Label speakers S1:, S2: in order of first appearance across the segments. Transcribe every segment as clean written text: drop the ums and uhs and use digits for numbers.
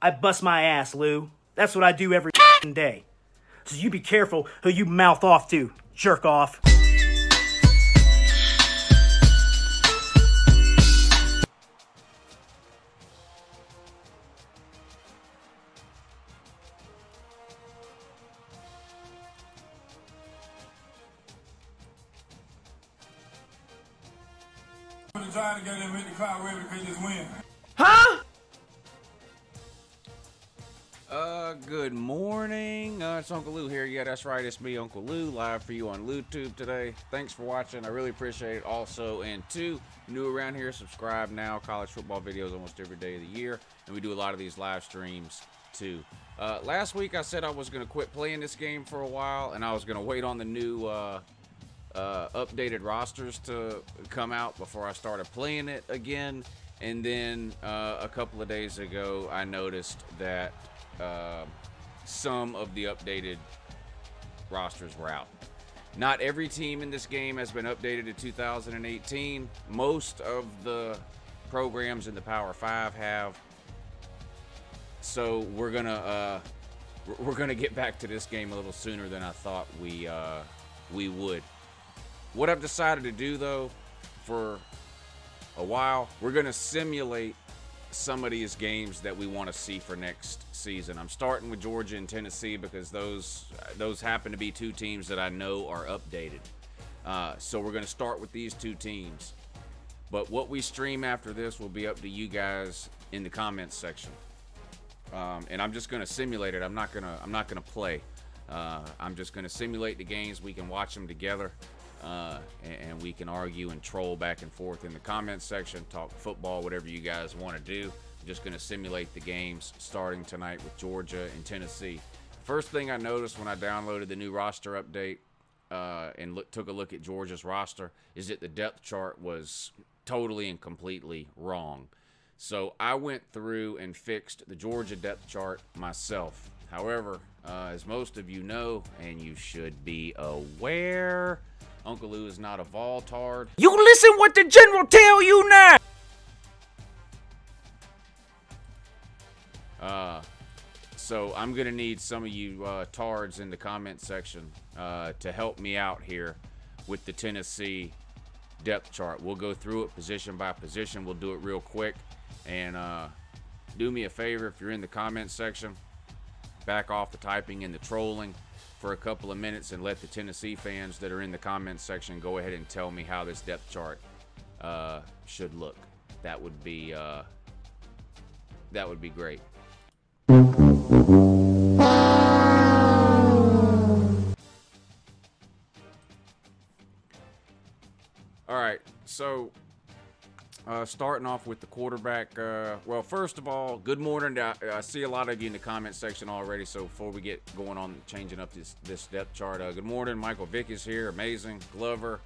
S1: I bust my ass, Lou. That's what I do every day. So you be careful who you mouth off to, jerk off.
S2: Trying to get them in the crowd where we just win.
S1: Huh?
S3: Good morning. It's Uncle Lou here. Yeah, that's right. It's me, Uncle Lou, live for you on LouTube today. Thanks for watching. I really appreciate it. Also, and two, new around here, subscribe now. College football videos almost every day of the year, and we do a lot of these live streams too. Last week I said I was going to quit playing this game for a while, and I was going to wait on the new updated rosters to come out before I started playing it again. And then a couple of days ago I noticed that some of the updated rosters were out. Not every team in this game has been updated to 2018. Most of the programs in the Power 5 have. So we're gonna get back to this game a little sooner than I thought we would. What I've decided to do, though, for a while, we're going to simulate some of these games that we want to see for next season. I'm starting with Georgia and Tennessee because those happen to be two teams that I know are updated. So we're going to start with these two teams. But what we stream after this will be up to you guys in the comments section. And I'm just going to simulate it. I'm not gonna play. I'm just going to simulate the games. We can watch them together. And we can argue and troll back and forth in the comments section, talk football, whatever you guys want to do. I'm just going to simulate the games starting tonight with Georgia and Tennessee. First thing I noticed when I downloaded the new roster update and took a look at Georgia's roster is that the depth chart was totally and completely wrong. So I went through and fixed the Georgia depth chart myself. However, as most of you know, and you should be aware, Uncle Lou is not a Voltard.
S1: You listen what the general tell you now!
S3: So I'm going to need some of you tards in the comment section to help me out here with the Tennessee depth chart. We'll go through it position by position. We'll do it real quick. And do me a favor, if you're in the comment section, back off the typing and the trolling for a couple of minutes and let the Tennessee fans that are in the comments section go ahead and tell me how this depth chart should look. That would be great. All right, so starting off with the quarterback. Well, first of all, good morning. I see a lot of you in the comment section already, so before we get going on changing up this depth chart, good morning. Michael Vick is here. Amazing. Glover,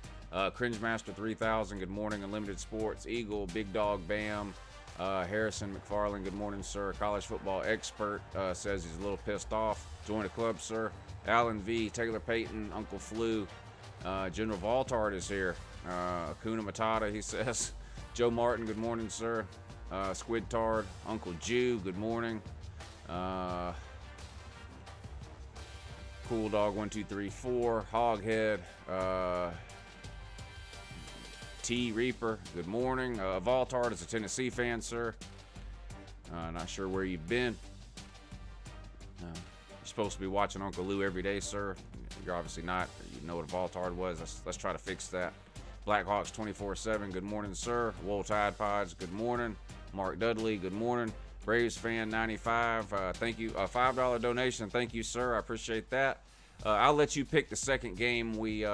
S3: Cringe Master 3000, good morning. Unlimited Sports, Eagle, Big Dog, Bam, Harrison McFarland, good morning, sir. College Football Expert says he's a little pissed off. Join the club, sir. Alan V, Taylor Payton, Uncle Flu, General Voltard is here. Akuna Matata, he says. Joe Martin, good morning, sir. Squid Tard, Uncle Jew, good morning. Cool Dog 1234, Hoghead, T Reaper, good morning. Voltard is a Tennessee fan, sir. Not sure where you've been. You're supposed to be watching Uncle Lou every day, sir. You're obviously not. You know what a Voltard was. Let's try to fix that. Blackhawks 24/7, good morning, sir. Wool Tide Pods, good morning. Mark Dudley, good morning. Braves fan 95, thank you. $5 donation, thank you, sir. I appreciate that. I'll let you pick the second game we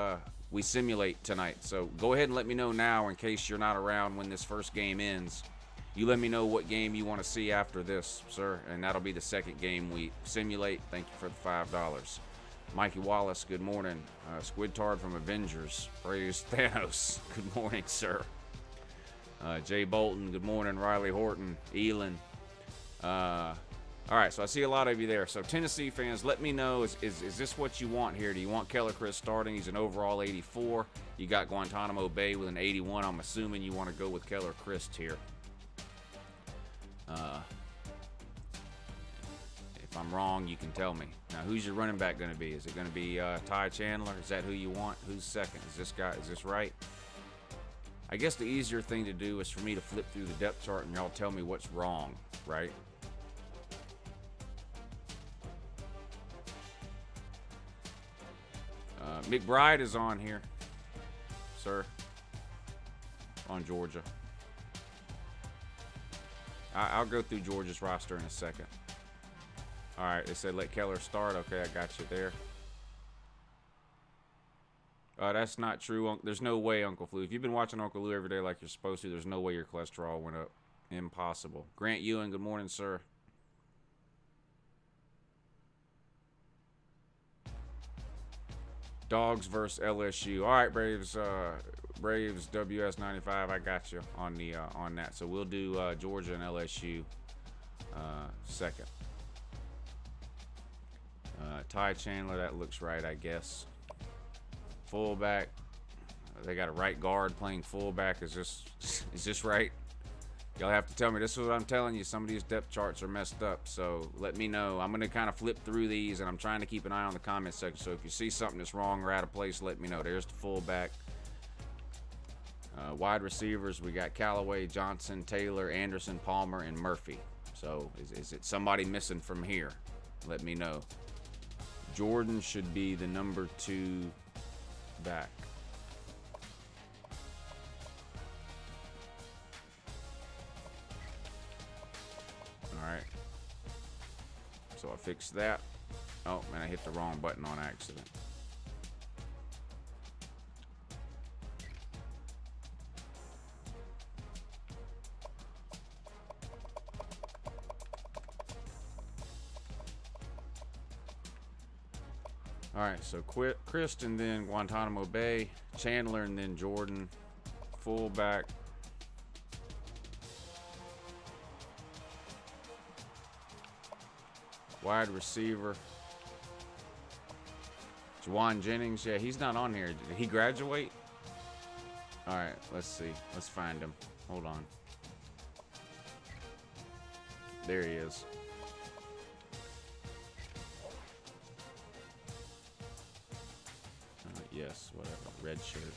S3: simulate tonight. So go ahead and let me know now in case you're not around when this first game ends. You let me know what game you want to see after this, sir, and that'll be the second game we simulate. Thank you for the $5. Mikey Wallace, good morning. Squid Tard from Avengers, praise Thanos. Good morning, sir. Jay Bolton, good morning. Riley Horton, Elon. All right, so I see a lot of you there. So Tennessee fans, let me know, is this what you want here? Do you want Keller Chris starting? He's an overall 84. You got Guantanamo Bay with an 81. I'm assuming you want to go with Keller Chris here. I'm wrong, you can tell me. Now, who's your running back going to be? Is it going to be Ty Chandler? Is that who you want? Who's second? Is this guy? Is this right? I guess the easier thing to do is for me to flip through the depth chart and y'all tell me what's wrong, right? McBride is on here, sir, on Georgia. I'll go through Georgia's roster in a second. All right, they said let Keller start. Okay, I got you there. That's not true. There's no way, Uncle Flu. If you've been watching Uncle Lou every day like you're supposed to, there's no way your cholesterol went up. Impossible. Grant Ewing, good morning, sir. Dogs versus LSU. All right, Braves. Braves WS95. I got you on the on that. So we'll do Georgia and LSU second. Ty Chandler. That looks right, I guess. Fullback. They got a right guard playing fullback. Is this right? Y'all have to tell me. This is what I'm telling you. Some of these depth charts are messed up, so let me know. I'm going to kind of flip through these, and I'm trying to keep an eye on the comment section. So if you see something that's wrong or out of place, let me know. There's the fullback. Wide receivers, we got Callaway, Johnson, Taylor, Anderson, Palmer, and Murphy. So is it somebody missing from here? Let me know. Jordan should be the number 2 back. Alright. So I fixed that. Oh, man, I hit the wrong button on accident. Alright, so Christ and then Guantanamo Bay, Chandler and then Jordan, fullback. Wide receiver. Juwan Jennings, yeah, he's not on here. Did he graduate? Alright, let's see. Let's find him. Hold on. There he is. Yes, whatever. Red shirt.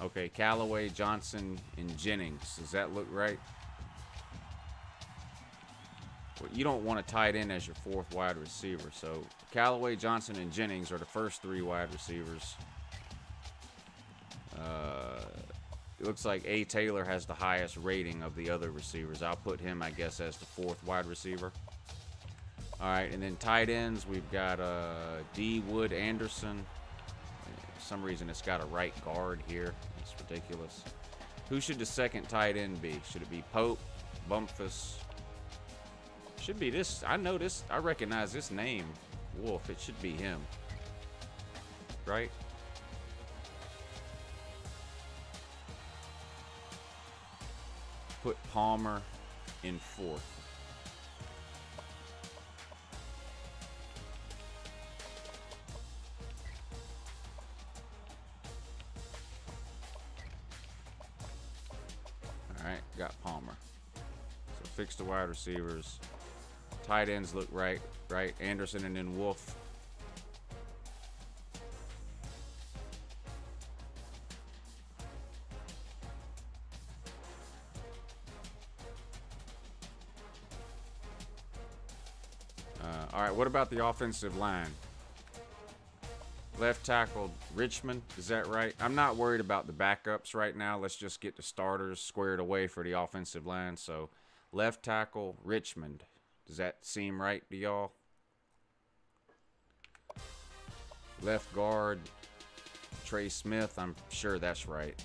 S3: Okay, Callaway, Johnson, and Jennings. Does that look right? Well, you don't want a tight end as your 4th wide receiver. So Callaway, Johnson, and Jennings are the first 3 wide receivers. It looks like A. Taylor has the highest rating of the other receivers. I'll put him, I guess, as the 4th wide receiver. All right, and then tight ends, we've got D. Wood Anderson. For some reason, it's got a right guard here. It's ridiculous. Who should the second tight end be? Should it be Pope, Bumpus? Should be this. I know this. I recognize this name. Wolf. It should be him. Right? Put Palmer in 4th. Alright, got Palmer. So fix the wide receivers. Tight ends look right. Anderson and then Wolf. Alright, what about the offensive line? Left tackle, Richmond, is that right? I'm not worried about the backups right now. Let's just get the starters squared away for the offensive line. So, left tackle, Richmond. Does that seem right to y'all? Left guard, Trey Smith. I'm sure that's right.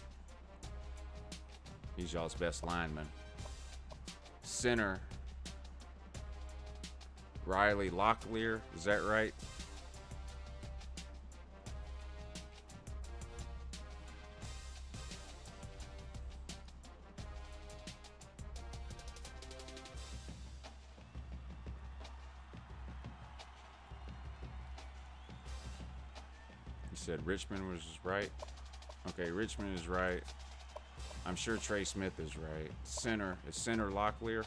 S3: He's y'all's best lineman. Center, Riley Locklear. Is that right? Said Richmond was right. Okay, Richmond is right. I'm sure Trey Smith is right. Center is center Locklear.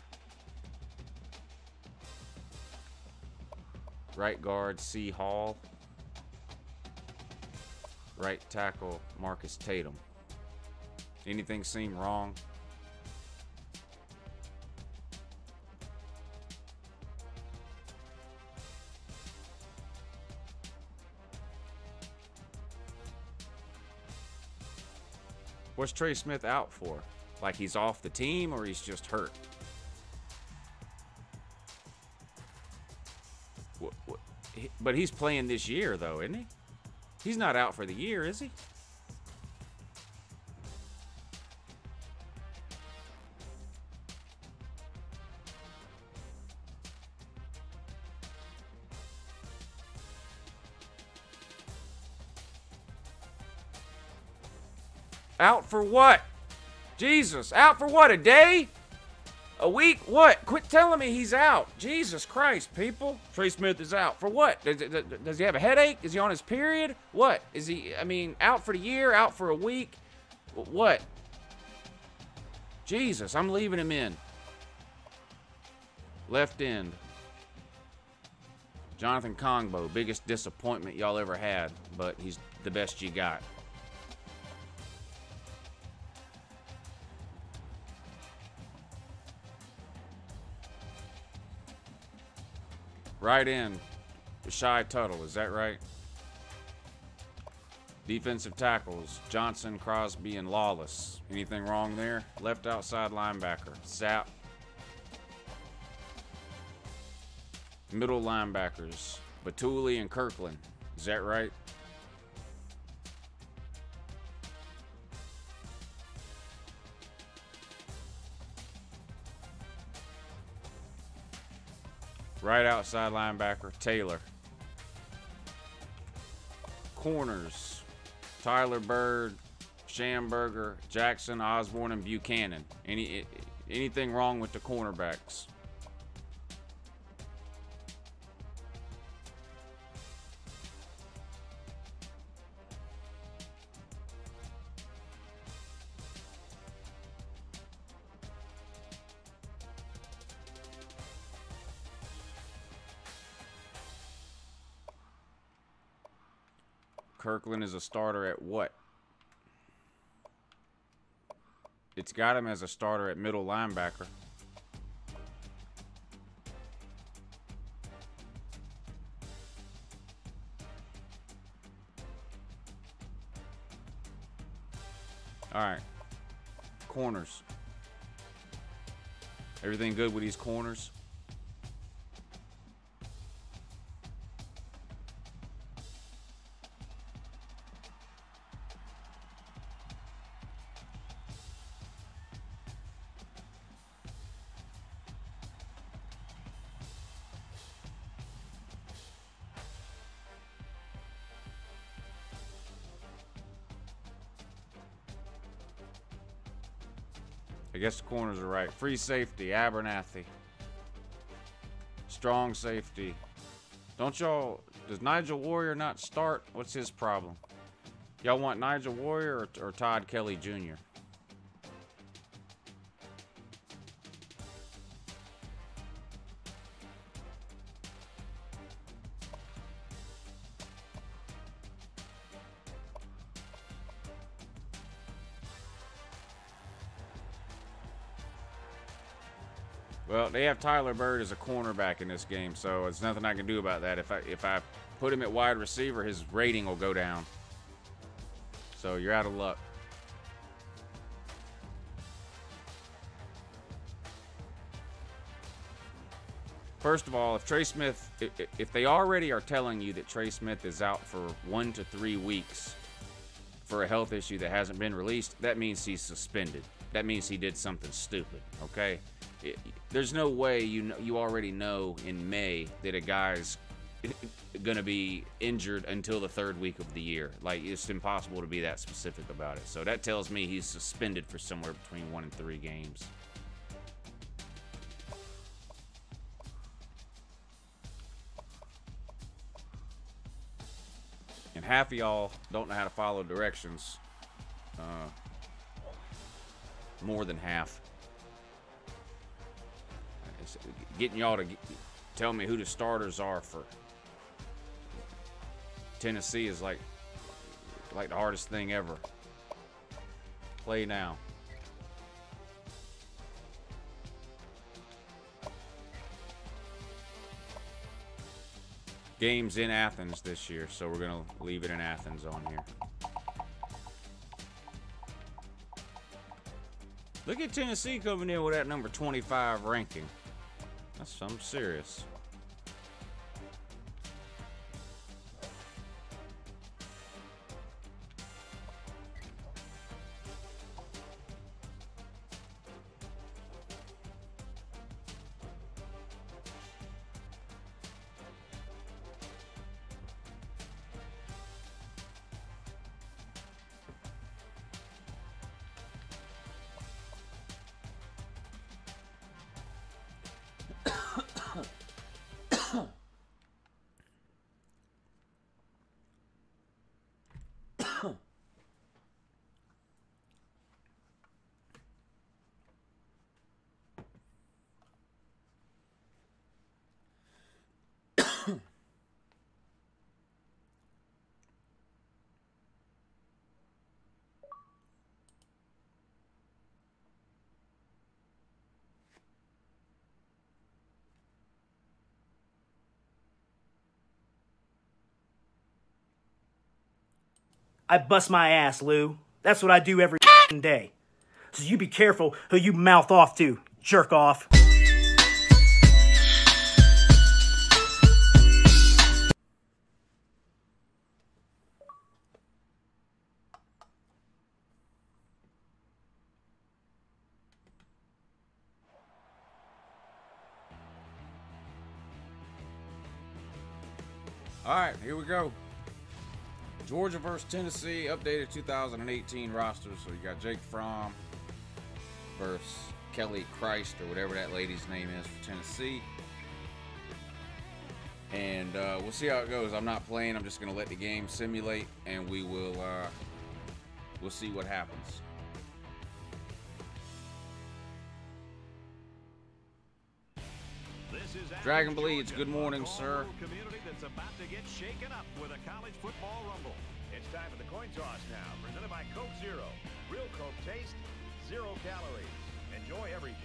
S3: Right guard, C. Hall. Right tackle, Marcus Tatum. Anything seem wrong? What's Trey Smith out for? Like he's off the team or he's just hurt? But he's playing this year, though, isn't he? He's not out for the year, is he? Out for what? Jesus, out for what? A day? A week? What? Quit telling me he's out. Jesus Christ, people. Trey Smith is out. For what? Does he have a headache? Is he on his period? What? Is he, I mean, out for the year? Out for a week? What? Jesus, I'm leaving him in. Left end. Jonathan Kongbo, biggest disappointment y'all ever had, but he's the best you got. Right end, Shy Tuttle, is that right? Defensive tackles, Johnson, Crosby, and Lawless. Anything wrong there? Left outside linebacker, Sapp. Middle linebackers, Batuli and Kirkland. Is that right? Right outside linebacker, Taylor. Corners, Tyler Bird, Schamberger, Jackson, Osborne, and Buchanan. Anything wrong with the cornerbacks? Kirkland is a starter at what? It's got him as a starter at middle linebacker. All right. Corners. Everything good with these corners? I guess the corners are right. Free safety, Abernathy. Strong safety. Don't y'all... Does Nigel Warrior not start? What's his problem? Y'all want Nigel Warrior or Todd Kelly Jr.? Well, they have Tyler Bird as a cornerback in this game, so there's nothing I can do about that. If I put him at wide receiver, his rating will go down. So you're out of luck. First of all, if Trey Smith, if they already are telling you that Trey Smith is out for 1 to 3 weeks for a health issue that hasn't been released, that means he's suspended. That means he did something stupid, okay? There's no way you already know in May that a guy's gonna be injured until the 3rd week of the year. Like, it's impossible to be that specific about it. So that tells me he's suspended for somewhere between 1 and 3 games. And half of y'all don't know how to follow directions. More than half. Getting y'all to tell me who the starters are for Tennessee is like the hardest thing ever. Play now. Game's in Athens this year, so we're gonna leave it in Athens on here. Look at Tennessee coming in with that number 25 ranking. That's something serious.
S1: I bust my ass, Lou. That's what I do every day. So you be careful who you mouth off to, jerk off.
S3: All right, here we go. Georgia versus Tennessee, updated 2018 roster. So you got Jake Fromm versus Kelly Christ, or whatever that lady's name is for Tennessee. And we'll see how it goes. I'm not playing. I'm just going to let the game simulate, and we will we'll see what happens. Dragon Bleeds, good morning, sir.
S4: That's about to get shaken up with a college football rumble. It's time for the coin toss now, presented by Coke Zero. Real Coke taste, 0 calories. Enjoy everything.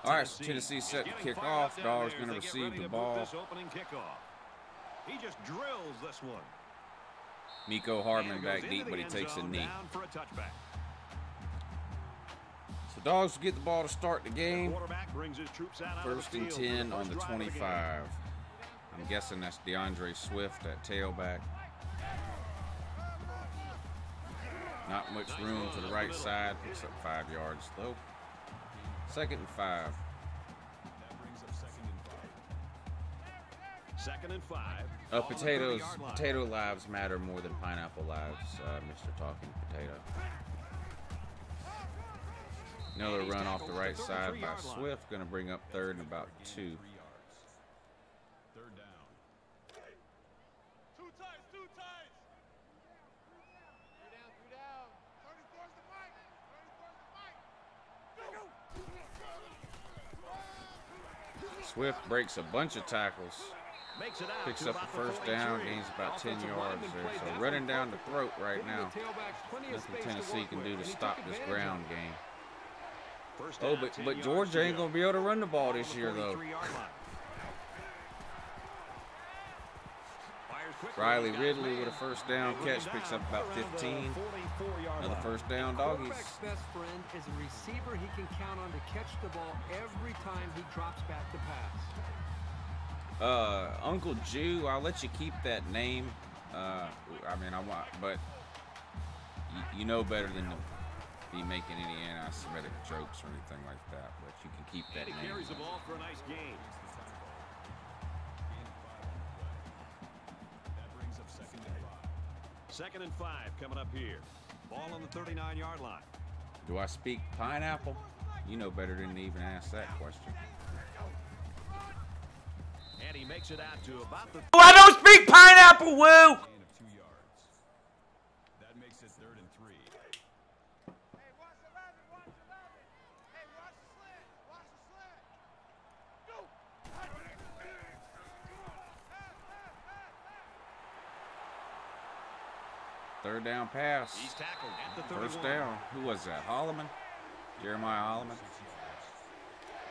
S3: All right, so Tennessee set to kick off. Dogs going to receive the ball.
S4: He just drills this one.
S3: Miko Hardman back deep, but he takes a knee. So Dogs get the ball to start the game. First and 10 on the 25. I'm guessing that's DeAndre Swift at tailback. Not much room to the right side. Picks up 5 yards though. Second and 5.
S4: Second and 5.
S3: Potato lives matter more than pineapple lives, Mr. Talking Potato. Another run off the right side by Swift, going to bring up third and about 2.
S2: Third down. Two ties. Three down. 34's the mic. 34's the mic.
S3: Swift breaks a bunch of tackles. Picks up the first down, gains about 10 yards there. So running down the throat right now. Nothing Tennessee can do to stop this ground game. Oh, but Georgia ain't going to be able to run the ball this year, though. Riley Ridley with a first down catch, picks up about 15. Another first down, Doggies.
S5: Best friend is a receiver he can count on to catch the ball every time he drops back to pass.
S3: Uncle Jew, I'll let you keep that name. I mean, but you know better than to be making any anti-Semitic jokes or anything like that. But you can keep that name.
S4: Carries the ball for a nice gain.
S2: That brings up second and 5.
S4: Second and 5 coming up here. Ball on the 39-yard line.
S3: Do I speak pineapple? You know better than to even ask that question.
S4: And he makes it out to about the...
S1: Oh, I don't speak pineapple, Woo!
S2: Gain of 2 yards. That makes it third and 3.
S3: Third down pass.
S4: He's tackled at the 31.
S3: First down. Who was that? Holloman? Jeremiah Holloman.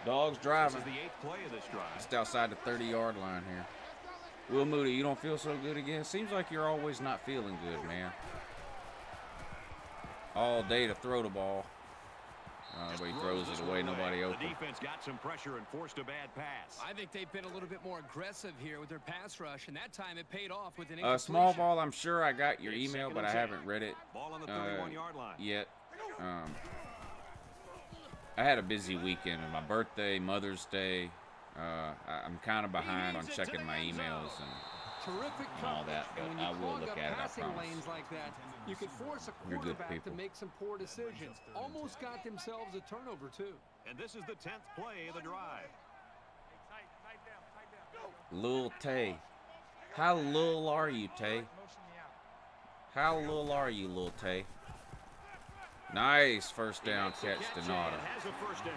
S3: Dogs driving.
S4: This is the 8th play of this drive.
S3: Just outside the 30-yard line here. Will Moody, you don't feel so good again? Seems like you're always not feeling good, man. All day to throw the ball. But he throws it away, nobody open.
S4: The defense got some pressure and forced a bad pass.
S5: I think they've been a little bit more aggressive here with their pass rush, and that time it paid off with an
S3: Small
S5: incompletion.
S3: ball, I'm sure I got your email, but I haven't read it
S4: Ball on the 31-yard line.
S3: yet. I had a busy weekend. My birthday, Mother's Day. I'm kind of behind on checking my emails and
S5: Terrific
S3: all that, but
S5: and when
S3: I
S5: you
S3: will
S5: clog
S3: look
S5: up
S3: at it, I
S5: passing
S3: promise.
S5: lanes like that, you could force a
S3: You're good
S5: quarterback to
S3: people.
S5: make some poor decisions. Almost got themselves a turnover, too.
S4: And this is the 10th play of the drive.
S3: Lil Tay. How little are you, Tay? How little are you, Lil Tay? Nice first down catch to
S4: And
S3: Nada.
S4: has a first down.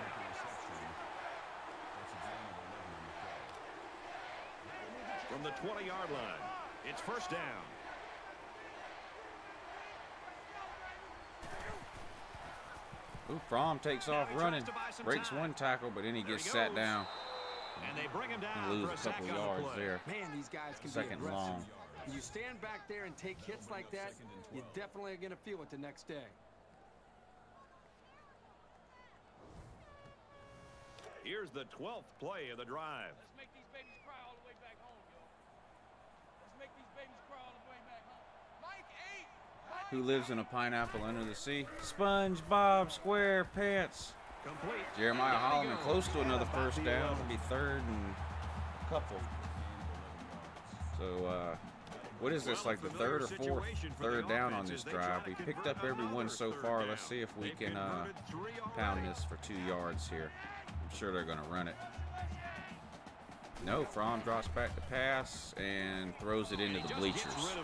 S4: From the 20-yard line, it's first down.
S3: Ooh, Fromm takes off running. Breaks one tackle, but then he gets sat down.
S4: And they bring him
S3: He
S4: down
S3: loses
S4: for
S3: a
S4: a sack
S3: couple
S4: on the
S3: yards
S4: play.
S3: there.
S5: Man, these guys can
S3: Second
S5: be aggressive.
S3: long.
S5: When you stand back there and take hits like that, you definitely are going to feel it the next day.
S4: Here's the 12th play of the drive.
S2: Let's make these babies cry all the way back home, yo. Let's make these babies cry all the way back home. Mike 8.
S3: Who lives in a pineapple under the sea? SpongeBob SquarePants.
S4: Complete.
S3: Jeremiah
S5: There we
S3: Holloman
S5: go.
S3: close to another
S4: About
S3: first
S4: the
S3: down.
S4: 11.
S3: It'll be third and a couple. So, what is this, like the third or fourth third down on this drive? We picked up every one so far. Let's see if we can pound this for 2 yards here. I'm sure they're going to run it. No, Fromm drops back to pass and throws it into the bleachers.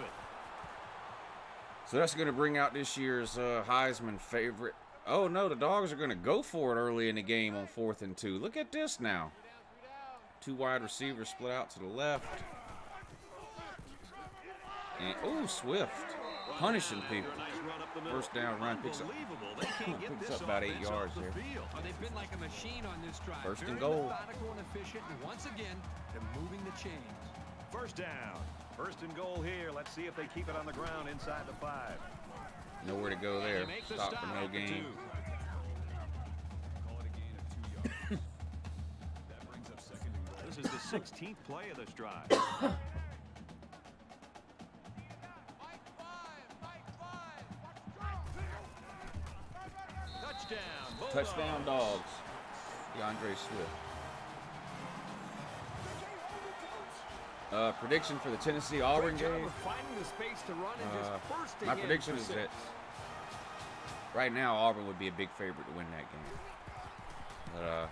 S3: So that's going to bring out this year's Heisman favorite. Oh, no, the Dogs are going to go for it early in the game on 4th and 2. Look at this now. 2 wide receivers split out to the left. And, oh, Swift punishing people. First down run picks up about 8 yards there.
S5: Oh, they've been like a machine on this drive.
S3: First and
S5: Very
S3: goal.
S5: methodical and efficient, and once again, they're moving the chains.
S4: First down. First and goal here. Let's see if they keep it on the ground inside the 5.
S3: Nowhere to go there. Stop for no gain.
S2: Call it a gain of 2 yards. That brings up second and goal.
S4: This is the 16th play of this drive. Touchdown. Bulldogs.
S3: Touchdown, Dogs. DeAndre Swift. Prediction for the Tennessee-Auburn
S5: Great job
S3: game.
S5: of finding the space to run and just bursting
S3: My
S5: in
S3: prediction
S5: for
S3: is
S5: 6.
S3: that right now Auburn would be a big favorite to win that game. But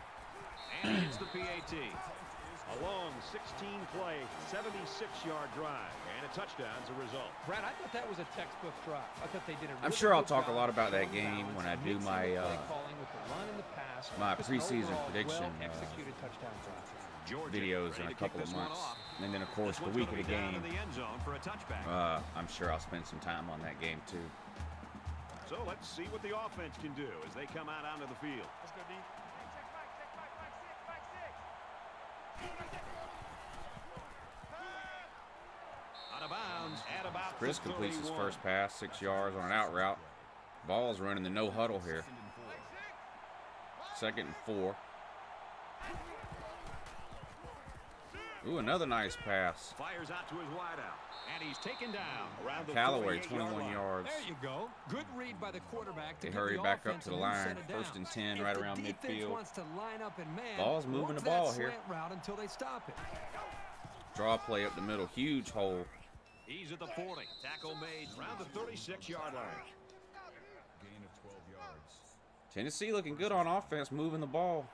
S4: And it's the PAT. A long 16-play, 76-yard drive, and a touchdown as a result.
S5: Brad, I thought that was a textbook drive. I thought they did a
S3: I'm
S5: really
S3: sure I'll
S5: good
S3: talk a
S5: job
S3: lot about that
S5: showing
S3: game
S5: balance,
S3: when I do
S5: mixing
S3: my,
S5: the play calling with the run and the pass.
S3: my
S5: Just an
S3: preseason
S5: overall
S3: prediction,
S5: well-executed touchdown drive.
S4: Georgia
S3: videos
S4: ready
S3: in a
S4: to kick
S3: couple of
S4: this one
S3: months.
S4: off.
S3: And then, of course,
S4: This
S3: the
S4: one's
S3: week of
S4: gonna
S3: the
S4: be down
S3: game,
S4: in the end zone for a touchback.
S3: I'm sure I'll spend some time on that game too.
S4: So let's see what the offense can do as they come out onto the field.
S2: Let's go, D.
S4: Out of bounds at about
S3: Chris
S4: the
S3: completes his
S4: 31.
S3: first pass, 6 yards on an out route. Vols running the no huddle here. Second and 4. Ooh, another nice pass.
S4: Fires out to his wideout, and he's taken down around the
S3: Callaway,
S4: 38-yard
S3: 21
S4: line.
S3: yards.
S5: There you go. Good read by the quarterback to
S3: They
S5: get
S3: hurry
S5: the
S3: back up
S5: offense
S3: to the
S5: a new set
S3: line.
S5: of
S3: First and
S5: downs.
S3: 10
S5: If
S3: right
S5: the
S3: around
S5: defense
S3: midfield.
S5: wants to line up and man,
S3: Ball's moving
S5: watch
S3: the ball
S5: that
S3: here.
S5: slant route until they stop it.
S3: Draw play up the middle. Huge hole.
S4: He's at the 40. Tackle made around the 36-yard line.
S2: Gain of 12 yards.
S3: Tennessee looking good on offense, moving the ball.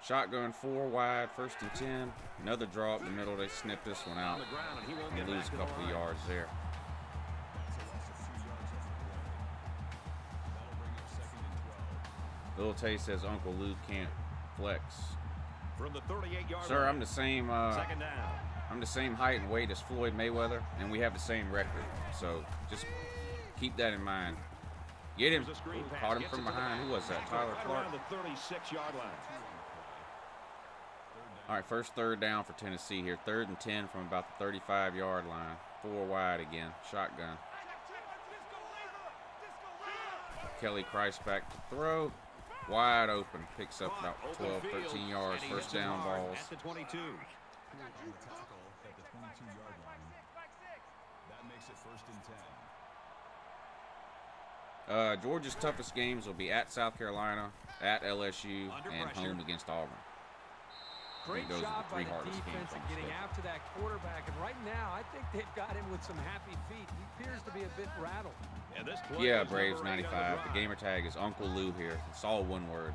S3: Shotgun 4 wide, first and 10. Another draw up the middle. They snip this one
S4: On
S3: out.
S4: the ground, and he won't
S3: And
S4: get
S3: lose
S4: back
S3: a
S4: to the
S3: couple of
S4: line.
S3: yards there.
S2: That's a loss of 2 yards off the play. That'll bring up second and 12.
S3: Lil Tay says Uncle Lou can't flex.
S4: From the 38-yard
S3: Sir,
S4: line.
S3: I'm the same.
S4: Second down.
S3: I'm the same height and weight as Floyd Mayweather, and we have the same record. So just Keep that in mind. Get him.
S4: There's a screen
S3: Ooh,
S4: pass.
S3: caught him
S4: Gets
S3: from
S4: it to the
S3: behind.
S4: back.
S3: Who was that? Tyler
S4: Right
S3: Clark?
S4: around the 36-yard line.
S3: All right, first third down for Tennessee here. 3rd and 10 from about the 35-yard line. 4 wide again. Shotgun. Kelly Christ back to throw. Wide open. Picks up about 12, 13 yards. First down, Vols.
S4: At the 22.
S3: Georgia's toughest games will be at South Carolina, at LSU, and home against Auburn.
S5: Great
S3: those are
S5: job
S3: the
S5: by
S3: three
S5: the
S3: hardest games
S5: defense
S3: on
S5: and
S3: the
S5: getting
S3: schedule.
S5: after that quarterback. And right now, I think they've got him with some happy feet. He appears to be a bit rattled.
S4: And this play
S3: Yeah,
S4: is
S3: Braves
S4: number 8 on
S3: 95. The
S4: drive.
S3: gamer tag is Uncle Lou here. It's all one word.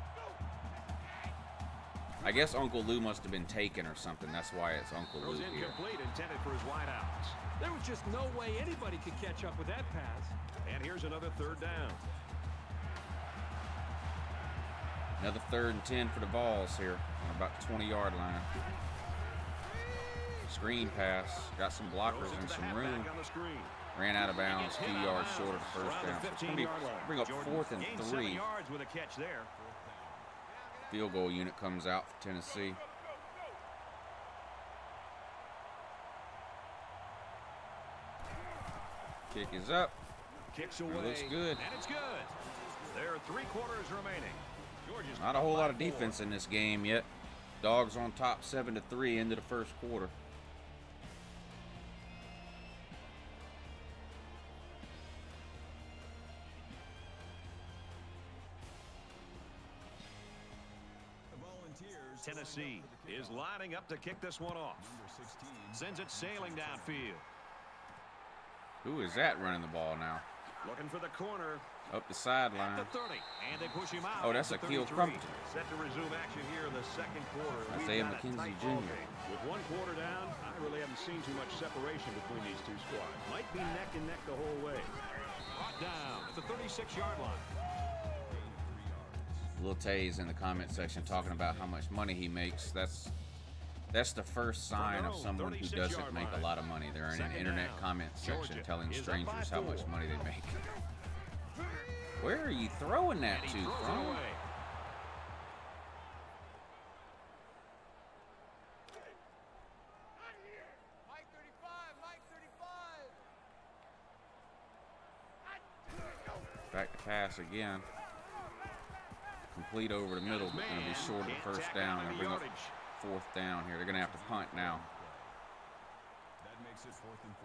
S3: I guess Uncle Lou must have been taken or something. That's why it's Uncle Lou
S4: Throws
S3: here.
S4: incomplete, intended for his wideouts.
S5: There was just no way anybody could catch up with that pass.
S4: And here's another 3rd down.
S3: Another 3rd and 10 for the Vols here on about the 20-yard line. Screen pass. Got some blockers
S4: Throws it
S3: and
S4: to the
S3: some room.
S4: halfback on the screen.
S3: Ran out of bounds. 2 yards short of the first
S4: Around
S3: down.
S4: the
S3: So it's going to be
S4: 15-yard line.
S3: bring up
S4: Jordan
S3: 4th and
S4: gained 7
S3: 3.
S4: yards with a catch there.
S3: Field goal unit comes out for Tennessee. Kick is up.
S4: Kicks
S3: It
S4: away.
S3: looks good.
S4: And it's good. There are 3 quarters remaining. Georgia's
S3: Not a whole lot of
S4: by 4.
S3: defense in this game yet. Dogs on top 7-3 into the first quarter.
S4: Tennessee is lining up to kick this one off. Sends it sailing downfield.
S3: Who is that running the ball now?
S4: Looking for the corner.
S3: Up the sideline.
S4: At the 30. And they push him out.
S3: Oh, that's
S4: at the
S3: Akil
S4: 33.
S3: Crumpton.
S4: Set to resume action here in the second quarter.
S3: Isaiah
S4: We've got a
S3: McKenzie
S4: tight ball
S3: Jr.
S4: game. With 1 quarter down, I really haven't seen too much separation between these 2 squads. Might be neck and neck the whole way. Brought down at the 36-yard line.
S3: Lil Tay's in the comment section talking about how much money he makes. That's the first sign of someone who doesn't make a lot of money. They're in an internet comment section telling strangers how much money they make. Where are you throwing that to, from?
S2: Mike 35, Mike 35.
S3: Back to pass again. Complete over the middle, but going to be short of the first down. They'll bring up 4th down here. They're going to have to punt now.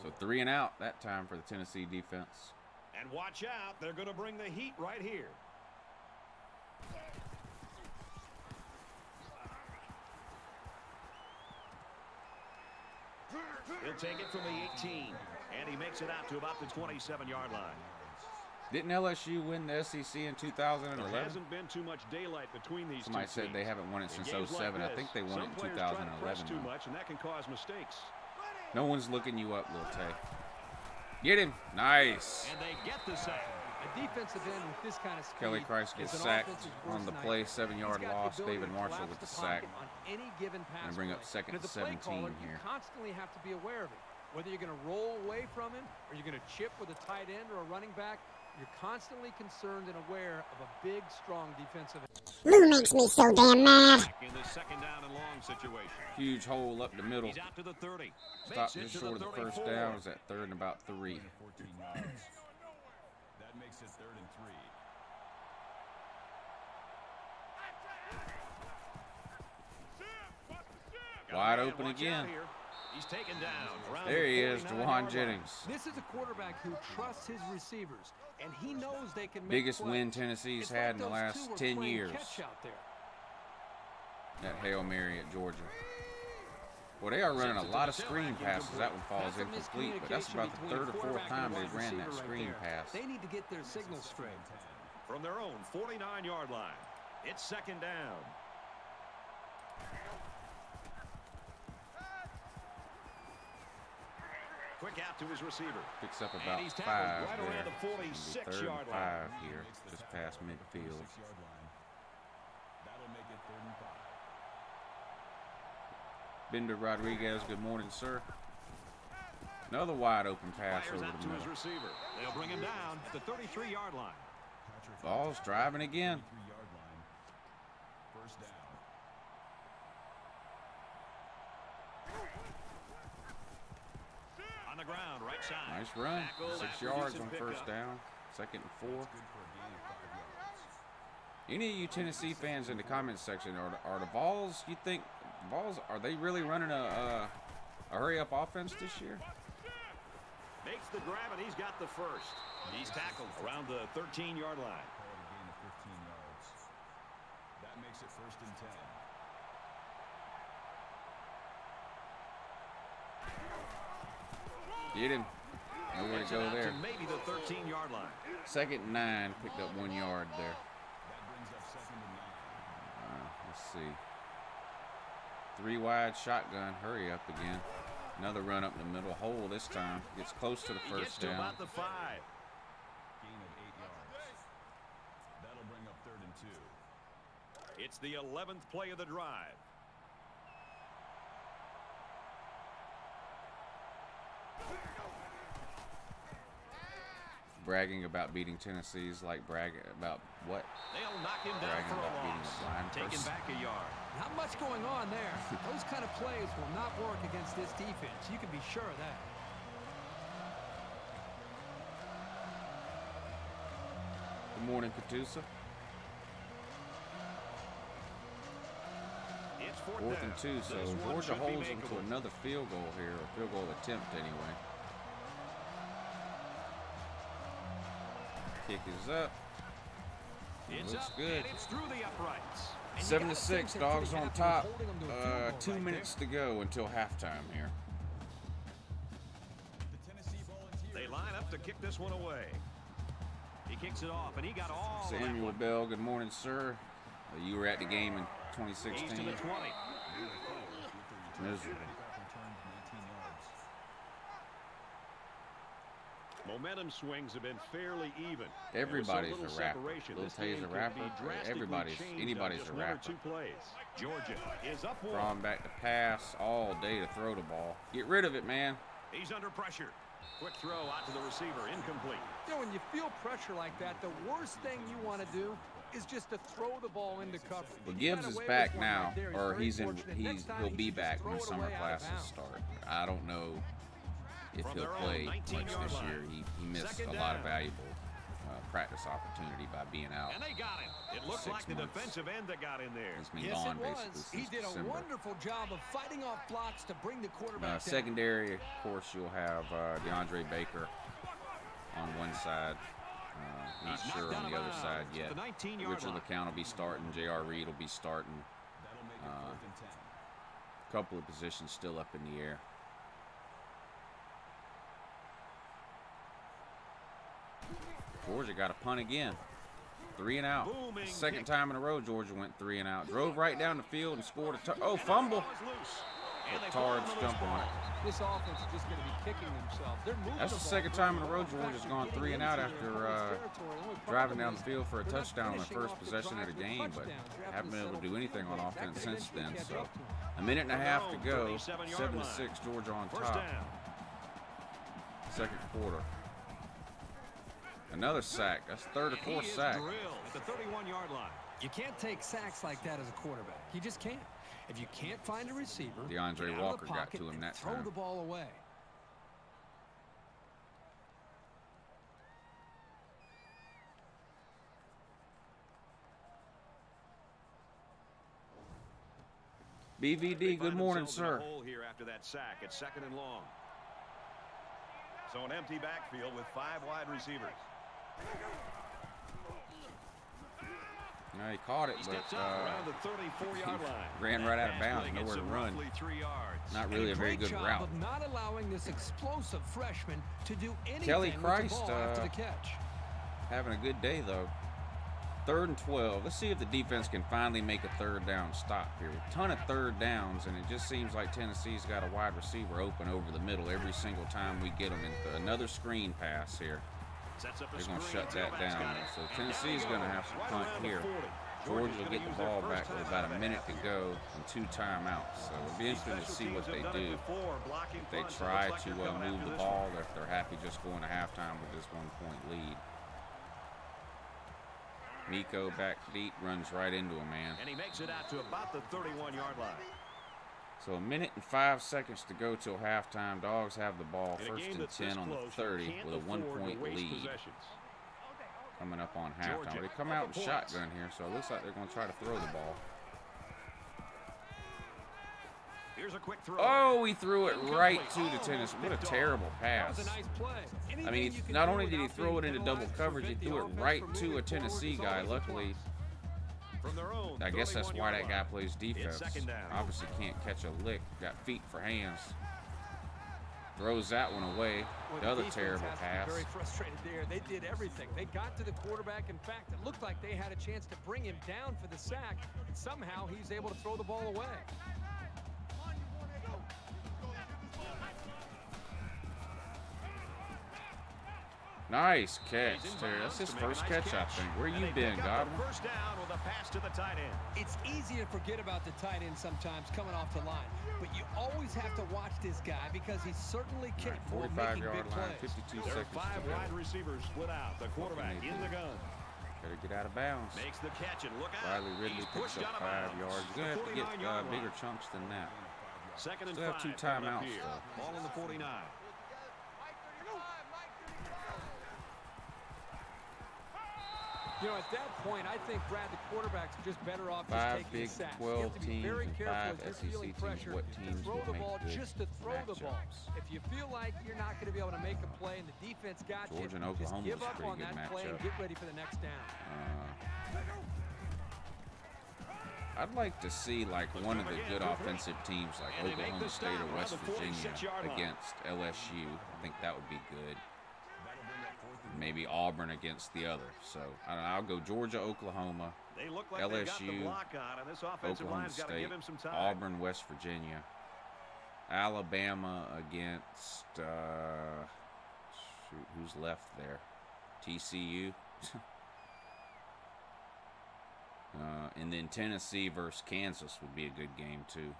S3: So 3 and out that time for the Tennessee defense.
S4: And watch out, they're going to bring the heat right here. He'll take it from the 18, and he makes it out to about the 27-yard line.
S3: Didn't LSU win the SEC in 2011?
S4: There hasn't been too much daylight between these
S3: Somebody
S4: two
S3: said
S4: teams.
S3: they haven't won it
S4: In
S3: since
S4: games like
S3: 07. I
S4: this,
S3: think they won it
S4: some
S3: in
S4: players try to press
S3: 2011.
S4: too
S3: though.
S4: much, and that can cause mistakes.
S3: No one's looking you up, Lil Tay. Get him. Nice.
S4: And they get the sack.
S5: A defensive end with this kind of speed.
S3: Kelly Christ gets
S5: is an
S3: sacked
S5: offensive
S3: on the
S5: worst
S3: play.
S5: nightmare.
S3: 7-yard
S5: He's got the
S3: loss.
S5: ability
S3: David
S5: to
S3: Marshall
S5: collapse
S3: with the
S5: pocket
S3: sack.
S5: on any given pass
S3: Gonna bring up
S5: play.
S3: 2nd
S5: And
S3: and
S5: as a play
S3: 17
S5: caller,
S3: here.
S5: You constantly have to be aware of it. Whether you're going to roll away from him or you're going to chip with a tight end or a running back, you're constantly concerned and aware of a big, strong defensive end.
S6: Lou makes me so damn mad.
S4: In the 2nd down and long situation.
S3: Huge hole up the middle.
S4: He's out to the 30.
S3: Stop
S4: Makes it
S3: just
S4: to
S3: short of the first
S4: 34.
S3: down. Is at 3rd and about 3.
S7: That makes it 3rd and 3.
S3: Wide open
S4: Watch
S3: again.
S4: out here. He's taken down. around
S3: There
S4: the
S3: he is,
S4: 49-yard
S3: Juwan
S4: line.
S3: Jennings.
S5: This is a quarterback who trusts his receivers, and he knows they can make
S3: Biggest
S5: plays.
S3: win Tennessee's
S5: It's
S3: had
S5: like
S3: in the
S5: those
S3: last
S5: two were
S3: 10
S5: playing
S3: years.
S5: catch out there.
S3: That Hail Mary at Georgia. Well, they are running a lot of screen passes. That one falls
S5: That's a
S3: incomplete, but that's
S5: miscommunication
S3: about the
S5: between
S3: 3rd or 4th
S5: quarterback
S3: time
S5: and
S3: they've
S5: wide
S3: ran that
S5: receiver right
S3: screen
S5: there.
S3: pass.
S5: They need to get their signals straight.
S4: From their own 49-yard line. It's 2nd down. Quick out to his receiver.
S3: Picks up
S4: And
S3: about
S4: he's
S3: 5
S4: tackled right
S3: there.
S4: around the
S3: It'll be
S4: 46-yard
S3: 3rd and
S4: line.
S3: 5 here, just past midfield.
S7: 6-yard line. That'll make it 3rd and 5.
S3: Bender Rodriguez, good morning, sir. Another wide open pass over
S4: Out
S3: the
S4: to his
S3: middle.
S4: receiver. They'll bring him down at the 33-yard line.
S3: Vols driving again.
S7: 3-yard line. First down.
S4: On the ground, right side.
S3: Nice run.
S4: Tackle
S3: 6
S4: after
S3: yards
S4: decent
S3: on
S4: pickup.
S3: first down. 2nd and 4.
S7: Good for a gain of 5 yards.
S3: Any of you Tennessee fans in the comments section, are the Vols, you think, Vols, are they really running a hurry-up offense this year?
S4: Makes the grab, and he's got the first. He's tackled around the 13-yard line.
S7: Call it a gain of 15 yards. That makes it 1st and 10.
S3: Get him. Nowhere to
S4: Gets it
S3: go
S4: out
S3: there.
S4: to maybe the 13-yard line.
S3: 2nd and 9, picked up 1 yard there.
S7: That brings up 2nd and 9.
S3: Let's see. 3 wide shotgun. Hurry up again. Another run up in the middle. Hole this time. Gets close to the
S4: He gets
S3: first
S4: to
S3: down.
S4: about the 5.
S7: Gain of 8 yards. That'll bring up 3rd and 2.
S4: It's the 11th play of the drive.
S3: Bragging about beating Tennessee is like bragging about what?
S4: They'll knock him down
S3: Bragging
S4: for a
S3: about beating
S4: loss.
S3: a blind
S4: Taking
S3: person.
S4: back a yard.
S5: Not much going on there. Those kind of plays will not work against this defense. You can be sure of that.
S3: Good morning, Katusa.
S4: It's
S3: 4th and 2, so
S4: This one
S3: Georgia
S4: should be
S3: holds them to
S4: makeable.
S3: another field goal here, or field goal attempt anyway. Kick is up.
S4: It's
S3: Looks
S4: up,
S3: good.
S4: and it's through the uprights.
S5: And you
S3: 7
S5: gotta
S3: to
S5: think
S3: 6,
S5: they're
S3: Dogs
S5: pretty
S3: on
S5: happy
S3: top.
S5: holding them to a field goal
S3: 2
S5: right
S3: minutes
S5: there.
S3: to go until halftime here.
S7: The Tennessee Volunteers.
S4: They line up to kick this one away. He kicks it off, and he got all of that
S3: Samuel
S4: one.
S3: Bell, good morning, sir. You were at the game in
S4: He's to the
S3: 2016.
S4: 20.
S3: Miserable.
S7: Returned 19 yards.
S4: Momentum swings have been fairly even.
S3: Everybody's
S4: With so
S3: a rapper.
S4: little separation,
S3: Lil
S4: this
S3: Tay's
S4: game
S3: a
S4: could
S3: rapper.
S4: be drastically
S3: Everybody's,
S4: changed on
S3: anybody's
S4: just
S3: a
S4: 1 or
S3: rapper.
S4: 2 plays. Georgia is up 1.
S3: Drawing back to pass all day to throw the ball. Get rid of it, man.
S4: He's under pressure. Quick throw out to the receiver, incomplete.
S5: You know, when you feel pressure like that, the worst thing you want to do is just to throw the ball into cover.
S3: Well,
S5: He
S3: Gibbs
S5: got
S3: is
S5: away
S3: back
S5: with one
S3: now,
S5: right there.
S3: or
S5: very
S3: he's in.
S5: fortunate. Next time
S3: He'll
S5: he
S3: be
S5: should just
S3: back
S5: throw
S3: when
S5: it
S3: summer
S5: away out of
S3: classes
S5: bounds.
S3: start. I don't know if
S4: From
S3: he'll
S4: their own
S3: play much
S4: 19-yard
S3: this
S4: line.
S3: year. He missed
S4: 2nd
S3: a lot of
S4: down.
S3: valuable practice opportunity by being out.
S4: And they got him. It looked
S3: 6
S4: like the
S3: months.
S4: defensive end that got in there.
S3: He's been
S5: Yes,
S3: gone
S5: it
S3: basically
S5: was.
S3: since
S5: He did a
S3: December.
S5: wonderful job of fighting off blocks to bring the quarterback down.
S3: Secondary, of course, you'll have DeAndre Baker on one side. Not
S4: He's
S3: sure
S4: knocked
S3: on
S4: out
S3: the
S4: of
S3: other side
S4: bounds
S3: yet.
S4: at the 19-yard
S3: Richard
S4: line.
S3: LeCount will be starting. J.R. Reed will be starting.
S7: That'll make it 4th and 10.
S3: A couple of positions still up in the air. Georgia got a punt again. 3 and out.
S4: Booming
S3: Second
S4: kick.
S3: time in a row Georgia went 3 and out. Drove right down the field and scored a fumble.
S4: Ball is loose. And
S3: But
S4: they pull
S3: Tard's
S4: on the
S3: jump
S4: loose
S3: on it.
S4: ball.
S5: This offense is just going to be kicking themselves. They're moving
S3: That's the
S5: ball
S3: second time in a row
S5: further.
S3: Georgia's
S5: In
S3: gone
S5: fact,
S3: 3 and out
S5: getting into
S3: after
S5: opponent's territory. The only
S3: driving
S5: problem
S3: down
S5: is
S3: the field for a
S5: they're not
S3: touchdown on the
S5: finishing
S3: first
S5: off the
S3: possession of the
S5: drives with
S3: game, but
S5: touchdowns. You're
S3: haven't been able to do anything on
S5: That
S3: offense
S5: could
S3: since
S5: eventually
S3: then.
S5: catch
S3: So
S5: up to them.
S3: a minute and a half to go.
S4: 37-yard
S3: 7 to
S4: line.
S3: 6, Georgia on
S4: First
S3: top.
S4: down.
S3: Second quarter. Another sack. That's 3rd or 4th
S4: He is
S3: sack.
S4: drilled at the 31-yard line.
S5: You can't take sacks like that as a quarterback. You just can't. If you can't find a receiver,
S3: DeAndre
S5: get out of the
S3: Walker got
S5: pocket
S3: to him
S5: and
S3: that
S5: throw
S3: time.
S5: the ball away.
S4: They
S3: BVD, good
S4: find
S3: morning,
S4: themselves in a
S3: sir.
S4: hole here after that sack. It's 2nd and long. So an empty backfield with 5 wide receivers.
S3: No, he caught it,
S4: He
S3: but
S4: steps out around the 34-yard line.
S3: ran right out of
S4: That
S3: bounds.
S4: pass
S3: Nowhere to
S4: gets him
S3: run.
S4: roughly 3 yards.
S3: Not
S5: And
S3: really a very
S5: great
S3: good
S5: job
S3: route.
S5: of not allowing this explosive freshman to do anything
S3: Kelly
S5: with
S3: Christ,
S5: the ball after the catch.
S3: Having a good day, though. 3rd and 12. Let's see if the defense can finally make a 3rd down stop here. A ton of 3rd downs, and it just seems like Tennessee's got a wide receiver open over the middle every single time we get them. Another screen pass here.
S4: Sets up a
S3: They're going to
S4: screen.
S3: shut that
S4: Tailback's got
S3: down.
S4: it.
S3: So
S4: And
S3: Tennessee's
S4: down he
S3: going to
S4: goes,
S3: have to
S4: right
S3: punt
S4: around the
S3: here.
S4: 40.
S3: Georgia will get the ball back with about a minute to go and 2 timeouts. So it'll be interesting to see what they do. If they try to move the ball, or if they're happy just going to halftime with this 1-point lead. Miko back deep, runs right into him, man.
S4: And he makes it out to about the 31-yard line.
S3: So 1 minute and 5 seconds to go till halftime. Dogs have the ball, 1st and 10 on the 30 with a 1-point lead. Coming up on halftime. They come out with shotgun here, so it looks like they're going to try to throw the ball.
S4: Here's a quick throw.
S3: Oh, he threw it right to the Tennessee. What a terrible pass. I mean, not only did he throw it into double coverage, he threw it right to a Tennessee guy. Luckily, I guess that's why that guy plays defense. Obviously can't catch a lick. Got feet for hands. Throws that one away. The other terrible pass.
S5: Very frustrated there. They did everything. They got to the quarterback. In fact, it looked like they had a chance to bring him down for the sack. And somehow he's able to throw the ball away.
S3: Nice catch, Terry. That's his first catch, I think. Where you been, Godwin?
S4: First down with a pass to the tight end.
S5: It's easy to forget about the tight end sometimes coming off the line, but you always have to watch this guy because he's certainly capable of making big
S3: 45-yard line,
S5: plays.
S3: 52
S4: There are
S3: seconds
S4: 5
S3: to go.
S4: wide receivers split out. The quarterback in the gun.
S3: Better get out of bounds.
S4: Makes the catch and look out.
S3: Riley Ridley
S4: He's
S3: picks
S4: pushed
S3: up
S4: out of
S3: 5 yards. You're going to have to get bigger chunks than that.
S4: Second and
S3: Still have 2 timeouts, though.
S4: Ball on the 49.
S5: You know, at that point, I think, Brad, the quarterbacks are just better off just
S3: 5
S5: taking
S3: Big
S5: sacks.
S3: 12
S5: you have to be
S3: teams
S5: very
S3: and
S5: careful
S3: 5
S5: as
S3: SEC
S5: you're feeling
S3: teams.
S5: pressure
S3: What
S5: to
S3: teams
S5: throw
S3: will
S5: the
S3: make
S5: ball
S3: good
S5: just to throw the ball.
S3: matchups?
S5: If you feel like you're not going to be able to make a play and the defense got you,
S3: Georgia and
S5: just
S3: Oklahoma
S5: give
S3: was a
S5: up
S3: pretty
S5: on
S3: good
S5: that play and
S3: matchup.
S5: get ready for the next down.
S3: I'd like to see like one of the good offensive teams like Oklahoma State or West Virginia against LSU. I think that would be good. Maybe Auburn against the other. So I don't know, I'll go Georgia, Oklahoma,
S4: They look like they've got the
S3: LSU,
S4: block on, and this offensive
S3: Oklahoma
S4: line's got to
S3: State,
S4: give him some time.
S3: Auburn, West Virginia, Alabama against shoot, who's left there? TCU. And then Tennessee versus Kansas would be a good game too.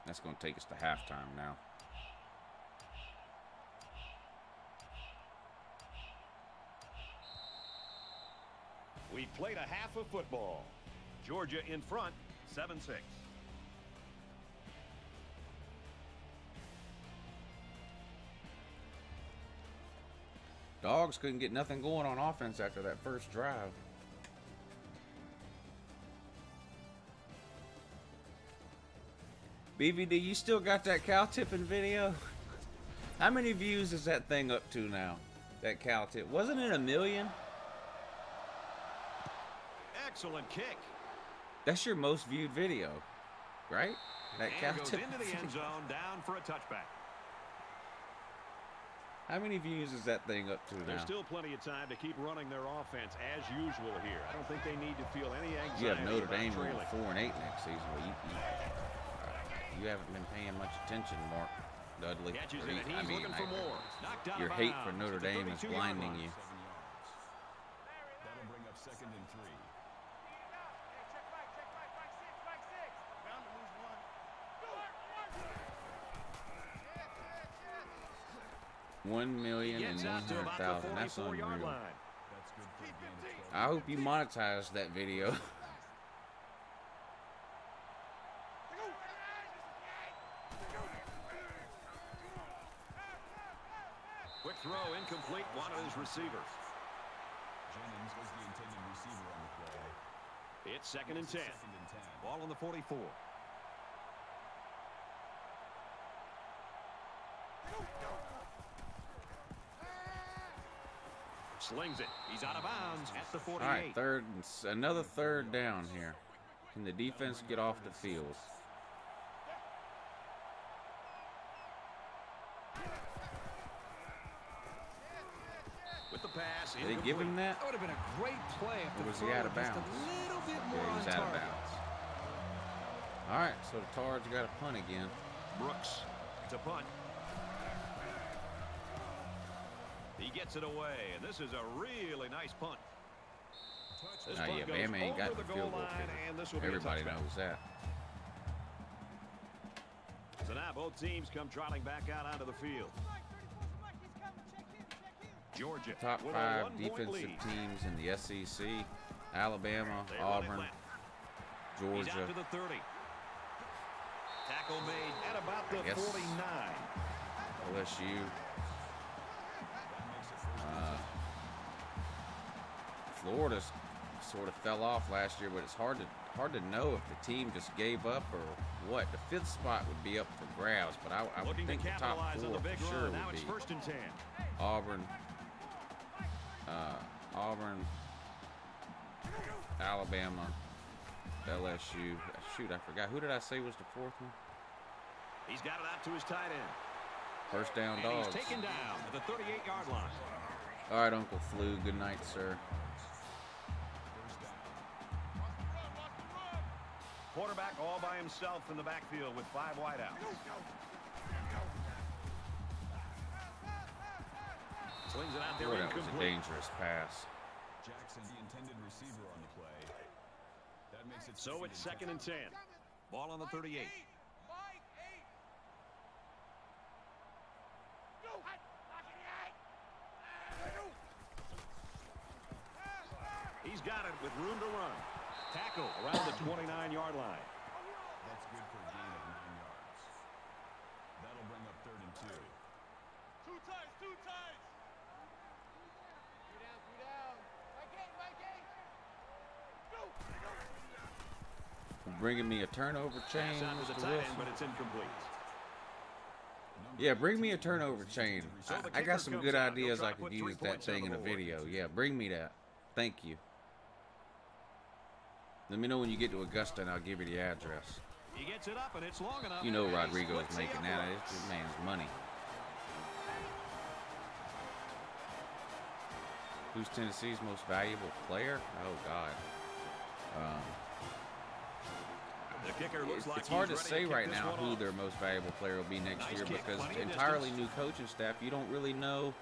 S3: That's going to take us to halftime now.
S4: We played a half of football. Georgia in front, 7-6.
S3: Dogs couldn't get nothing going on offense after that first drive. BVD, you still got that cow tipping video? How many views is that thing up to now? That cow tip. Wasn't it 1 million?
S4: Excellent kick.
S3: That's your most viewed video, right? That cow
S4: And goes
S3: tip.
S4: into the end zone, down for a touchback.
S3: How many views is that thing up to now?
S4: There's still plenty of time to keep running their offense as usual here. I don't think they need to feel any anxiety.
S3: You have Notre
S4: about
S3: Dame
S4: trailing.
S3: going 4-8 next season. Well, you haven't been paying much attention, Mark Dudley.
S4: Catches it, and he's looking for more. Knocked out
S3: Your
S4: of
S3: hate for
S4: bounds
S3: Notre
S4: at the
S3: Dame is
S4: 32-yard
S3: blinding
S4: line.
S3: you.
S7: That'll bring up 2nd and 3.
S3: 1,100,000. That's unreal.
S4: Line.
S7: That's good for a gain of 12.
S3: I hope you monetize that video.
S4: Quick throw, incomplete, one of his receivers.
S7: Jennings was the intended receiver on the play.
S4: It's 2nd and 10.
S7: 2nd and 10.
S4: Ball on the 44. Slings it. He's out of bounds at the 48.
S3: All right, another third down here. Can the defense get off the field?
S4: With the pass,
S3: Did they give him that?
S5: That would have been a great play if
S3: Or
S5: the
S3: was he
S5: throw
S3: out of
S5: just
S3: bounds?
S5: a little bit more
S3: Yeah,
S5: on
S3: he's out of
S5: target.
S3: bounds. All right, so the Tars got a punt again.
S4: Brooks to punt. He gets it away, and this is a really nice punt. This
S3: Oh,
S4: punt
S3: yeah,
S4: goes
S3: Bama ain't got
S4: over
S3: the
S4: the
S3: field
S4: goal
S3: goal
S4: line,
S3: kicker.
S4: and this will be a
S3: Everybody
S4: touchback.
S3: knows that.
S4: So now both teams come trotting back out onto the field. Georgia
S3: Top
S4: with a
S3: 5
S4: 1-point
S3: defensive
S4: lead.
S3: teams in the SEC. Alabama,
S4: They run it
S3: Auburn,
S4: left. He's out to
S3: Georgia.
S4: the 30. Tackle made at about the
S3: Yes.
S4: 49.
S3: LSU. Florida sort of fell off last year, but it's hard to know if the team just gave up or what. The 5th spot would be up for grabs, but I would
S4: Looking to
S3: think the top
S4: capitalize on
S3: 4
S4: the big
S3: for sure
S4: run. Now
S3: would
S4: it's
S3: be
S4: 1st and 10.
S3: Auburn, Alabama, LSU. Shoot, I forgot. Who did I say was the 4th one?
S4: He's got it out to his tight end.
S3: First down,
S4: And
S3: dogs.
S4: he's taken down at the 38-yard line.
S3: All right, Uncle Flu. Good night, sir.
S4: Quarterback all by himself in the backfield with 5 wideouts. Slings it out there
S3: Boy, that was a
S4: incomplete.
S3: dangerous pass.
S7: Jackson, the intended receiver on the play. That makes it
S4: So it's 2nd and 10. Ball on the 38. He's got it with room to run. Tackle around the 29-yard line.
S7: That's good for a gain of 9 yards. That'll bring up 3rd and 2.
S2: Two times, two times. Two down. My game.
S3: Bringing me a turnover chain.
S4: Pass out to the
S3: Mr.
S4: tight end,
S3: Wilson.
S4: but it's incomplete.
S3: Yeah, bring me a turnover chain.
S4: So the
S3: I
S4: kicker
S3: got some
S4: comes
S3: good
S4: out. He'll
S3: ideas
S4: try
S3: I
S4: to put
S3: could
S4: 3
S3: use that
S4: points on
S3: thing in
S4: the
S3: a
S4: board.
S3: video. Yeah, bring me that. Thank you. Let me know when you get to Augusta and I'll give you the address.
S4: He gets it up, and it's long enough.
S3: You know
S4: and he
S3: Rodrigo's
S4: splits the
S3: making that.
S4: uprights.
S3: It's this man's money. Who's Tennessee's most valuable player? Oh, God.
S4: The kicker looks like
S3: It's hard to
S4: he's ready
S3: say
S4: kick
S3: right
S4: this
S3: now
S4: one
S3: who
S4: off.
S3: their most valuable player will be next
S4: Nice
S3: year
S4: kick,
S3: because
S4: plenty of
S3: entirely
S4: distance.
S3: new coaching staff. You don't really know.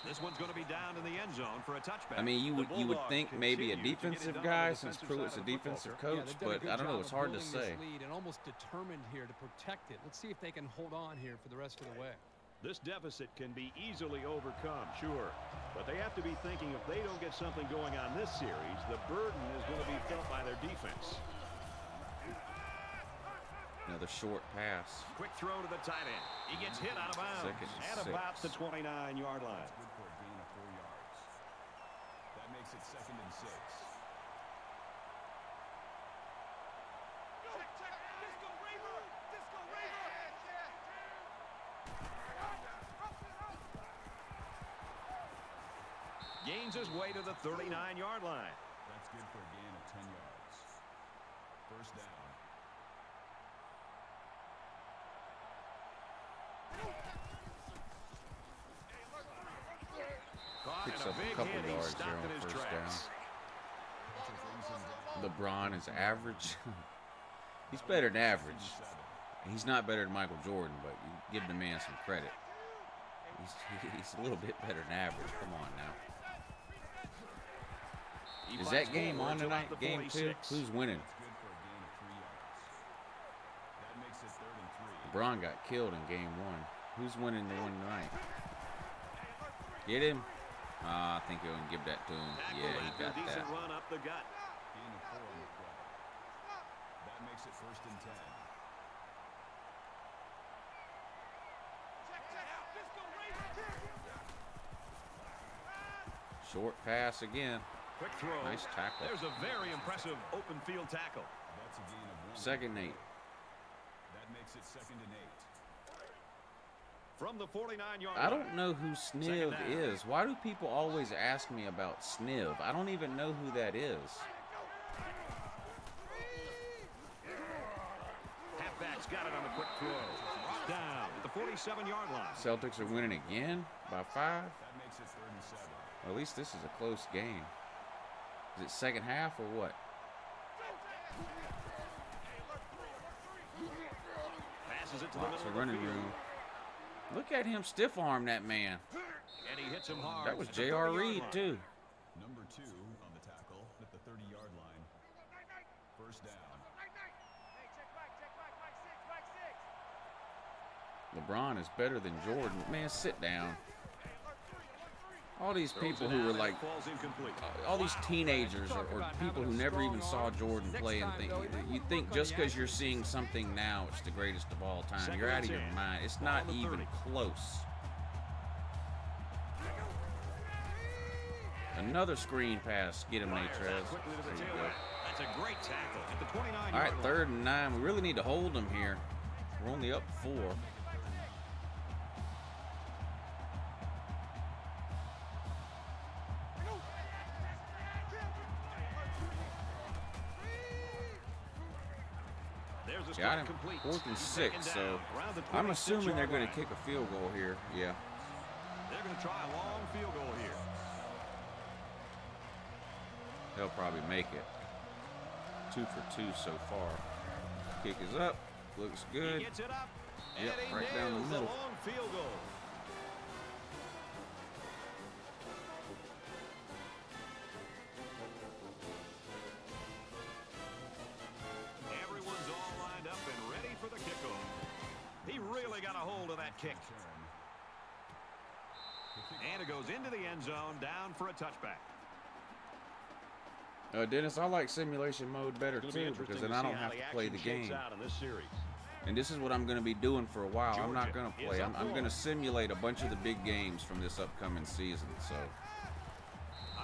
S4: This one's going to be down in the end zone for a touchback.
S3: I mean, you
S4: The
S3: would
S4: Bulldogs
S3: think maybe a
S4: continue to get it
S3: defensive
S4: done
S3: guy
S4: on the
S3: since
S4: defensive
S3: Pruitt's
S4: side
S3: a
S4: of the football,
S3: defensive
S4: sir.
S5: Yeah,
S3: coach,
S5: they've done a
S3: but
S5: good
S3: I don't know.
S5: job
S3: It's
S5: of
S3: hard to
S5: building this
S3: say.
S5: lead and almost determined here to protect it. Let's see if they can hold on here for the rest of the way.
S4: This deficit can be easily overcome, sure. But they have to be thinking if they don't get something going on this series, the burden is going to be felt by their defense.
S3: Another short pass.
S4: Quick throw to the tight end. He gets hit out of bounds
S3: 2nd and
S4: at
S3: 6.
S4: about the 29-yard line.
S7: That's good for a gain of 4 yards. That makes it 2nd and 6.
S2: Disco Raver. Disco Raver.
S4: Gains his way to the 39-yard line.
S7: That's good for a gain of 10 yards. 1st down.
S4: Caught
S3: Picks
S4: in
S3: up a
S4: big
S3: couple
S4: hit. He
S3: yards
S4: stopped
S3: there on
S4: in his
S3: 1st
S4: tracks.
S3: LeBron is average. He's better than average. He's not better than Michael Jordan, but you give the man some credit. He's a little bit better than average. Come on now.
S4: He
S3: Is
S4: fights
S3: that game
S4: forward
S3: on
S4: to about
S3: tonight?
S4: the
S3: Game 2?
S4: 46.
S3: Who's winning?
S7: That's good for a gain of 3 yards. That makes it 3rd and 3.
S3: LeBron got killed in game 1. Who's winning the one tonight? Get him? I think he'll give that to him.
S4: Tackle
S3: Yeah, he
S4: after a
S3: got
S4: decent
S3: that.
S4: run up the gut.
S7: Gain of 4 on the play. That makes it 1st and 10.
S2: Disco Raver.
S3: Short pass again.
S4: Quick throw.
S3: Nice tackle.
S4: There's a very impressive open field tackle.
S7: That's a gain of 1.
S3: 2nd 8.
S7: That makes it 2nd and 8.
S4: From the 49-yard
S3: I
S4: line.
S3: don't know who
S4: Second
S3: Sniv
S4: down.
S3: is. Why do people always ask me about Sniv? I don't even know who that is.
S4: Halfback's got it on the quick throw. Down at the 47-yard line.
S3: Celtics are winning again by 5.
S7: That makes it 3rd and 7.
S3: At least this is a close game. Is it second half or what?
S4: Passes it to the
S3: Lots
S4: middle
S3: of
S4: of
S3: running
S4: the field.
S3: room. Look at him stiff arm that man.
S4: hits him hard.
S3: That was
S4: at the
S3: J.R.
S4: 30-yard
S3: Reed,
S4: line.
S3: too.
S7: Number 2 on the tackle at the 30-yard line. First down.
S3: LeBron is better than Jordan. Man, sit down. All these people who were like,
S4: Falls incomplete.
S3: all these teenagers or people who never even saw Jordan play and think, you think just because you're seeing something now, it's the greatest of all time. You're out of your mind. It's not even close. Another screen pass. Get him, Natrez. There you go.
S4: That's a great tackle at the 29-yard
S3: All right,
S4: line.
S3: 3rd and 9. We really need to hold them here. We're only up 4.
S4: There's a
S3: Got him.
S4: complete.
S3: 4th and 6. So
S4: Down, around the
S3: I'm assuming they're
S4: 26-yard
S3: going
S4: line.
S3: to kick a field goal here. Yeah.
S4: They're going to try a long field goal here.
S3: They'll probably make it. 2 for 2 so far. Kick is up. Looks good.
S4: He gets it up.
S3: Yep,
S4: and he
S3: right down the
S4: nails
S3: middle.
S4: long field goal. Everyone's all lined up and ready for the kickoff. He really got a hold of that kick. And it goes into the end zone, down for a touchback.
S3: Dennis, I like simulation mode better too because then I don't have to play the game. And this is what I'm going to be doing for a while. I'm not going to play. I'm going to simulate a bunch of the big games from this upcoming season. So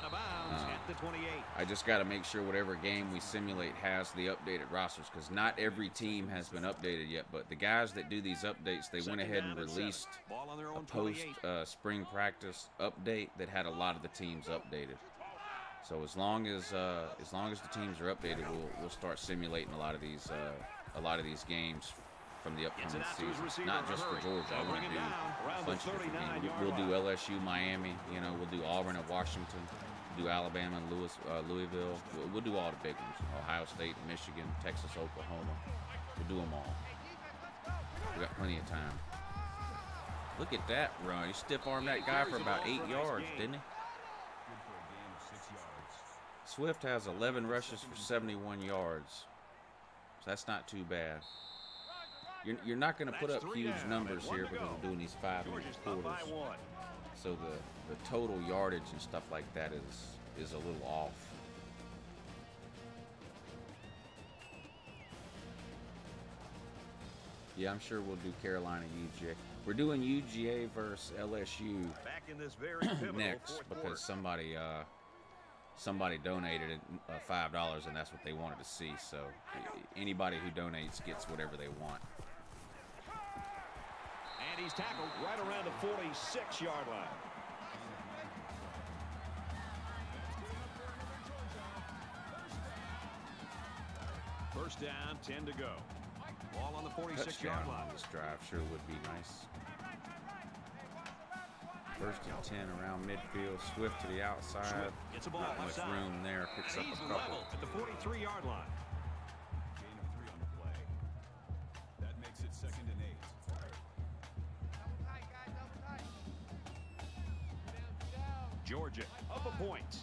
S4: Out of bounds at the 28.
S3: I just got to make sure whatever game we simulate has the updated rosters because not every team has been updated yet. But the guys that do these updates, they went ahead and released
S4: Ball on their
S3: a
S4: own
S3: post
S4: 28.
S3: spring practice update that had a lot of the teams updated. So as long as the teams are updated, we'll start simulating a lot of these games from the upcoming season. Not just for Georgia. I want to do a bunch of different games. We'll do LSU, Miami. You know, we'll do Auburn and Washington. Do Alabama and Louisville. We'll do all the big ones. Ohio State, Michigan, Texas, Oklahoma. We'll do them all. We got plenty of time. Look at that run. He stiff-armed that guy for about 8 yards, didn't he?
S7: Good for a gain of 6 yards.
S3: Swift has 11 rushes for 71 yards. So that's not too bad. You're not going to put up huge numbers here because we're doing these 5-minute quarters. So the total yardage and stuff like that is a little off. Yeah, I'm sure we'll do Carolina UGA. We're doing UGA versus LSU
S4: Back in this very pivotal
S3: next
S4: fourth
S3: because
S4: quarter.
S3: somebody donated $5 and that's what they wanted to see. So anybody who donates gets whatever they want.
S4: And he's tackled right around the 46-yard line. First down, 10 to go. Ball on the 46-yard
S3: Touchdown
S4: line.
S3: on this drive sure would be nice. First and 10 around midfield. Swift to the outside.
S4: Swift gets a ball
S3: Not much
S4: outside.
S3: room there. Picks up
S4: He's
S3: a couple.
S4: level at the 43-yard line.
S7: Gain of 3 on the play. That makes it 2nd and 8.
S4: Georgia up a point.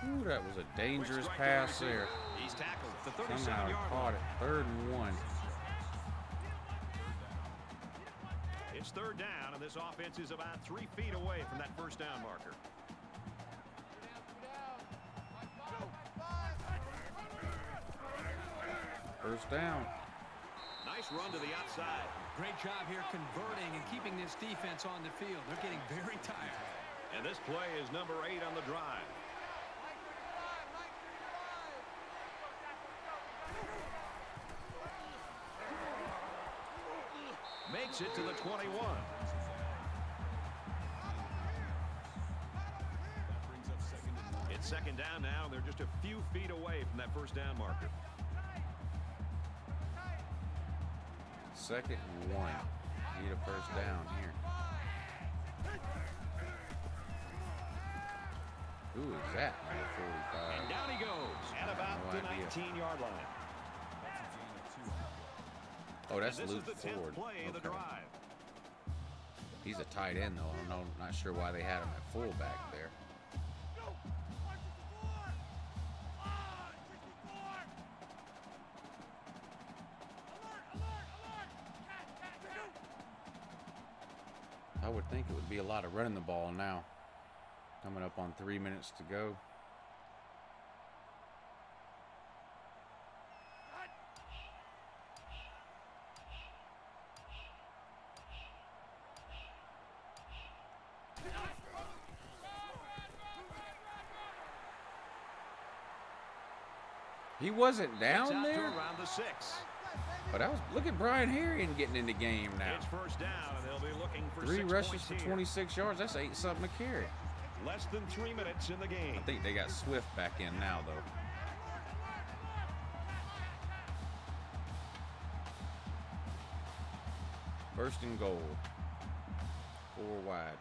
S3: Ooh, that was a dangerous pass there.
S4: He's tackled at the
S3: Somehow he
S4: 37-yard
S3: caught
S4: line.
S3: it. 3rd and 1.
S4: It's 3rd down, and this offense is about 3 feet away from that first down marker.
S3: First down.
S4: Nice run to the outside.
S5: Great job here converting and keeping this defense on the field. They're getting very tired.
S4: And this play is number 8 on the drive. Makes it to the 21. It's 2nd down now, and they're just a few feet away from that first down marker.
S3: 2nd and 1. Need a first down here. Who is that? Number 45.
S4: And down he goes at about
S3: No
S4: the
S3: idea.
S4: 19-yard line.
S3: Oh, that's
S4: And this
S3: Luke
S4: is the 10th
S3: Ford.
S4: play of the
S3: Okay.
S4: drive.
S3: He's a tight end, though. I don't know, not sure why they had him at fullback there. I would think it would be a lot of running the ball now. Coming up on 3 minutes to go. He wasn't down
S4: Out to
S3: there,
S4: around the 6.
S3: but I was. Look at Brian Harrion getting in the game now.
S4: It's first down, and they'll be looking for
S3: 3
S4: 6
S3: rushes
S4: points
S3: for
S4: here.
S3: 26 yards. That's 8-something a carry.
S4: Less than 3 minutes in the game.
S3: I think they got Swift back in now, though. First and goal. 4 wide.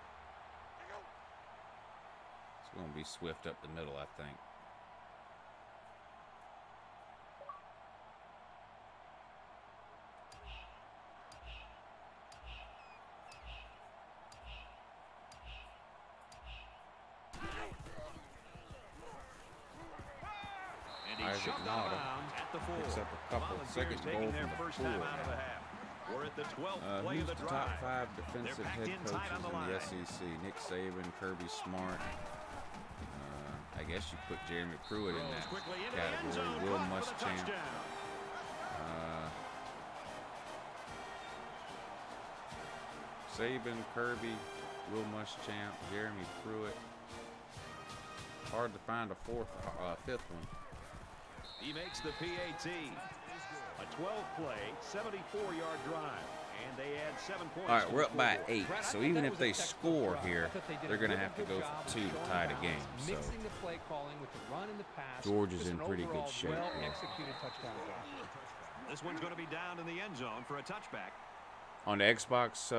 S3: It's going to be Swift up the middle, I think.
S4: And he's
S3: Isaac
S4: shoved
S3: Nauta
S4: out of bounds at the 4.
S3: picks up a couple.
S4: Volunteers
S3: Second
S4: taking
S3: goal
S4: their
S3: from the
S4: first
S3: 4
S4: time out of the
S3: now.
S4: half. We're at the 12th play
S3: Who's
S4: of the
S3: the
S4: drive.
S3: top 5 defensive
S4: packed
S3: head
S4: in tight
S3: coaches
S4: on the
S3: in the
S4: line.
S3: SEC? Nick Saban, Kirby Smart. I guess you put Jeremy Pruitt in
S4: Throws
S3: that
S4: quickly into the end
S3: category.
S4: zone,
S3: Will
S4: caught for the
S3: Muschamp.
S4: touchdown.
S3: Saban, Kirby, Will Muschamp, Jeremy Pruitt. Hard to find a fifth one.
S4: He makes the PAT. A 12-play, 74-yard drive. And they add 7 points.
S3: All right, we're up by
S4: to the
S3: 8.
S5: Brad, I
S3: So
S5: thought
S3: even
S5: that
S3: if
S5: was a
S3: they
S5: textbook
S3: score
S5: drive.
S3: here,
S5: I thought they did a
S3: they're going to
S5: really
S3: have to
S5: good
S3: go
S5: job
S3: for 2 to
S5: controlling
S3: tie the
S5: balance,
S3: game. So
S5: mixing the play calling with the run and the pass.
S3: George is
S5: Just
S3: in
S5: an
S3: pretty good
S5: overall
S3: shape here.
S5: well-executed touchdown drive.
S4: This one's going to be down in the end zone for a touchback.
S3: on the Xbox,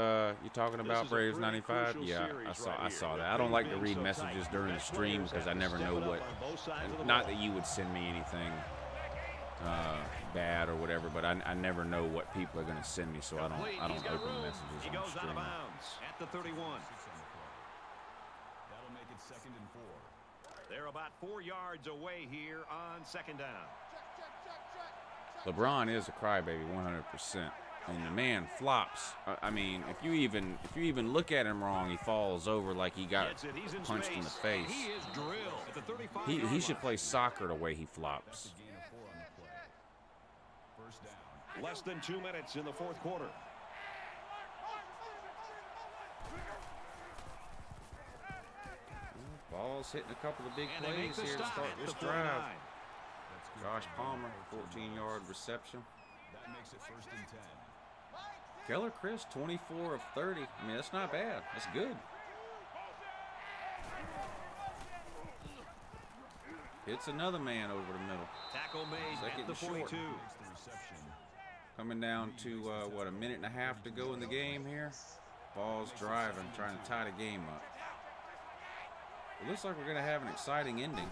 S3: you talking about
S4: This is a
S3: Braves
S4: pretty
S3: 95?
S4: crucial
S3: Yeah,
S4: series
S3: I
S4: right
S3: saw
S4: here.
S3: that. I don't like to
S4: They've
S3: read
S4: been so
S3: messages
S4: tight.
S3: during the
S4: Best
S3: stream
S4: players
S3: because I
S4: have to
S3: never
S4: step
S3: know
S4: it up
S3: what.
S4: on both sides of the
S3: Not
S4: ball.
S3: that you would send me anything bad or whatever, but I never know what people are going to send me, so I
S4: Complete.
S3: don't
S4: He's got
S3: open
S4: room.
S3: messages
S4: He
S3: on the
S4: goes out
S3: stream.
S4: of bounds at the 31.
S7: That'll make it 2nd and 4.
S4: They're about 4 yards away here on 2nd down.
S3: LeBron is a crybaby, 100%. And the man flops. I mean, if you even look at him wrong, he falls over like he got
S4: Gets it. He's in
S3: punched in the face.
S4: He is drilled at the 35.
S3: He should play soccer the way he flops.
S7: Gain of 4 on the play. First down.
S4: Less than 2 minutes in the 4th quarter.
S3: Ball's hitting a couple of big
S4: And they make
S3: plays
S4: the
S3: here to
S4: stop
S3: start
S4: at
S3: this
S4: the
S3: drive.
S4: 49.
S7: That's good.
S3: Josh Palmer, 14-yard reception.
S7: That makes it 1st and 10.
S3: Keller Chris, 24 of 30. I mean, that's not bad. That's good. Hits another man over the middle.
S4: Tackle made
S3: Second
S4: at the
S3: and short.
S4: 42.
S7: Makes the reception.
S3: Coming down to, what, a minute and a half to go in the game here. Ball's driving, trying to tie the game up. It looks like we're going to have an exciting ending.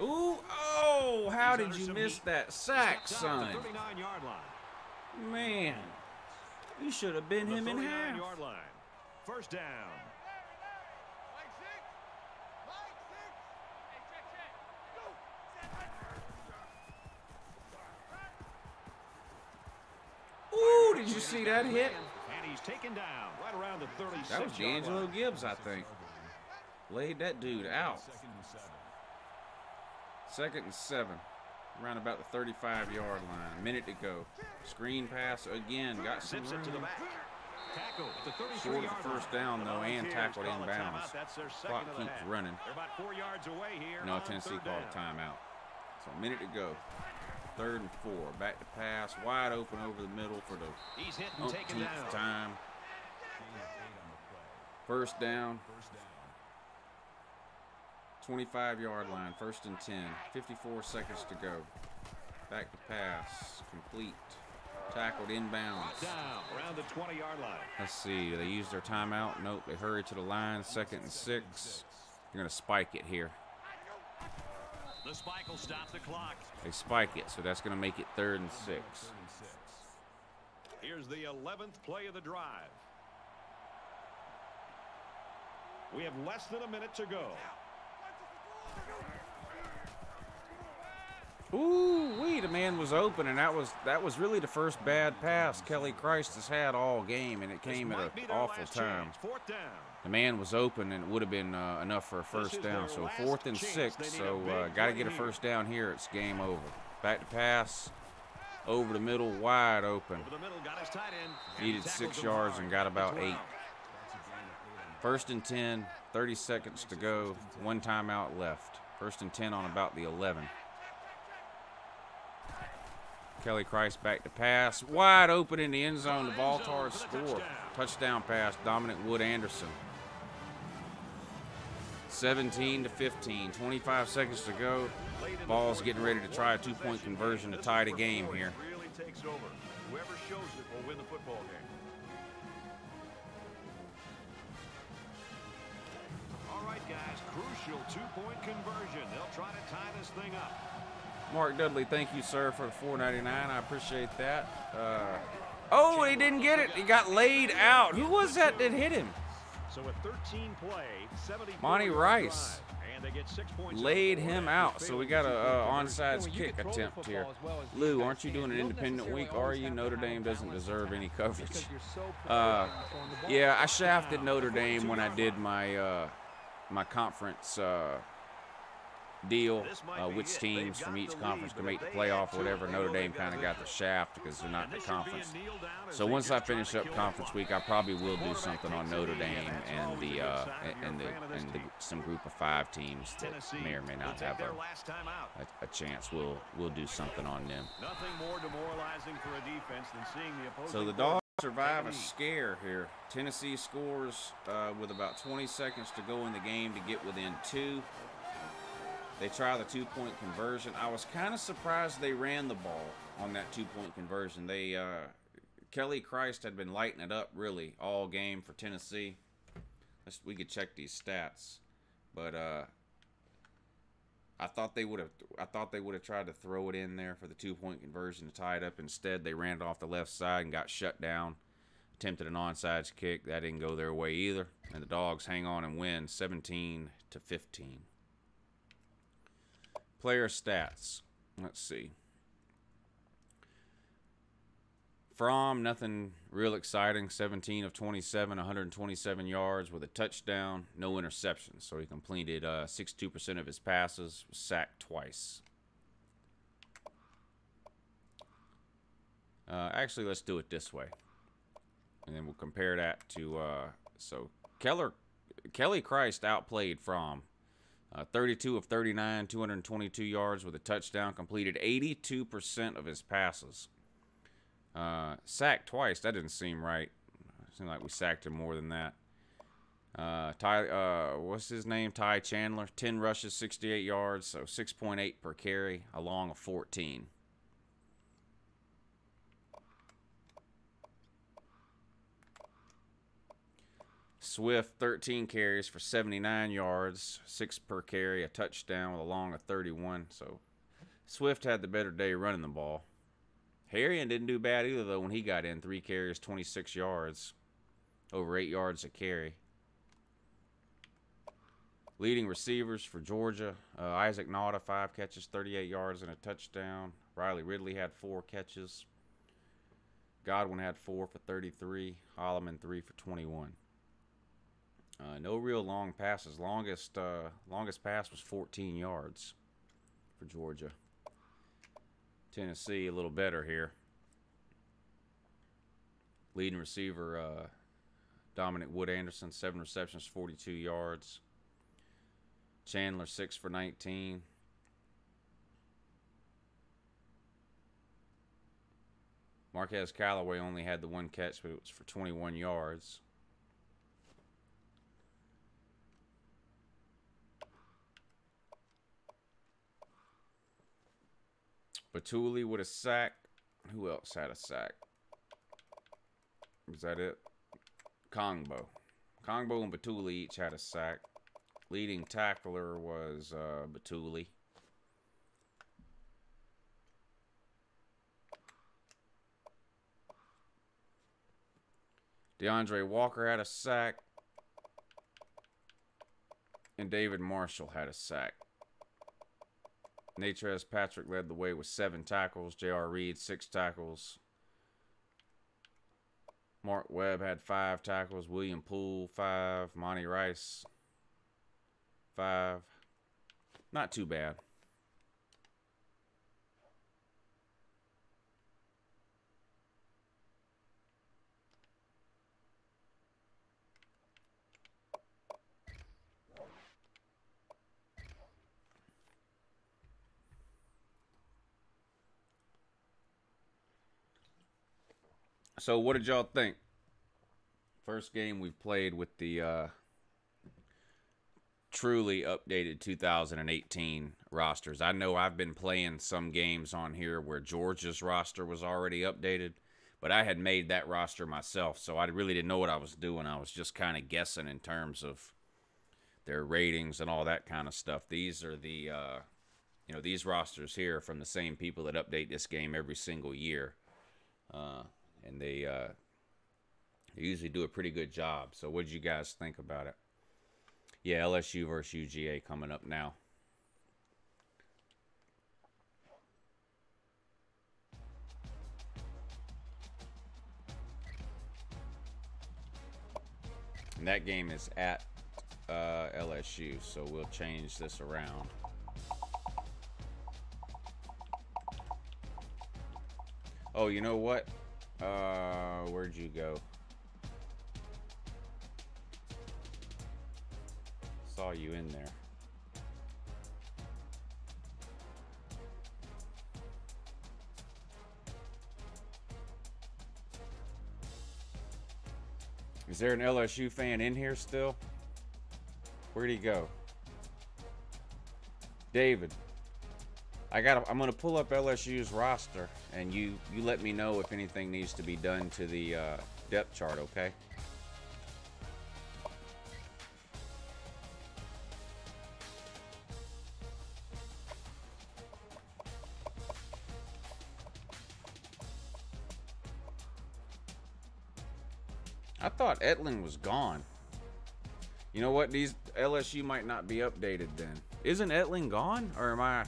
S3: Ooh, oh, how did you miss that sack,
S4: Steps out at
S3: son?
S4: the 39-yard line.
S3: Man, you should have been
S4: The
S3: him in half.
S4: 39-yard line. First down.
S3: Ooh, did you see that hit?
S4: And he's taken down right around the 36.
S3: That was D'Angelo Gibbs, I think. Laid that dude out.
S7: 2nd and 7.
S3: 2nd and 7. Around about the 35-yard line. A minute to go. Screen pass again. Got some
S4: Zips it to the
S3: room.
S4: back. Tackle at the 33-yard
S3: Short
S4: line.
S3: of the first down, though, and
S4: Volunteers
S3: tackled
S4: call a
S3: inbounds.
S4: timeout. That's their second
S3: Clock
S4: of the
S3: keeps
S4: half.
S3: running.
S4: They're about 4 yards away here.
S3: No,
S4: on
S3: Tennessee
S4: 3rd
S3: called a
S4: down.
S3: timeout. So a minute to go. 3rd and 4. Back to pass. Wide open over the middle for the
S4: He's hit and taken down.
S3: umpteenth time.
S7: Gain of 8 on the play.
S3: First down.
S7: First down.
S3: 25-yard line. 1st and 10. 54 seconds to go. Back to pass. Complete. Tackled inbounds.
S4: Down around the 20-yard line.
S3: Let's see. They used their timeout. Nope. They hurried to the line. 2nd and 6. They're going to spike it here.
S4: The spike will stop the clock.
S3: They spike it, so that's going to make it 3rd and 6.
S7: 3rd and 6.
S4: Here's the 11th play of the drive. We have less than a minute to go.
S3: Ooh, the man was open, and that was really the first bad pass Kelly Christ has had all game, and it came at an awful time. The man was open, and it would have been enough for a first down. So 4th and 6. So got to get a first down here. It's game over. Back to pass. Over the middle, wide open. Needed 6 yards and got about 8. 1st and 10, 30 seconds to go. 1 timeout left. 1st and 10 on about the 11. Kelly Christ back to pass. Wide open in the end zone. The Vols score. Touchdown pass, Dominic Wood-Anderson. 17-15. 25 seconds to go. Vols getting ready to try a 2-point conversion to tie the game here.
S4: Really takes over. Whoever shows it will win the football game. All right, guys. Crucial 2-point conversion. They'll try to tie this thing up.
S3: Mark Dudley, thank you, sir, for the $4.99. I appreciate that. Oh, he didn't get it. He got laid out. Who was that hit him?
S4: So a 13-play, 70
S3: Monty Rice.
S4: And they get 6 points.
S3: Laid him out. So we got a onside kick attempt here. Lou, aren't you doing an independent week, are you? Notre Dame doesn't deserve any coverage. Yeah, I shafted Notre Dame when I did my my conference deal, which teams from each conference can make the playoff or whatever. Notre Dame kind of got the shaft because they're not in the conference. So once I finish up conference week, I probably will do something on Notre Dame and the some group of 5 teams that may or may not have a chance. We'll do something on them.
S4: Nothing more demoralizing for a defense than seeing the opposing.
S3: So the Dogs survive a scare here. Tennessee scores with about 20 seconds to go in the game to get within 2. They try the 2-point conversion. I was kind of surprised they ran the ball on that 2-point conversion. They Kelly Christ had been lighting it up really all game for Tennessee. We could check these stats, but I thought they would have tried to throw it in there for the 2-point conversion to tie it up. Instead, they ran it off the left side and got shut down. Attempted an onside kick. That didn't go their way either. And the Dogs hang on and win 17-15. Player stats. Let's see. Fromm, nothing real exciting. 17 of 27, 127 yards with a touchdown, no interceptions. So he completed 62% of his passes, was sacked twice. Actually, let's do it this way. And then we'll compare that to, so Kelly Christ outplayed Fromm. 32 of 39, 222 yards with a touchdown, completed 82% of his passes. Sacked twice, that didn't seem right. It seemed like we sacked him more than that. What's his name? Ty Chandler, 10 rushes, 68 yards, so 6.8 per carry, along of 14. Swift, 13 carries for 79 yards, 6 per carry, a touchdown with a long of 31. So Swift had the better day running the ball. Harrion didn't do bad either, though, when he got in. 3 carries, 26 yards, over 8 yards a carry. Leading receivers for Georgia, Isaac Nauta, 5 catches, 38 yards and a touchdown. Riley Ridley had 4 catches. Godwin had 4 for 33. Holloman 3 for 21. No real long passes. Longest pass was 14 yards for Georgia. Tennessee a little better here. Leading receiver Dominic Wood-Anderson, 7 receptions, 42 yards. Chandler 6 for 19. Marquez Callaway only had the 1 catch, but it was for 21 yards. Batuli with a sack. Who else had a sack? Was that it? Kongbo. Kongbo and Batuli each had a sack. Leading tackler was Batuli. DeAndre Walker had a sack. And David Marshall had a sack. Natrez Patrick led the way with 7 tackles. J.R. Reed, 6 tackles. Mark Webb had 5 tackles. William Poole, 5. Monty Rice, 5. Not too bad. So what did y'all think? First game we've played with the truly updated 2018 rosters. I know I've been playing some games on here where Georgia's roster was already updated, but I had made that roster myself, so I really didn't know what I was doing. I was just kind of guessing in terms of their ratings and all that kind of stuff. These are the, these rosters here from the same people that update this game every single year. And they usually do a pretty good job. So what did you guys think about it? Yeah, LSU versus UGA coming up now. And that game is at LSU, so we'll change this around. Oh, you know what? Where'd you go? Saw you in there. Is there an LSU fan in here still? Where'd he go? David. I'm gonna pull up LSU's roster, and you let me know if anything needs to be done to the depth chart, okay? I thought Etling was gone. You know what? These LSU might not be updated then. Isn't Etling gone, or am I?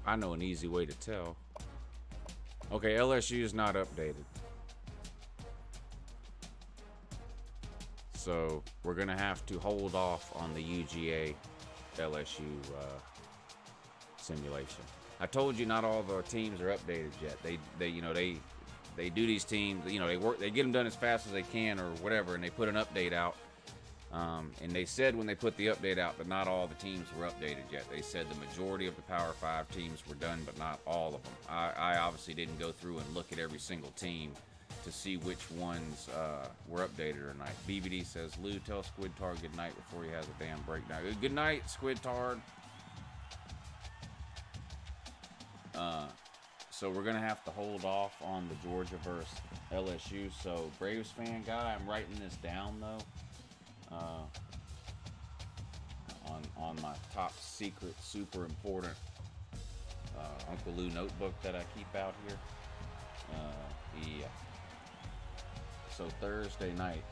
S3: I know an easy way to tell. Okay, LSU is not updated. So we're going to have to hold off on the UGA LSU simulation. I told you not all the teams are updated yet. They do these teams, they get them done as fast as they can or whatever, and they put an update out. And they said when they put the update out that not all the teams were updated yet. They said the majority of the Power 5 teams were done, but not all of them. I obviously didn't go through and look at every single team to see which ones were updated or not. BBD says, Lou, tell Squidtard good night before he has a damn breakdown. Good night, Squidtard. So we're going to have to hold off on the Georgia versus LSU. So Braves fan guy, I'm writing this down though. On my top secret, super important Uncle Lou notebook that I keep out here. Yeah. So Thursday night,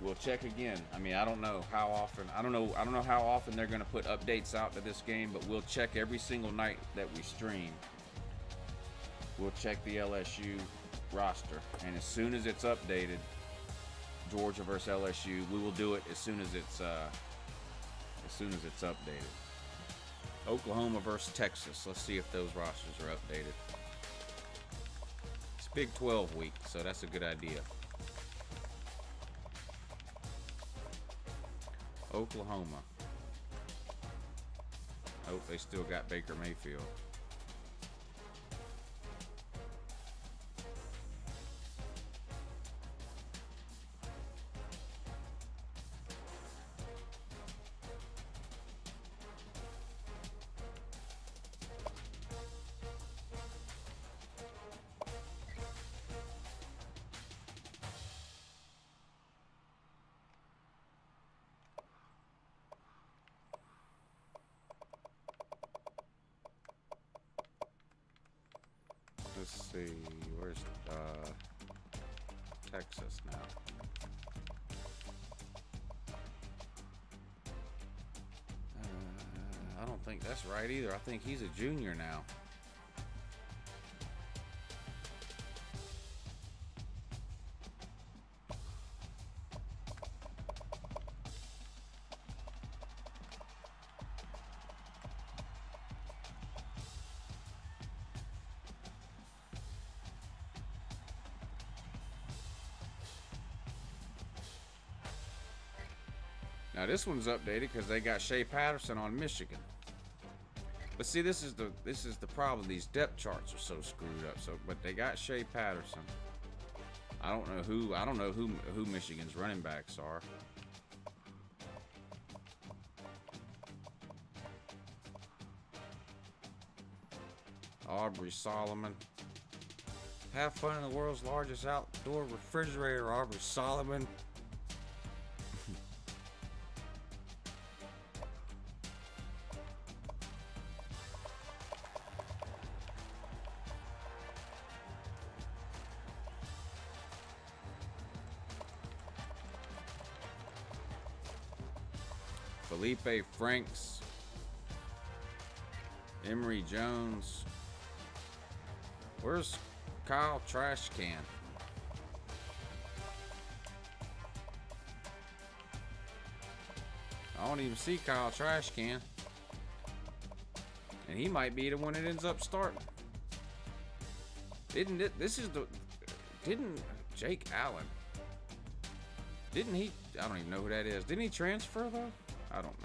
S3: we'll check again. I mean, I don't know how often. I don't know how often they're going to put updates out to this game, but we'll check every single night that we stream. We'll check the LSU roster, and as soon as it's updated, Georgia versus LSU, we will do it as soon as it's updated. Oklahoma versus Texas. Let's see if those rosters are updated. It's Big 12 week, so that's a good idea. Oklahoma. Oh, they still got Baker Mayfield. Let's see, where's Texas now. I don't think that's right either. I think he's a junior now. Now this one's updated because they got Shea Patterson on Michigan. But see, this is the problem. These depth charts are so screwed up. But they got Shea Patterson. I don't know who Michigan's running backs are. Aubrey Solomon. Have fun in the world's largest outdoor refrigerator, Aubrey Solomon. Felipe Franks, Emory Jones. Where's Kyle Trashcan? I don't even see Kyle Trashcan. And he might be the one that ends up starting. Didn't Jake Allen, didn't he, I don't even know who that is. Didn't he transfer though? I don't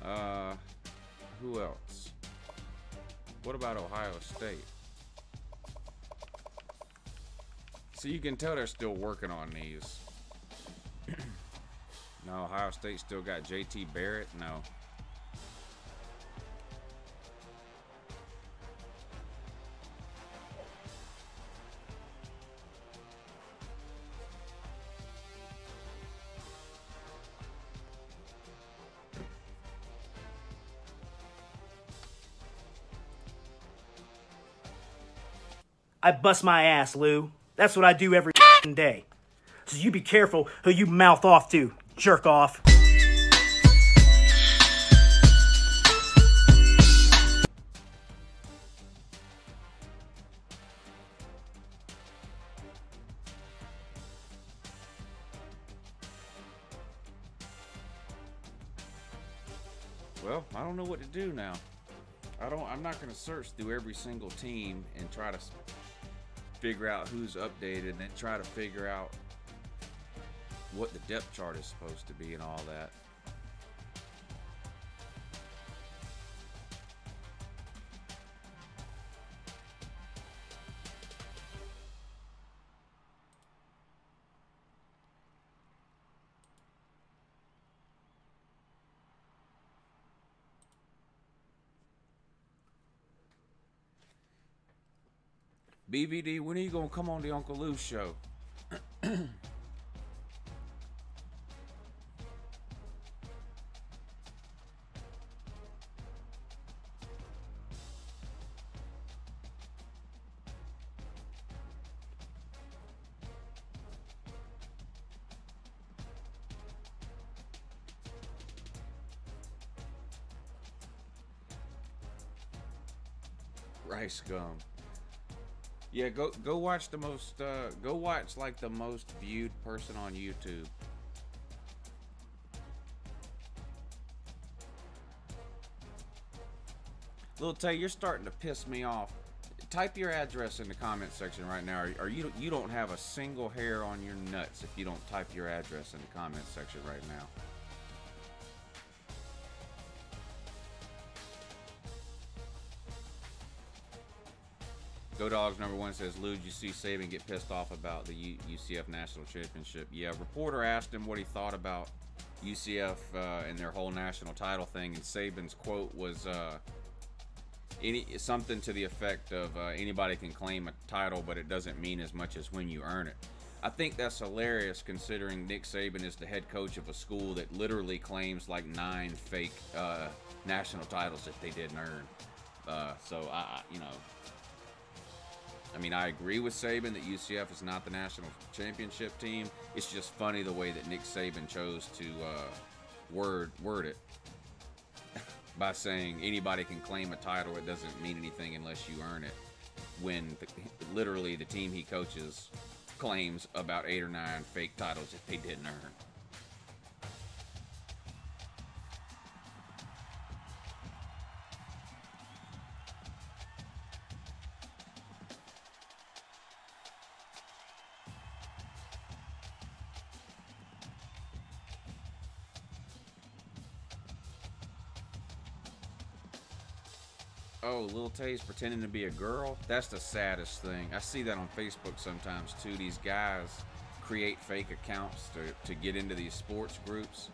S3: know. Who else? What about Ohio State? So you can tell they're still working on these. No, Ohio State still got JT Barrett? No.
S1: I bust my ass, Lou. That's what I do every day. So you be careful who you mouth off to, jerk off.
S3: Well, I don't know what to do now. I'm not going to search through every single team and try to figure out who's updated and then try to figure out what the depth chart is supposed to be and all that. BVD, when are you going to come on the Uncle Lou show? Rice gum. Yeah, go watch the most go watch like the most viewed person on YouTube. Lil Tay, you're starting to piss me off. Type your address in the comment section right now. Or you don't have a single hair on your nuts if you don't type your address in the comment section right now. Go Dogs #1 says, Lou, did you see Saban get pissed off about the UCF National Championship? Yeah, reporter asked him what he thought about UCF and their whole national title thing, and Saban's quote was something to the effect of anybody can claim a title, but it doesn't mean as much as when you earn it. I think that's hilarious considering Nick Saban is the head coach of a school that literally claims like 9 fake national titles that they didn't earn. So, you know, I mean, I agree with Saban that UCF is not the national championship team. It's just funny the way that Nick Saban chose to word it by saying anybody can claim a title. It doesn't mean anything unless you earn it. When literally the team he coaches claims about 8 or 9 fake titles that they didn't earn. Oh, Lil Tay's pretending to be a girl? That's the saddest thing. I see that on Facebook sometimes too. These guys create fake accounts to get into these sports groups,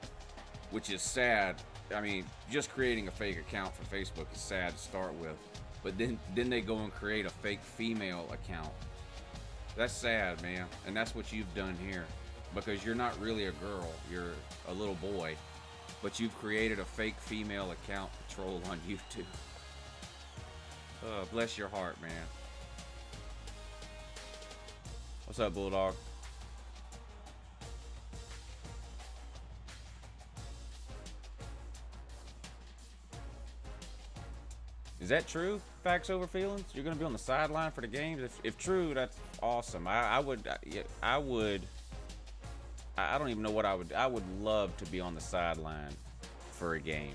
S3: which is sad. I mean, just creating a fake account for Facebook is sad to start with. But then they go and create a fake female account. That's sad, man. And that's what you've done here. Because you're not really a girl. You're a little boy. But you've created a fake female account to troll on YouTube. Bless your heart, man. What's up, Bulldog? Is that true? Facts over feelings? You're going to be on the sideline for the games? If true, that's awesome. I don't even know what I would love to be on the sideline for a game.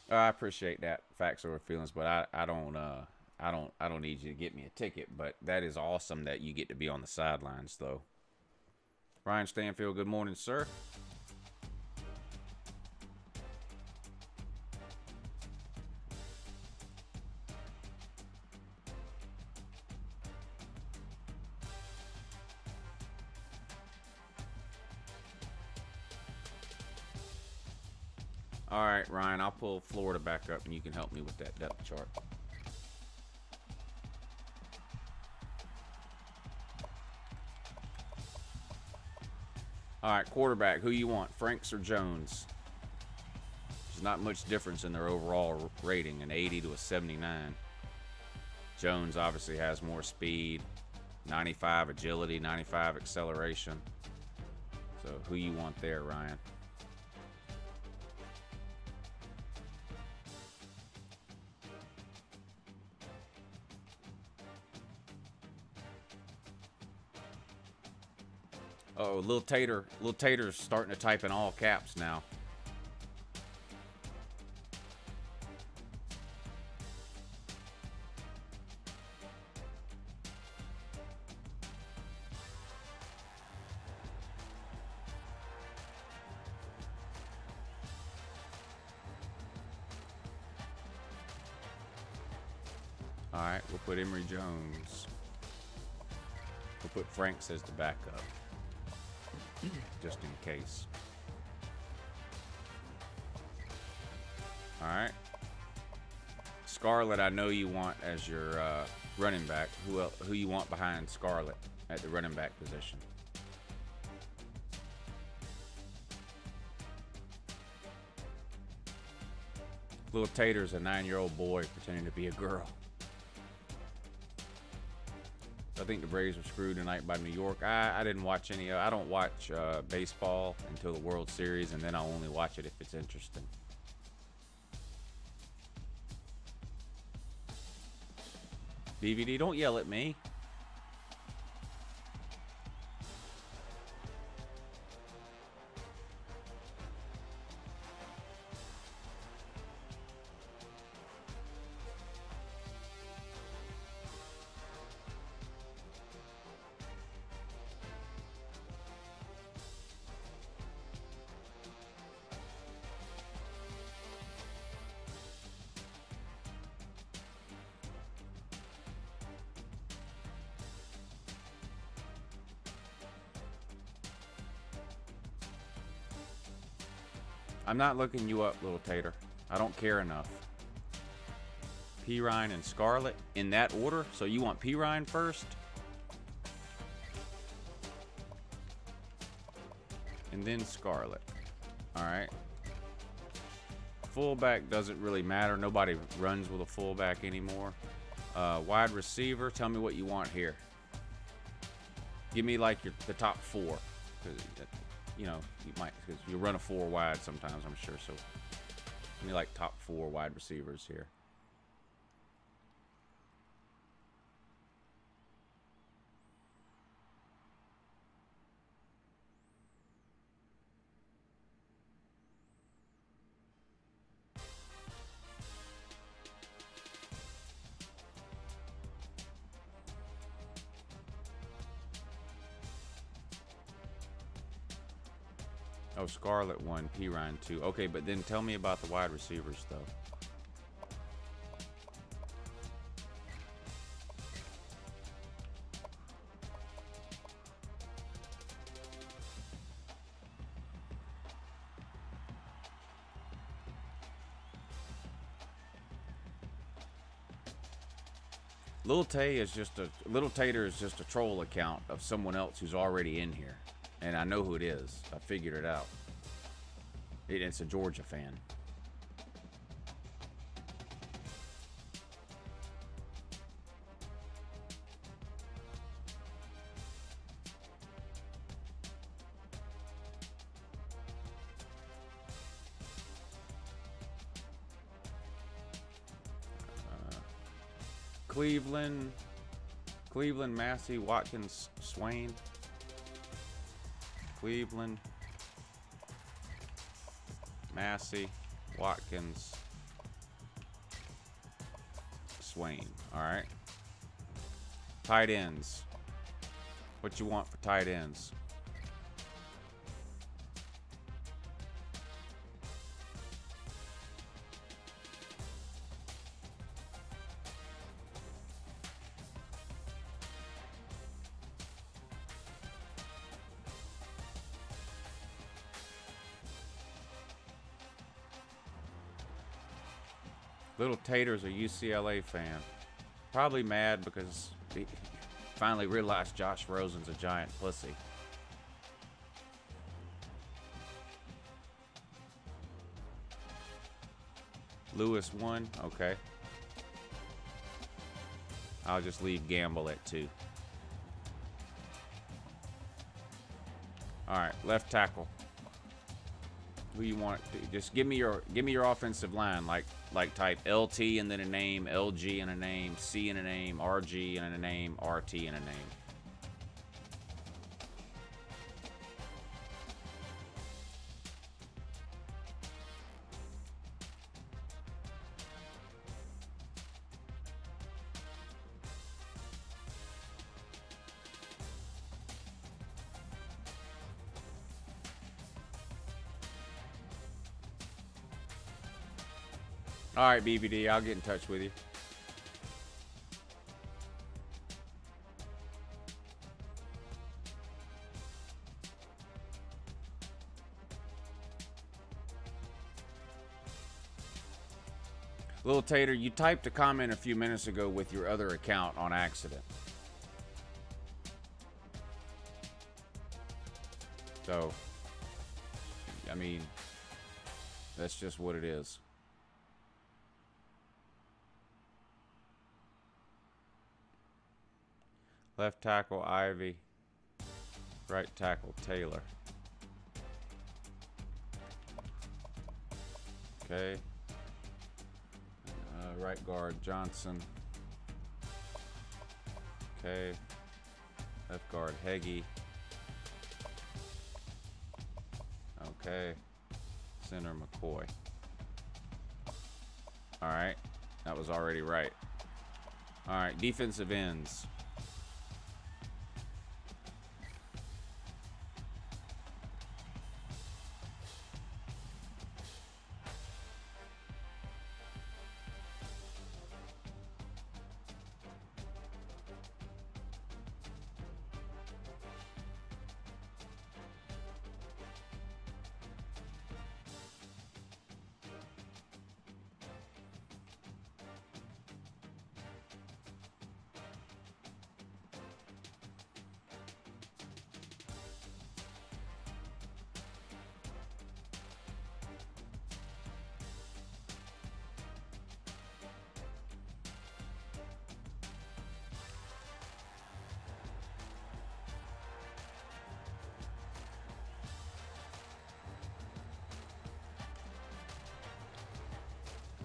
S3: I appreciate that, facts over feelings, but I don't need you to get me a ticket. But that is awesome that you get to be on the sidelines, though. Ryan Stanfield, good morning, sir. All right, Ryan, I'll pull Florida back up and you can help me with that depth chart. All right, quarterback, who you want, Franks or Jones? There's not much difference in their overall rating, an 80 to a 79. Jones obviously has more speed, 95 agility, 95 acceleration. So who you want there, Ryan? Oh, Lil Tater's starting to type in all caps now. All right, we'll put Emory Jones. We'll put Franks as the backup. Just in case. All right. Scarlett, I know you want as your running back. Who you want behind Scarlett at the running back position? Little Tater's a 9-year-old boy pretending to be a girl. I think the Braves were screwed tonight by New York. I didn't watch any. I don't watch baseball until the World Series, and then I'll only watch it if it's interesting. DVD, don't yell at me. I'm not looking you up, Little Tater. I don't care enough. P. Ryan and Scarlett in that order. So you want P. Ryan first? and then Scarlet. All right. Fullback doesn't really matter. Nobody runs with a fullback anymore. Wide receiver, tell me what you want here. Give me like the top 4. You know, you might, because you run a 4 wide sometimes, I'm sure. So give me like top 4 wide receivers here. Oh, Scarlet 1, Pirine 2. Okay, but then tell me about the wide receivers, though. Little Tater is just a troll account of someone else who's already in here. And I know who it is. I figured it out. It's a Georgia fan. Cleveland, Massey, Watkins, Swain. Cleveland, Massey, Watkins, Swain. All right. Tight ends. What you want for tight ends? Little Tater's a UCLA fan. Probably mad because he finally realized Josh Rosen's a giant pussy. Lewis 1, okay. I'll just leave Gamble at 2. All right, left tackle. Who you want? Just give me your offensive line, like type LT and then a name, LG and a name, C and a name, RG and a name, RT and a name. All right, BBD, I'll get in touch with you. Little Tater, you typed a comment a few minutes ago with your other account on accident. So, I mean, that's just what it is. Left tackle, Ivy. Right tackle, Taylor. Okay. Right guard, Johnson. Okay. Left guard, Heggie. Okay. Center, McCoy. All right. That was already right. All right. Defensive ends.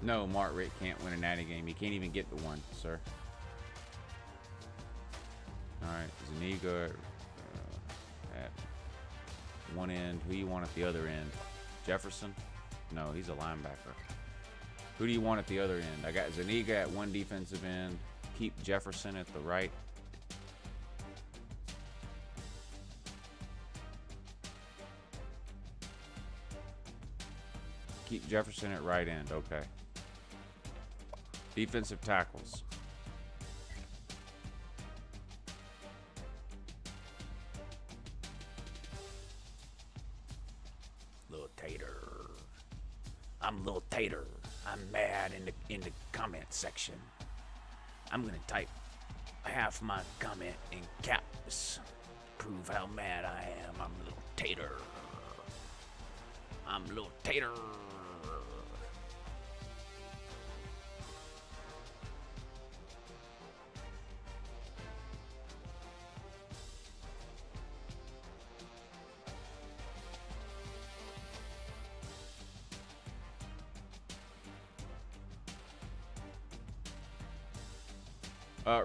S3: No, Mark Rick can't win a natty game. He can't even get to one, sir. All right, Zuniga at one end. Who you want at the other end? Jefferson? No, he's a linebacker. Who do you want at the other end? I got Zuniga at one defensive end. Keep Jefferson at the right. Keep Jefferson at right end. Okay. Defensive tackles.
S8: Little Tater. I'm Little Tater. I'm mad in the comment section. I'm gonna type half my comment in caps. Prove how mad I am. I'm Little Tater. I'm Little Tater.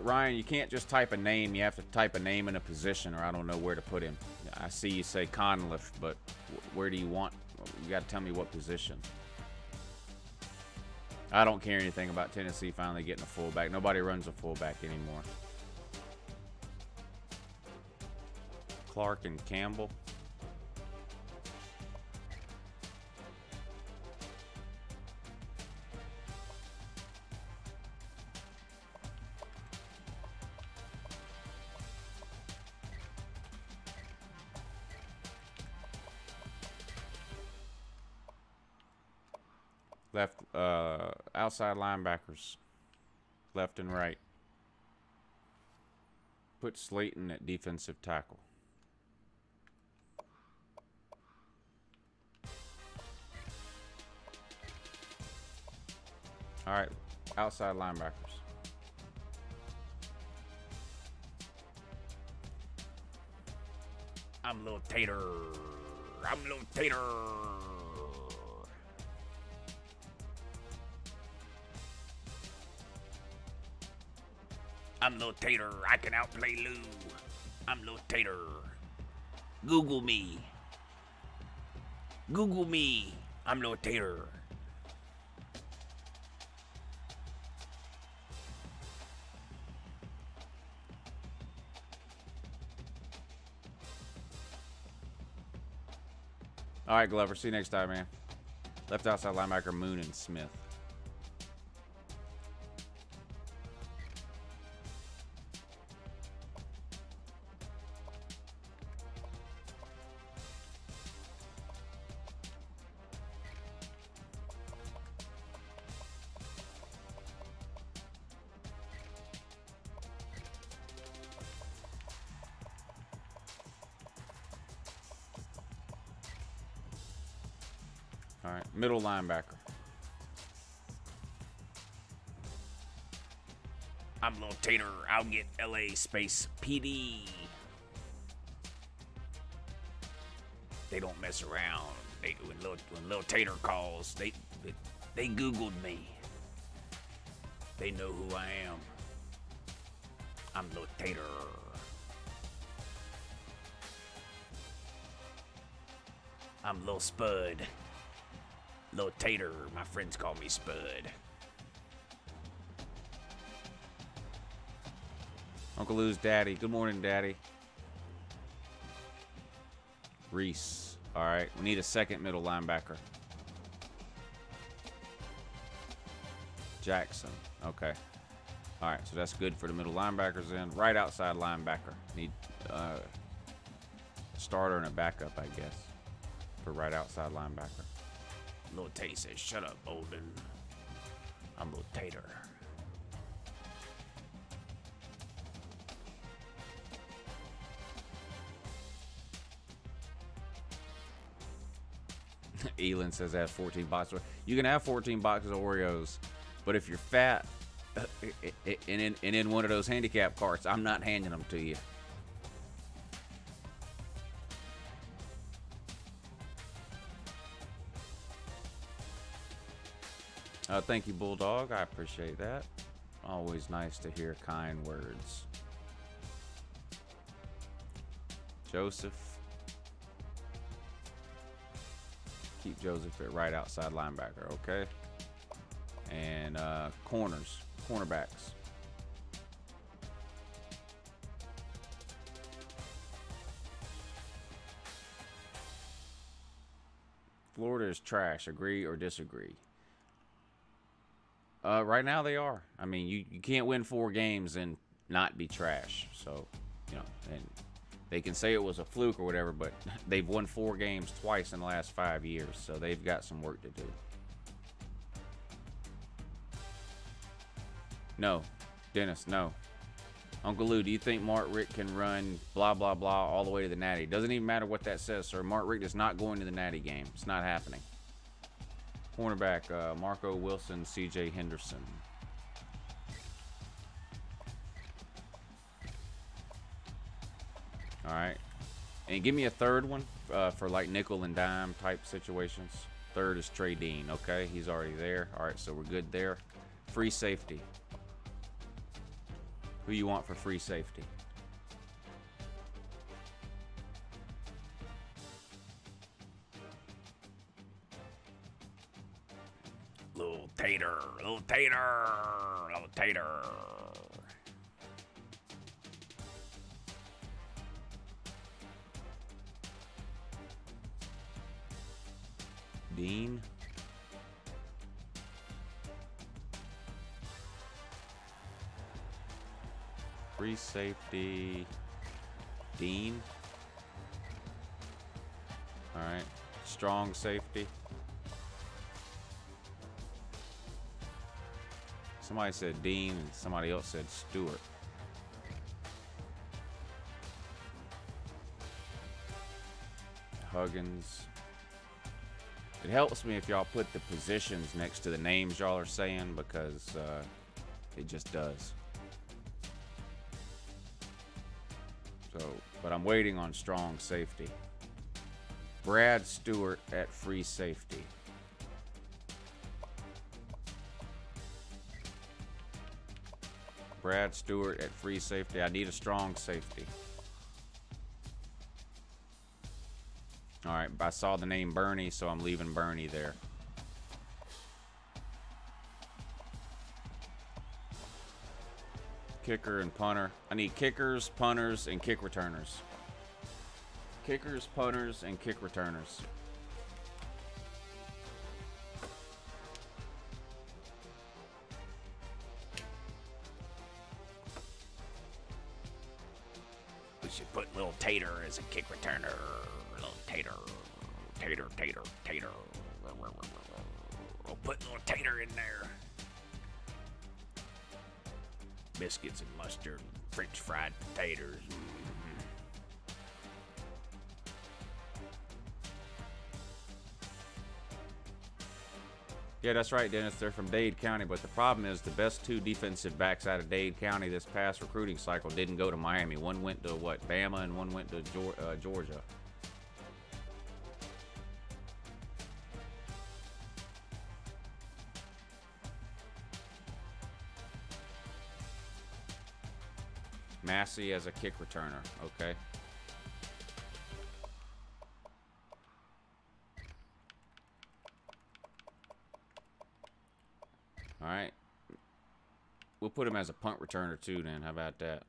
S3: Ryan, you can't just type a name. You have to type a name and a position, or I don't know where to put him. I see you say Conliff, but where do you want? You got to tell me what position. I don't care anything about Tennessee finally getting a fullback. Nobody runs a fullback anymore. Clark and Campbell. Left, outside linebackers, left and right. Put Slayton at defensive tackle. All right, outside linebackers.
S8: I'm Little Tater. I'm Little Tater. I'm Little Tater. I can outplay Lou. I'm Little Tater. Google me. Google me. I'm Little Tater.
S3: All right, Glover. See you next time, man. Left outside linebacker, Moon and Smith. All right, middle linebacker.
S8: I'm Little Tater. I'll get LA space PD. They don't mess around. When Little Tater calls, they Googled me. They know who I am. I'm Little Tater. I'm Little Spud. Little Tater. My friends call me Spud.
S3: Uncle Lou's daddy. Good morning, daddy. Reese. All right, we need a second middle linebacker. Jackson. Okay. All right, so that's good for the middle linebackers then. Right outside linebacker. Need a starter and a backup, I guess, for right outside linebacker.
S8: Little Tay says, shut up, Bolden. I'm Little Tater.
S3: Elin says I have 14 boxes. You can have 14 boxes of Oreos, but if you're fat and in one of those handicap carts, I'm not handing them to you. Thank you, Bulldog. I appreciate that. Always nice to hear kind words. Joseph. Keep Joseph at right outside linebacker, okay? And cornerbacks. Florida is trash. Agree or disagree? Right now they are. I mean, you can't win 4 games and not be trash. So, you know, and they can say it was a fluke or whatever, but they've won 4 games twice in the last 5 years. So they've got some work to do. No. Dennis, no. Uncle Lou, do you think Mark Richt can run blah, blah, blah all the way to the Natty? Doesn't even matter what that says, sir. Mark Richt is not going to the Natty game. It's not happening. Cornerback, Marco Wilson, C.J. Henderson. All right. And give me a third one for like nickel and dime type situations. Third is Trey Dean. Okay, he's already there. All right, so we're good there. Free safety. Who you want for free safety?
S8: Little tater, little tater, little tater.
S3: Dean. Free safety. Dean. All right. Strong safety. Somebody said Dean and somebody else said Stewart. Huggins. It helps me if y'all put the positions next to the names y'all are saying because it just does. So, but I'm waiting on strong safety. Brad Stewart at free safety. Brad Stewart at free safety. I need a strong safety. All right, I saw the name Bernie, so I'm leaving Bernie there. Kicker and punter. I need kickers, punters, and kick returners. Kickers, punters, and kick returners.
S8: We should put little tater as a kick returner. Little tater, tater, tater, tater. We'll put little tater in there. Biscuits and mustard, French fried potatoes.
S3: Yeah, that's right, Dennis. They're from Dade County, but the problem is the best 2 defensive backs out of Dade County this past recruiting cycle didn't go to Miami. One went to, what, Bama, and one went to Georgia. Massey as a kick returner, okay. All right. We'll put him as a punt returner too then. How about that?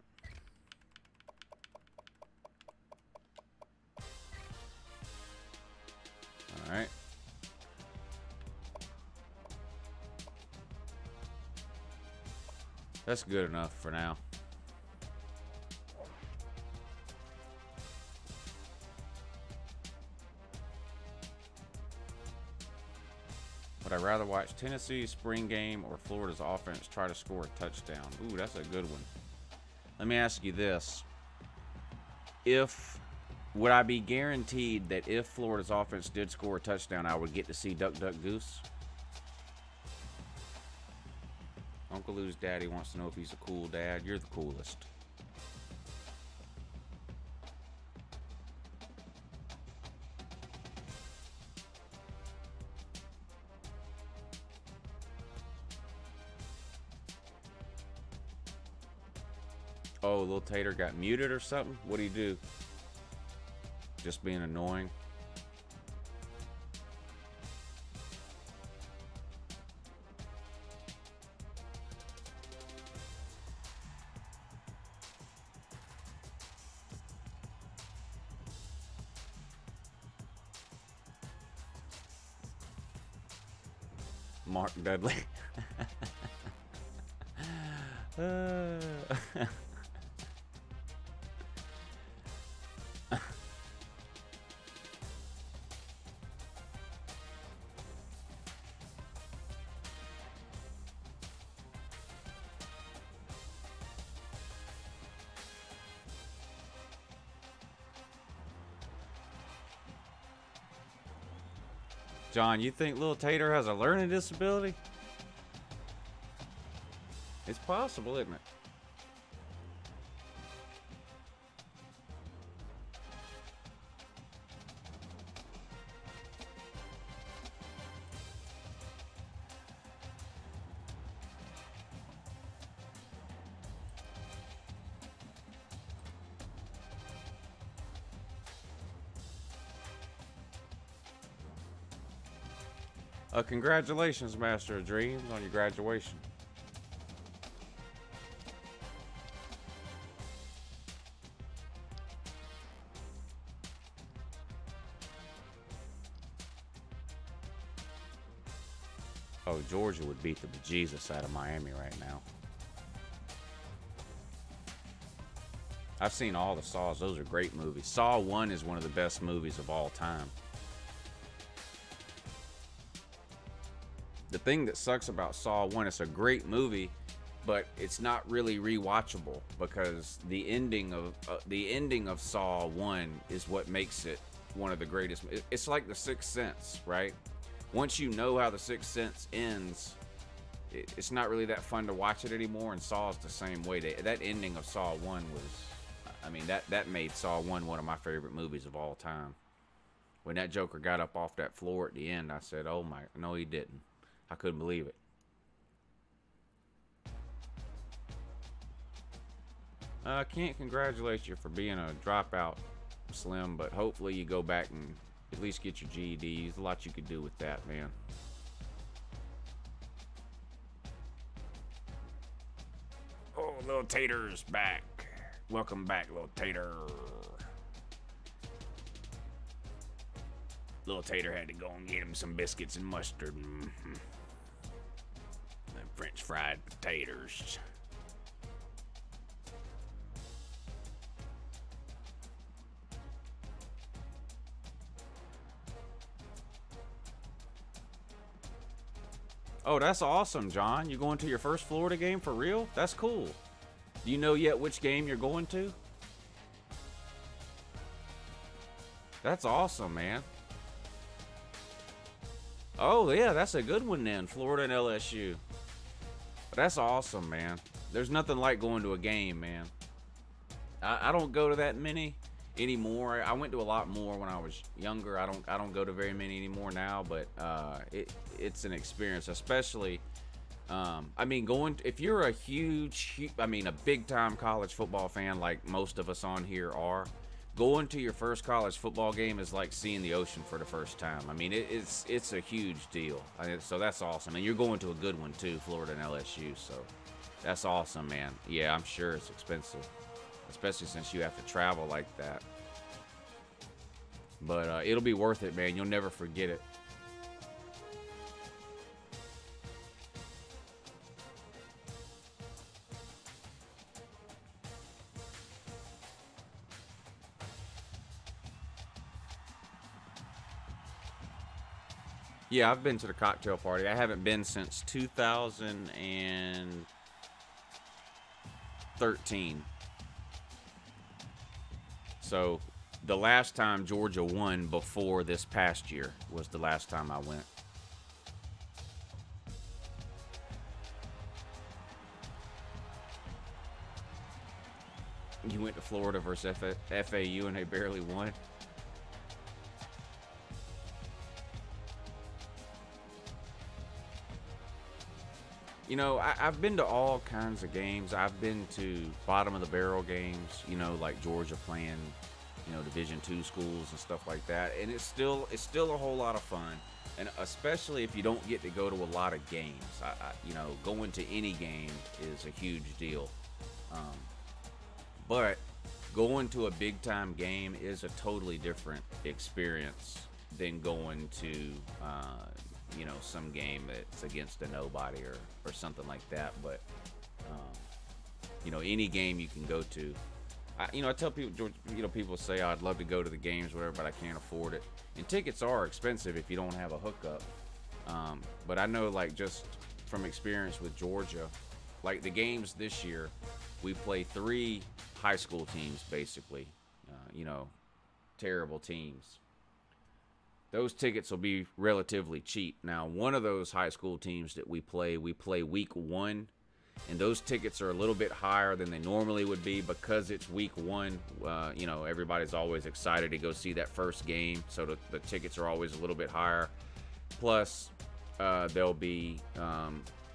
S3: All right. That's good enough for now. Would I rather watch Tennessee's spring game or Florida's offense try to score a touchdown? Ooh, that's a good one. Let me ask you this. Would I be guaranteed that if Florida's offense did score a touchdown, I would get to see Duck Duck Goose? Uncle Lou's daddy wants to know if he's a cool dad. You're the coolest. Oh, Lil Tater got muted or something? What'd he do? Just being annoying? Mark Dudley. John, you think Lil Tater has a learning disability? It's possible, isn't it? Congratulations, Master of Dreams, on your graduation. Oh, Georgia would beat the bejesus out of Miami right now. I've seen all the Saws. Those are great movies. Saw 1 is one of the best movies of all time. The thing that sucks about Saw 1, it's a great movie, but it's not really rewatchable because the ending of Saw 1 is what makes it one of the greatest. It's like The Sixth Sense, right? Once you know how The Sixth Sense ends, it's not really that fun to watch it anymore, and Saw's the same way. That ending of Saw 1 was, I mean, that made Saw 1 one of my favorite movies of all time. When that Joker got up off that floor at the end, I said, oh my, no he didn't. I couldn't believe it. I can't congratulate you for being a dropout, Slim, but hopefully you go back and at least get your GED. There's a lot you could do with that, man. Oh, Lil Tater's back. Welcome back, Lil Tater. Lil Tater had to go and get him some biscuits and mustard. And French fried potatoes. Oh, that's awesome, John. You going to your first Florida game for real? That's cool. Do you know yet which game you're going to? That's awesome, man. Oh, yeah, that's a good one then. Florida and LSU. That's awesome, man. There's nothing like going to a game, man. I don't go to that many anymore. I went to a lot more when I was younger. I don't go to very many anymore now, but it's an experience, especially I mean, if you're a a big time college football fan like most of us on here are, going to your first college football game is like seeing the ocean for the first time. I mean, it's a huge deal. So that's awesome. And you're going to a good one too, Florida and LSU. So that's awesome, man. Yeah, I'm sure it's expensive, especially since you have to travel like that. But it'll be worth it, man. You'll never forget it. Yeah, I've been to the cocktail party. I haven't been since 2013. So the last time Georgia won before this past year was the last time I went. You went to Florida versus FAU and they barely won. You know, I've been to all kinds of games. I've been to bottom of the barrel games, you know, like Georgia playing, you know, Division II schools and stuff like that. And it's still a whole lot of fun. And especially if you don't get to go to a lot of games. You know, going to any game is a huge deal. But going to a big time game is a totally different experience than going to, you know, some game that's against a nobody or something like that. But, you know, any game you can go to. You know, I tell people, you know, people say, oh, I'd love to go to the games, whatever, but I can't afford it. And tickets are expensive if you don't have a hookup. But I know, like, just from experience with Georgia, like the games this year, we play 3 high school teams, basically, you know, terrible teams. Those tickets will be relatively cheap. Now, one of those high school teams that we play week 1. And those tickets are a little bit higher than they normally would be because it's week 1. You know, everybody's always excited to go see that first game, so the tickets are always a little bit higher. Plus, they'll be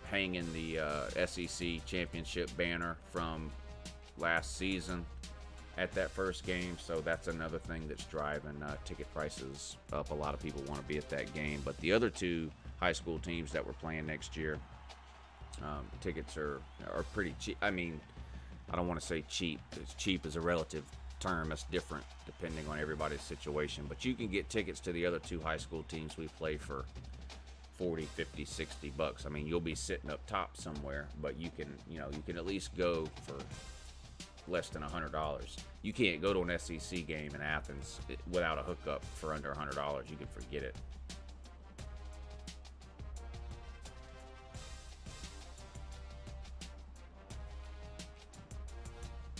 S3: hanging the SEC championship banner from last season at that first game, so that's another thing that's driving ticket prices up. A lot of people want to be at that game. But the other 2 high school teams that we're playing next year, tickets are pretty cheap. I mean, I don't want to say cheap. Cheap is a relative term. That's different depending on everybody's situation. But you can get tickets to the other 2 high school teams we play for 40, 50, 60 bucks. I mean, you'll be sitting up top somewhere, but you can, you know, you can at least go for less than $100. You can't go to an SEC game in Athens without a hookup for under $100. You can forget it.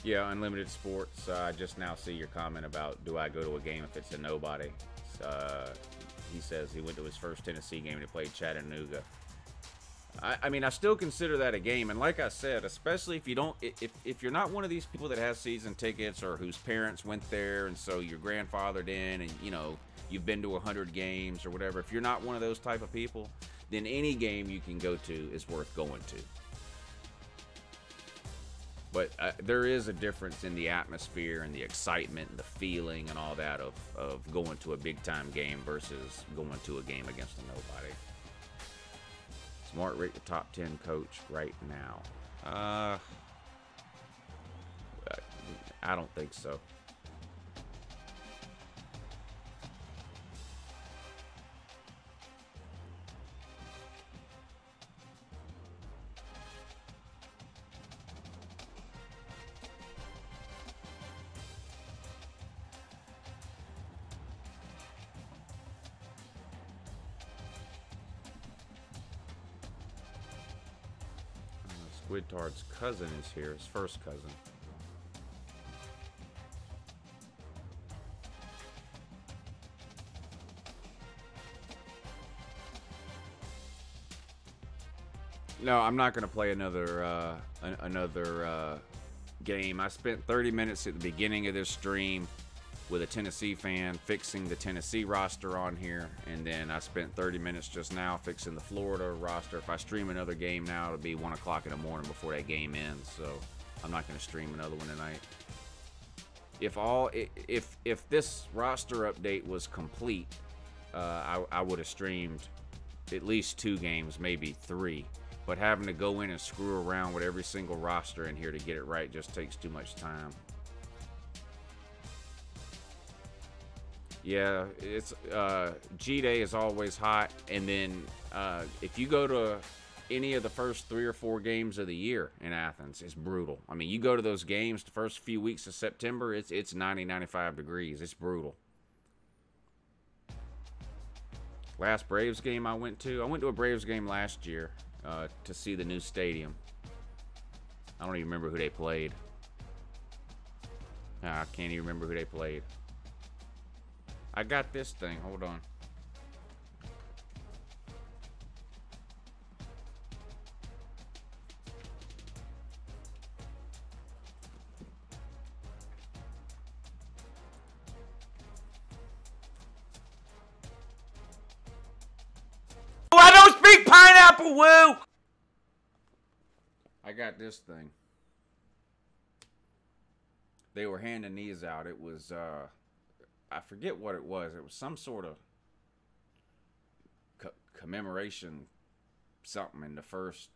S3: Yeah, Unlimited Sports. I just now see your comment about, do I go to a game if it's a nobody? He says he went to his first Tennessee game and he played Chattanooga. I mean, I still consider that a game. And like I said, especially if you don't, if you're not one of these people that has season tickets or whose parents went there and so you're grandfathered in and, you know, you've been to 100 games or whatever. If you're not one of those type of people, then any game you can go to is worth going to. But there is a difference in the atmosphere and the excitement and the feeling and all that of going to a big-time game versus going to a game against a nobody. Smart rate the top 10 coach right now. I don't think so. Squidtard's cousin is here, his first cousin. No, I'm not going to play another game. I spent 30 minutes at the beginning of this stream with a Tennessee fan fixing the Tennessee roster on here, and then I spent 30 minutes just now fixing the Florida roster. If I stream another game now, it'll be 1 o'clock in the morning before that game ends, so I'm not going to stream another one tonight. If this roster update was complete, I would have streamed at least 2 games, maybe 3. But having to go in and screw around with every single roster in here to get it right just takes too much time. Yeah, it's G-Day is always hot, and then if you go to any of the first 3 or 4 games of the year in Athens, it's brutal. I mean, you go to those games the first few weeks of September, it's 90, 95 degrees. It's brutal. Last Braves game I went to a Braves game last year to see the new stadium. I don't even remember who they played. I can't even remember who they played. I got this thing. Hold on.
S1: Oh, I don't speak pineapple, woo!
S3: got this thing. They were handing these out. It was, I forget what it was. It was some sort of commemoration something in the first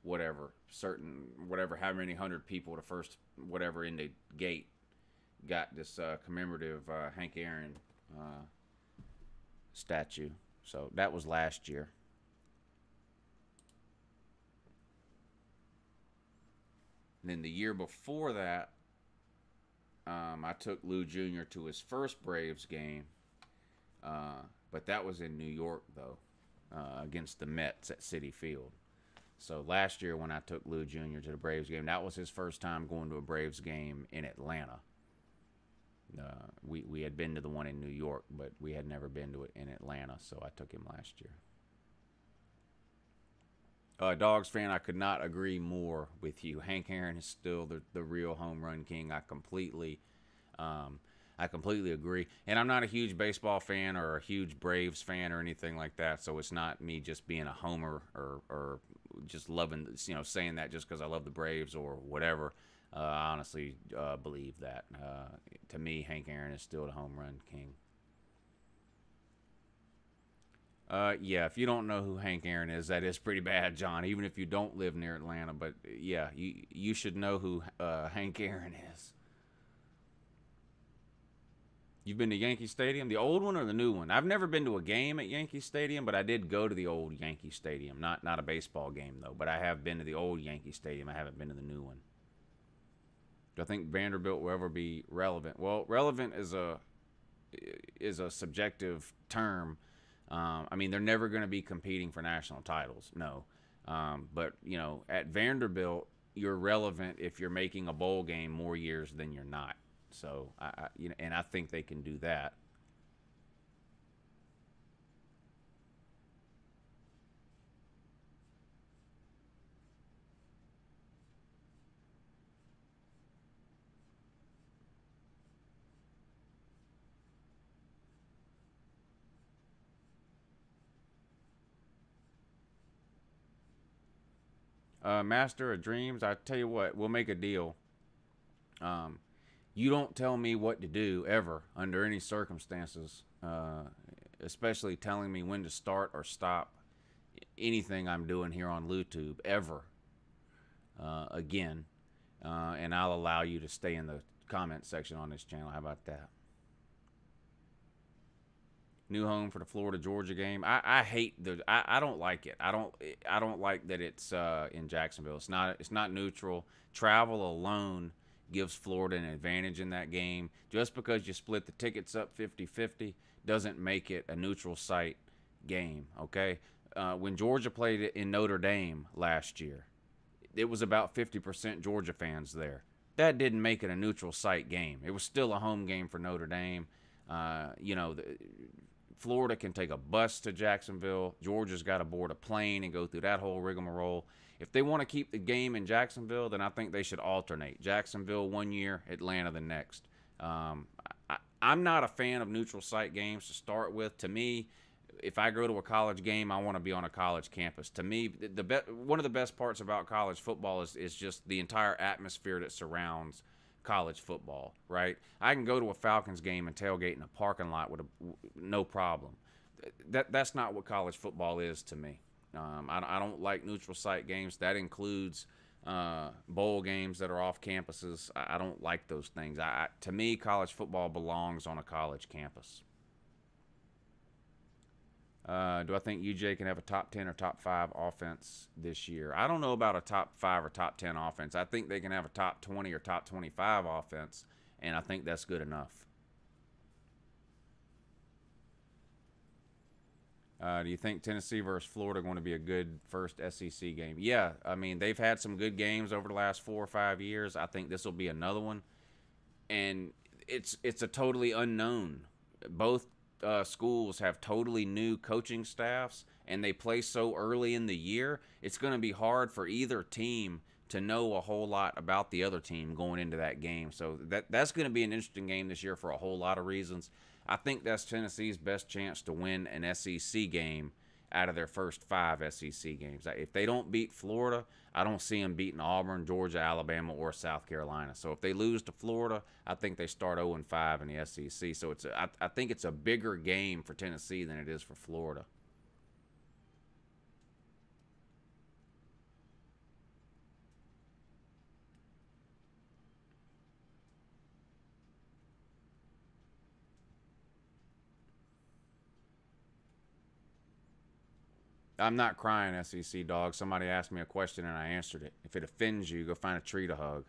S3: whatever, how many hundred people, the first whatever in the gate got this commemorative Hank Aaron statue. So that was last year. And then the year before that, I took Lou Jr. to his first Braves game, but that was in New York, though, against the Mets at Citi Field. So last year when I took Lou Jr. to the Braves game, that was his first time going to a Braves game in Atlanta. We had been to the one in New York, but we had never been to it in Atlanta, so I took him last year. Dogs fan, I could not agree more with you. Hank Aaron is still the real home run king. I completely agree. And I'm not a huge baseball fan or a huge Braves fan or anything like that, so it's not me just being a homer or just loving, saying that just because I love the Braves or whatever. I honestly believe that. To me, Hank Aaron is still the home run king. Yeah, if you don't know who Hank Aaron is, that is pretty bad, John, even if you don't live near Atlanta. But, yeah, you should know who Hank Aaron is. You've been to Yankee Stadium, the old one or the new one? I've never been to a game at Yankee Stadium, but I did go to the old Yankee Stadium. Not a baseball game, though, but I have been to the old Yankee Stadium. I haven't been to the new one. Do I think Vanderbilt will ever be relevant? Well, relevant is a subjective term. I mean, they're never going to be competing for national titles, no. But, at Vanderbilt, you're relevant if you're making a bowl game more years than you're not. So, and I think they can do that. Master of Dreams, I tell you what, we'll make a deal. You don't tell me what to do ever under any circumstances, especially telling me when to start or stop anything I'm doing here on LouTube ever again. And I'll allow you to stay in the comment section on this channel. How about that? New home for the Florida-Georgia game. I hate I don't like it. I don't like that it's in Jacksonville. It's not neutral. Travel alone gives Florida an advantage in that game. Just because you split the tickets up 50-50 doesn't make it a neutral site game, okay? When Georgia played it in Notre Dame last year, it was about 50% Georgia fans there. That didn't make it a neutral site game. It was still a home game for Notre Dame. Florida can take a bus to Jacksonville. Georgia's got to board a plane and go through that whole rigmarole. If they want to keep the game in Jacksonville, then I think they should alternate. Jacksonville one year, Atlanta the next. I'm not a fan of neutral site games to start with. To me, if I go to a college game, I want to be on a college campus. To me, one of the best parts about college football is just the entire atmosphere that surrounds college football, right? I can go to a Falcons game and tailgate in a parking lot with no problem. That's not what college football is to me. I don't like neutral site games. That includes bowl games that are off campuses. I don't like those things. To me, college football belongs on a college campus. Do I think UJ can have a top 10 or top 5 offense this year? I don't know about a top 5 or top 10 offense. I think they can have a top 20 or top 25 offense, and I think that's good enough. Do you think Tennessee versus Florida are going to be a good first SEC game? Yeah, I mean, they've had some good games over the last 4 or 5 years. I think this will be another one. And it's a totally unknown. Both schools have totally new coaching staffs, and they play so early in the year, it's going to be hard for either team to know a whole lot about the other team going into that game. So that's going to be an interesting game this year for a whole lot of reasons. I think that's Tennessee's best chance to win an SEC game out of their first 5 SEC games. If they don't beat Florida, I don't see them beating Auburn, Georgia, Alabama, or South Carolina. So if they lose to Florida, I think they start 0-5 in the SEC. So I think it's a bigger game for Tennessee than it is for Florida. I'm not crying, SEC dog. Somebody asked me a question and I answered it. If it offends you, go find a tree to hug.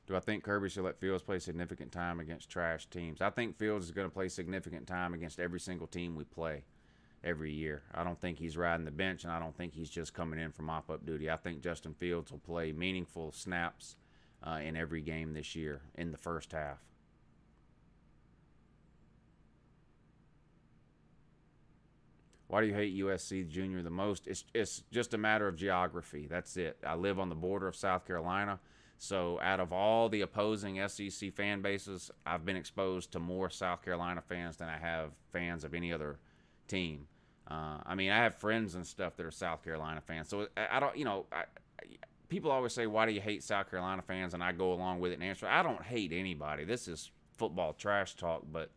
S3: Do I think Kirby should let Fields play significant time against trash teams? I think Fields is going to play significant time against every single team we play every year. I don't think he's riding the bench, and I don't think he's just coming in for mop-up duty. I think Justin Fields will play meaningful snaps in every game this year in the first half. Why do you hate USC Junior the most? It's just a matter of geography. That's it. I live on the border of South Carolina. So out of all the opposing SEC fan bases, I've been exposed to more South Carolina fans than I have fans of any other team. I mean, I have friends and stuff that are South Carolina fans. So I don't, you know, people always say, why do you hate South Carolina fans? And I go along with it and answer, I don't hate anybody. This is football trash talk. But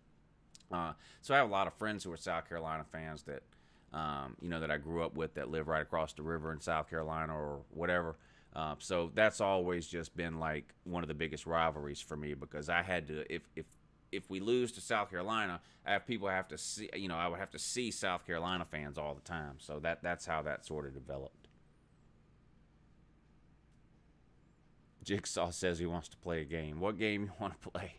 S3: so I have a lot of friends who are South Carolina fans that, you know, that I grew up with that live right across the river in South Carolina or whatever. So that's always just been like one of the biggest rivalries for me, because I had to, if we lose to South Carolina, I have people have to see, you know, I would have to see South Carolina fans all the time. So that's how that sort of developed. Jigsaw says he wants to play a game. What game you want to play?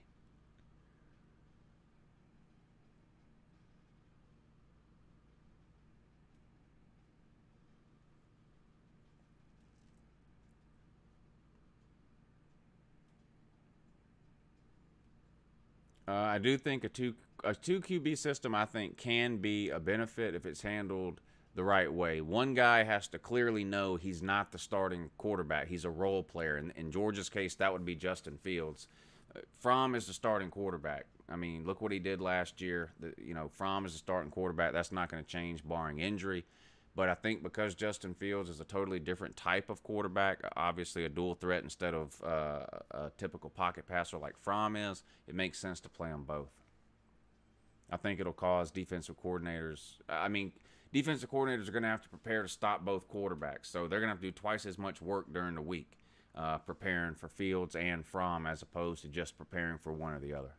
S3: I do think a two QB system, I think, can be a benefit if it's handled the right way. One guy has to clearly know he's not the starting quarterback. He's a role player. In Georgia's case, that would be Justin Fields. Fromm is the starting quarterback. I mean, look what he did last year. You know, Fromm is the starting quarterback. That's not going to change barring injury. But I think because Justin Fields is a totally different type of quarterback, obviously a dual threat instead of a typical pocket passer like Fromm is, it makes sense to play them both. I think it'll cause defensive coordinators – I mean, defensive coordinators are going to have to prepare to stop both quarterbacks. So they're going to have to do twice as much work during the week preparing for Fields and Fromm as opposed to just preparing for one or the other.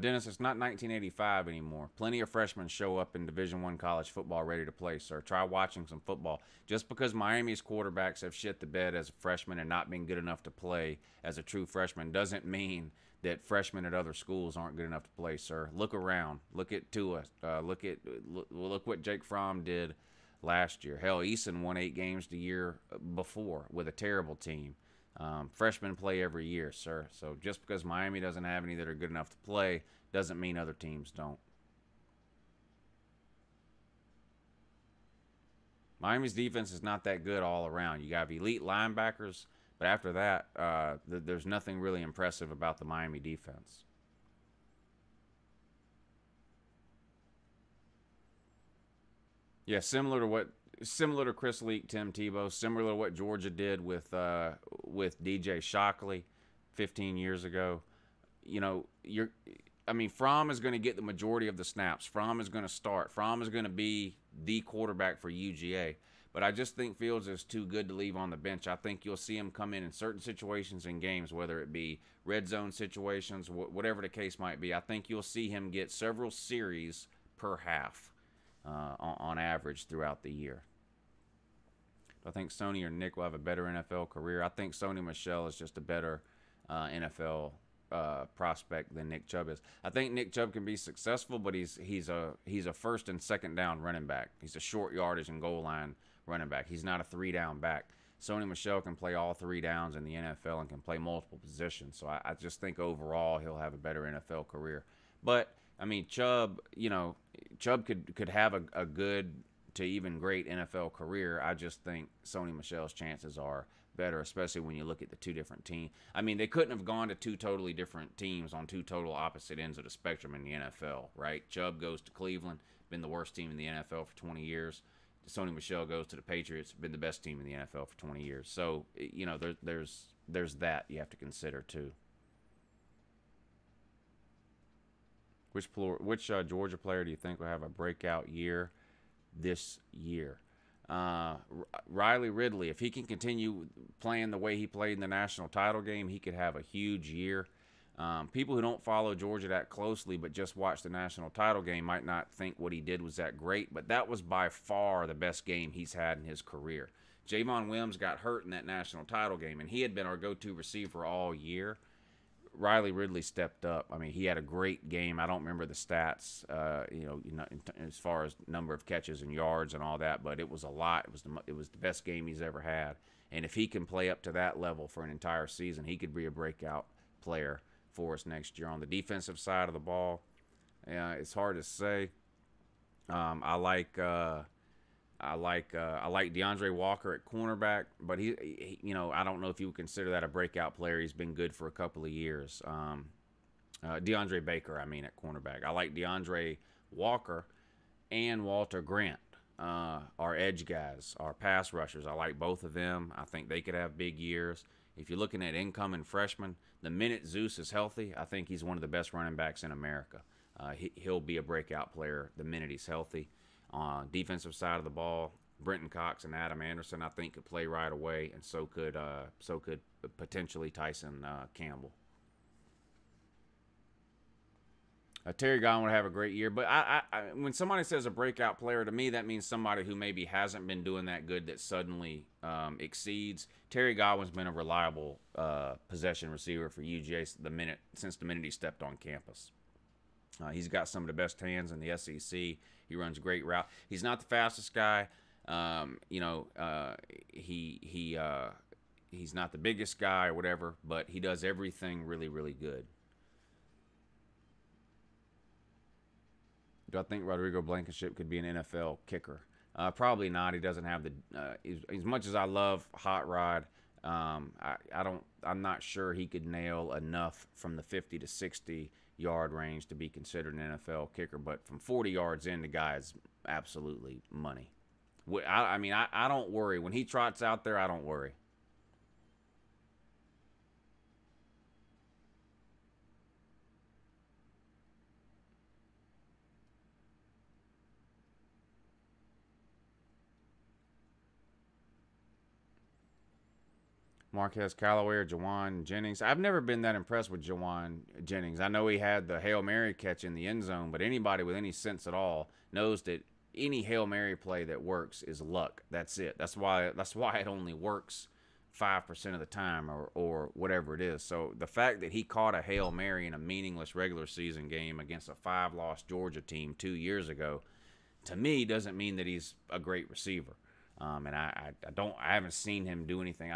S3: Dennis, it's not 1985 anymore. Plenty of freshmen show up in Division I college football ready to play, sir. Try watching some football. Just because Miami's quarterbacks have shit the bed as a freshman and not been good enough to play as a true freshman doesn't mean that freshmen at other schools aren't good enough to play, sir. Look around. Look at Tua. Look what Jake Fromm did last year. Hell, Eason won 8 games the year before with a terrible team. Freshmen play every year, sir. So just because Miami doesn't have any that are good enough to play doesn't mean other teams don't. Miami's defense is not that good all around. You got elite linebackers, but after that, there's nothing really impressive about the Miami defense. Yeah, similar to Chris Leak, Tim Tebow, similar to what Georgia did with DJ Shockley 15 years ago. You know, Fromm is going to get the majority of the snaps. Fromm is going to start. Fromm is going to be the quarterback for UGA. But I just think Fields is too good to leave on the bench. I think you'll see him come in certain situations in games, whether it be red zone situations, whatever the case might be. I think you'll see him get several series per half. On average throughout the year. Do I think Sony or Nick will have a better NFL career? I think Sony Michel is just a better NFL prospect than Nick Chubb is. I think Nick Chubb can be successful, but he's a first and second down running back. He's a short yardage and goal line running back. He's not a 3-down back. Sony Michel can play all 3 downs in the NFL and can play multiple positions. So I just think overall he'll have a better NFL career. But, I mean, Chubb, Chubb could have a good to even great NFL career. I just think Sony Michel's chances are better, especially when you look at the 2 different teams. I mean, they couldn't have gone to 2 totally different teams on 2 total opposite ends of the spectrum in the NFL, right? Chubb goes to Cleveland, been the worst team in the NFL for 20 years. Sony Michel goes to the Patriots, been the best team in the NFL for 20 years. So, there's that you have to consider too. Which Georgia player do you think will have a breakout year this year? Riley Ridley, if he can continue playing the way he played in the national title game, he could have a huge year. People who don't follow Georgia that closely but just watch the national title game might not think what he did was that great, but that was by far the best game he's had in his career. Javon Wims got hurt in that national title game, and he had been our go-to receiver all year. Riley Ridley stepped up. I mean, he had a great game. I don't remember the stats, as far as number of catches and yards and all that, but it was a lot. It was the best game he's ever had. And if he can play up to that level for an entire season, he could be a breakout player for us next year. On the defensive side of the ball, it's hard to say. I like DeAndre Walker at cornerback, but he I don't know if you would consider that a breakout player. He's been good for a couple of years. DeAndre Baker, at cornerback. I like DeAndre Walker and Walter Grant, our edge guys, our pass rushers. I like both of them. I think they could have big years. If you're looking at incoming freshmen, the minute Zeus is healthy, I think he's one of the best running backs in America. He'll be a breakout player the minute he's healthy. On defensive side of the ball, Brenton Cox and Adam Anderson, I think, could play right away, and so could potentially Tyson Campbell. Terry Godwin would have a great year, but when somebody says a breakout player, to me that means somebody who maybe hasn't been doing that good that suddenly exceeds. Terry Godwin's been a reliable possession receiver for UGA since the minute he stepped on campus. He's got some of the best hands in the SEC. He runs a great route. He's not the fastest guy. He's not the biggest guy or whatever, but he does everything really, really good. Do I think Rodrigo Blankenship could be an NFL kicker? Probably not. He doesn't have the as much as I love Hot Rod. I'm not sure he could nail enough from the 50 to 60 yard range to be considered an NFL kicker, but from 40 yards in, the guy is absolutely money. I don't worry. When he trots out there, I don't worry. Marquez Callaway or Jawan Jennings. I've never been that impressed with Jawan Jennings. I know he had the Hail Mary catch in the end zone, but anybody with any sense at all knows that any Hail Mary play that works is luck. That's it. That's why it only works 5% of the time or whatever it is. So the fact that he caught a Hail Mary in a meaningless regular season game against a 5-loss Georgia team 2 years ago, to me, doesn't mean that he's a great receiver. And I haven't seen him do anything.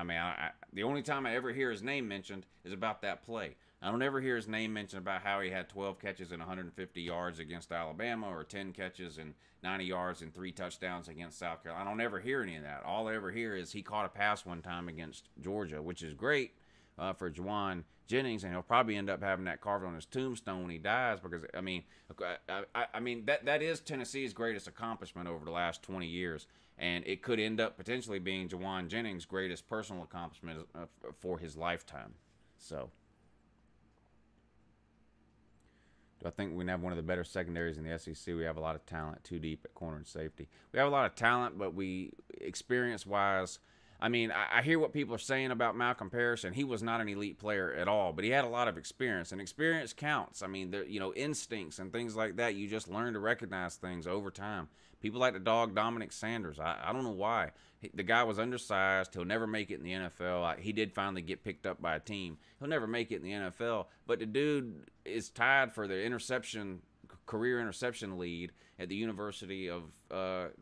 S3: The only time I ever hear his name mentioned is about that play. I don't ever hear his name mentioned about how he had 12 catches and 150 yards against Alabama, or 10 catches and 90 yards and 3 touchdowns against South Carolina. I don't ever hear any of that. All I ever hear is he caught a pass one time against Georgia, which is great for Jawan Jennings, and he'll probably end up having that carved on his tombstone when he dies, because that is Tennessee's greatest accomplishment over the last 20 years. And it could end up potentially being Jawan Jennings' greatest personal accomplishment for his lifetime. So, do I think we have one of the better secondaries in the SEC? We have a lot of talent, too deep at corner and safety. We have a lot of talent, but experience-wise, I hear what people are saying about Malcolm Parrish, and he was not an elite player at all, but he had a lot of experience, and experience counts. Instincts and things like that, you just learn to recognize things over time. People like to dog Dominic Sanders. I don't know why. The guy was undersized. He'll never make it in the NFL. He did finally get picked up by a team. He'll never make it in the NFL, but the dude is tied for the interception career interception lead at the University of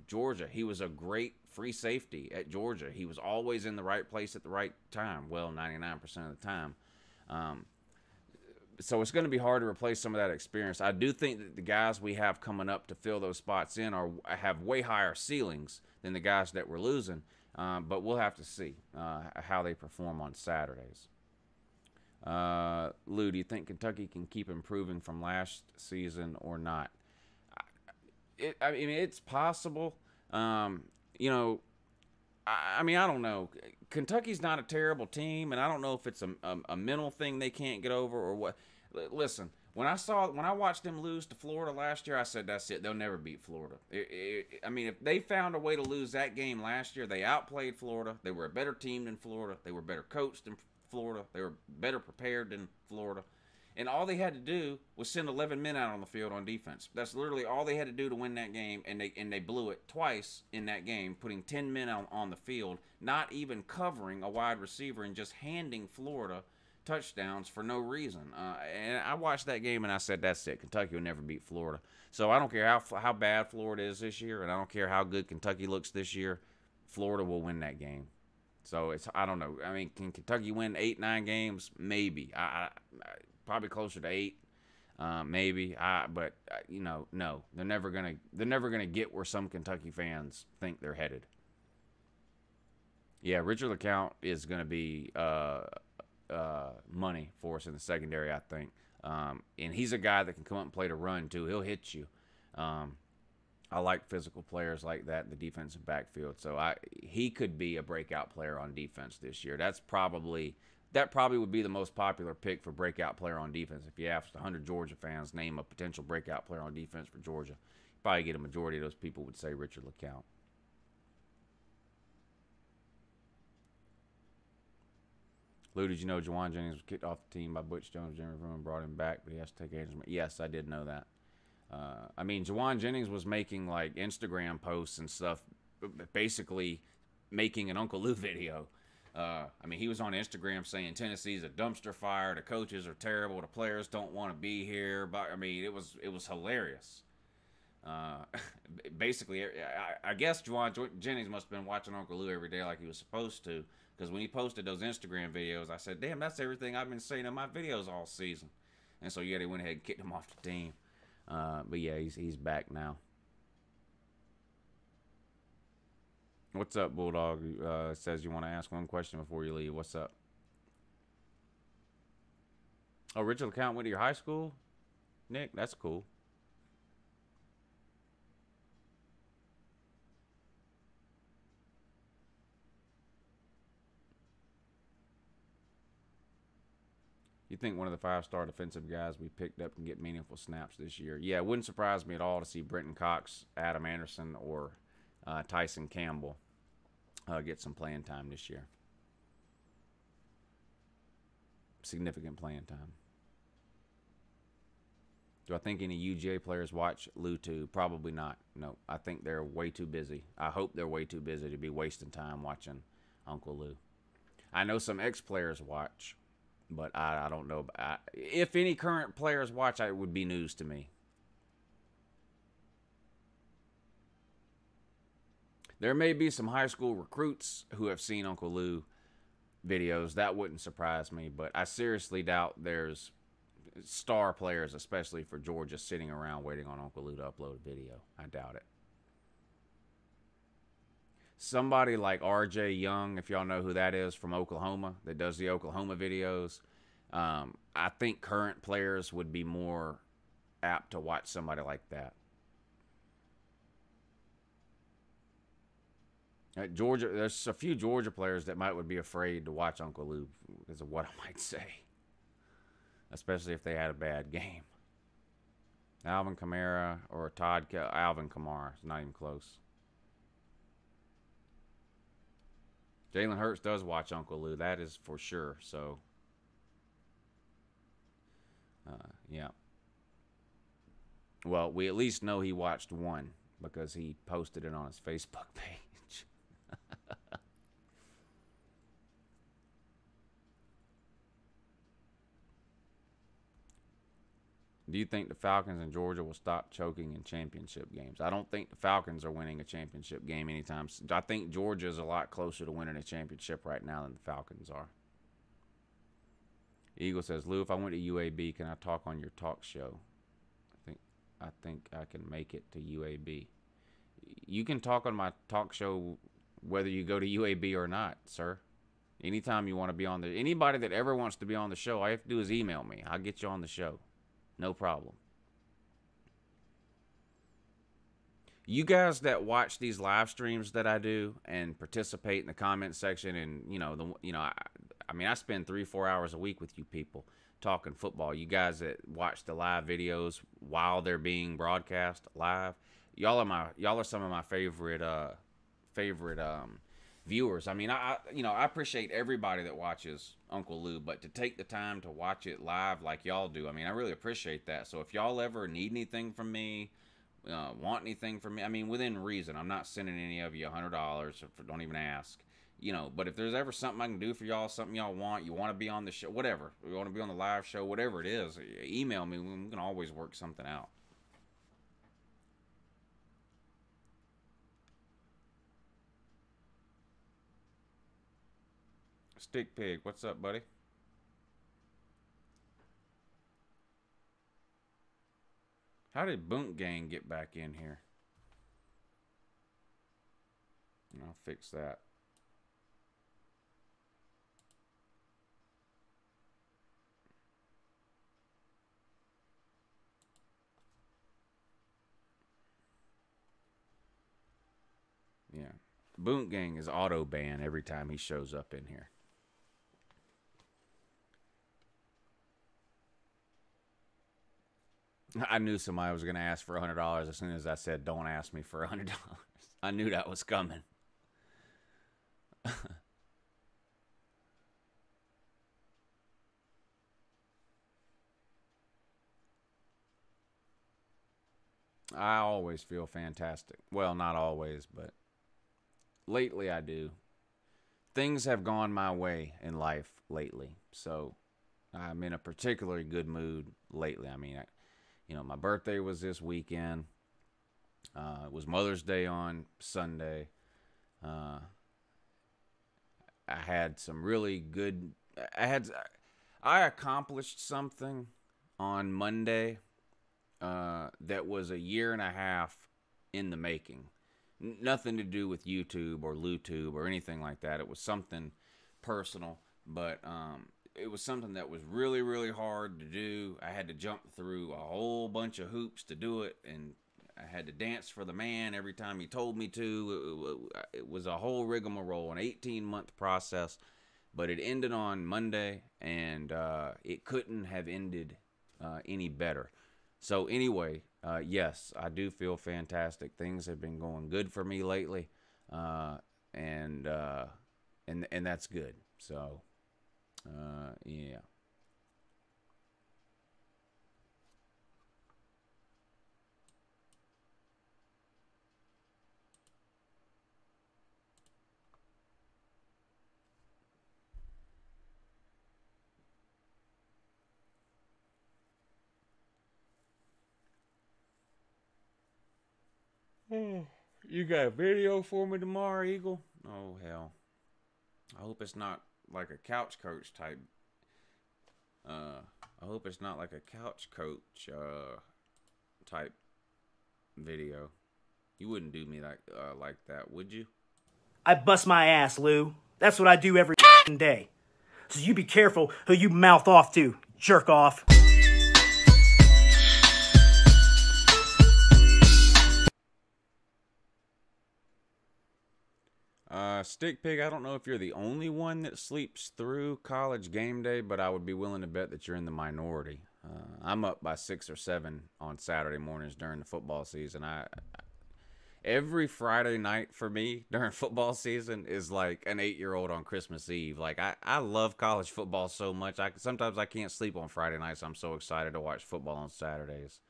S3: Georgia. He was a great free safety at Georgia. He was always in the right place at the right time. Well, 99% of the time. So it's going to be hard to replace some of that experience. I do think that the guys we have coming up to fill those spots in have way higher ceilings than the guys that we're losing. But we'll have to see how they perform on Saturdays. Lou, do you think Kentucky can keep improving from last season or not? I mean, it's possible. You know, I mean, I don't know. Kentucky's not a terrible team, and I don't know if it's a mental thing they can't get over or what. Listen, when I watched them lose to Florida last year, I said, that's it. They'll never beat Florida. I mean, if they found a way to lose that game last year, they outplayed Florida. They were a better team than Florida. They were better coached than Florida. They were better prepared than Florida. And all they had to do was send 11 men out on the field on defense. That's literally all they had to do to win that game, and they blew it twice in that game, putting 10 men on the field, not even covering a wide receiver and just handing Florida touchdowns for no reason. And I watched that game, and I said, that's it. Kentucky will never beat Florida. So I don't care how bad Florida is this year, and I don't care how good Kentucky looks this year. Florida will win that game. So I don't know. I mean, can Kentucky win 8-9 games? Maybe. I probably closer to 8, maybe. But you know, no, they're never gonna get where some Kentucky fans think they're headed. Yeah, Richard LeCounte is gonna be money for us in the secondary, I think. And he's a guy that can come up and play the run too. He'll hit you. I like physical players like that in the defensive backfield. So he could be a breakout player on defense this year. That probably would be the most popular pick for breakout player on defense. If you asked 100 Georgia fans, name a potential breakout player on defense for Georgia, you'd probably get a majority of those people would say Richard LeCounte. Lou, did you know Juwan Jennings was kicked off the team by Butch Jones? Jimmy Fruman brought him back, but he has to take Andrews. Yes, I did know that. I mean, Juwan Jennings was making like Instagram posts and stuff, basically making an Uncle Lou video. I mean, he was on Instagram saying Tennessee's a dumpster fire, the coaches are terrible, the players don't want to be here. But I mean, it was hilarious. Basically, I guess Juwan Jennings must have been watching Uncle Lou every day like he was supposed to, because when he posted those Instagram videos, I said, damn, that's everything I've been saying in my videos all season. And so, yeah, they went ahead and kicked him off the team. But yeah, he's back now. What's up, Bulldog? Says you want to ask one question before you leave. What's up? Oh, Richard LeCounte went to your high school? Nick, that's cool. You think one of the 5-star defensive guys we picked up can get meaningful snaps this year? Yeah, it wouldn't surprise me at all to see Brenton Cox, Adam Anderson, or Tyson Campbell get some playing time this year. Significant playing time. Do I think any UGA players watch Lou too? Probably not. No, I think they're way too busy. I hope they're way too busy to be wasting time watching Uncle Lou. I know some ex-players watch, but I don't know. If any current players watch, it would be news to me. There may be some high school recruits who have seen Uncle Lou videos. That wouldn't surprise me, but I seriously doubt there's star players, especially for Georgia, sitting around waiting on Uncle Lou to upload a video. I doubt it. Somebody like R.J. Young, if y'all know who that is, from Oklahoma, that does the Oklahoma videos, I think current players would be more apt to watch somebody like that. At Georgia, there's a few Georgia players that would be afraid to watch Uncle Lou because of what I might say, especially if they had a bad game. Alvin Kamara or Alvin Kamara. It's not even close. Jalen Hurts does watch Uncle Lou. That is for sure. So, yeah. Well, we at least know he watched one because he posted it on his Facebook page. Do you think the Falcons and Georgia will stop choking in championship games? I don't think the Falcons are winning a championship game anytime soon. I think Georgia is a lot closer to winning a championship right now than the Falcons are. Eagle says, Lou, if I went to UAB, can I talk on your talk show? I think I can make it to UAB. You can talk on my talk show whether you go to UAB or not, sir. Anytime you want to be on anybody that ever wants to be on the show, all you have to do is email me. I'll get you on the show. No problem. You guys that watch these live streams that I do and participate in the comment section, and I spend 3-4 hours a week with you people talking football. You guys that watch the live videos while they're being broadcast live, y'all are some of my favorite viewers. I mean, I appreciate everybody that watches Uncle Lou, but to take the time to watch it live like y'all do, I mean, I really appreciate that. So if y'all ever need anything from me, want anything from me, I mean, within reason, I'm not sending any of you $100, don't even ask. But if there's ever something I can do for y'all, something y'all want, you want to be on the show, whatever, you want to be on the live show, whatever it is, email me. We can always work something out. Stick Pig, what's up, buddy? How did Boont Gang get back in here? I'll fix that. Yeah. Boont Gang is auto ban every time he shows up in here. I knew somebody was going to ask for $100 as soon as I said, don't ask me for $100. I knew that was coming. I always feel fantastic. Well, not always, but lately I do. Things have gone my way in life lately, so I'm in a particularly good mood lately. I mean, my birthday was this weekend. It was Mother's Day on Sunday. I had some really good. I accomplished something on Monday that was a year and a half in the making. Nothing to do with YouTube or LouTube or anything like that. It was something personal, but it was something that was really, really hard to do. I had to jump through a whole bunch of hoops to do it, and I had to dance for the man every time he told me to. It was a whole rigmarole, an 18-month process, but it ended on Monday, and it couldn't have ended any better. So anyway, yes, I do feel fantastic. Things have been going good for me lately, and that's good. So, yeah. You got a video for me tomorrow, Eagle? Oh, hell. I hope it's not like a couch coach type. I hope it's not like a couch coach type video. You wouldn't do me like that, would you?
S1: I bust my ass, Lou. That's what I do every day. So you be careful who you mouth off to, jerk off.
S3: Stick Pig, I don't know if you're the only one that sleeps through college game day, but I would be willing to bet that you're in the minority. I'm up by 6 or 7 on Saturday mornings during the football season. Every Friday night for me during football season is like an 8-year-old on Christmas Eve. Like, I love college football so much. Sometimes I can't sleep on Friday nights. I'm so excited to watch football on Saturdays.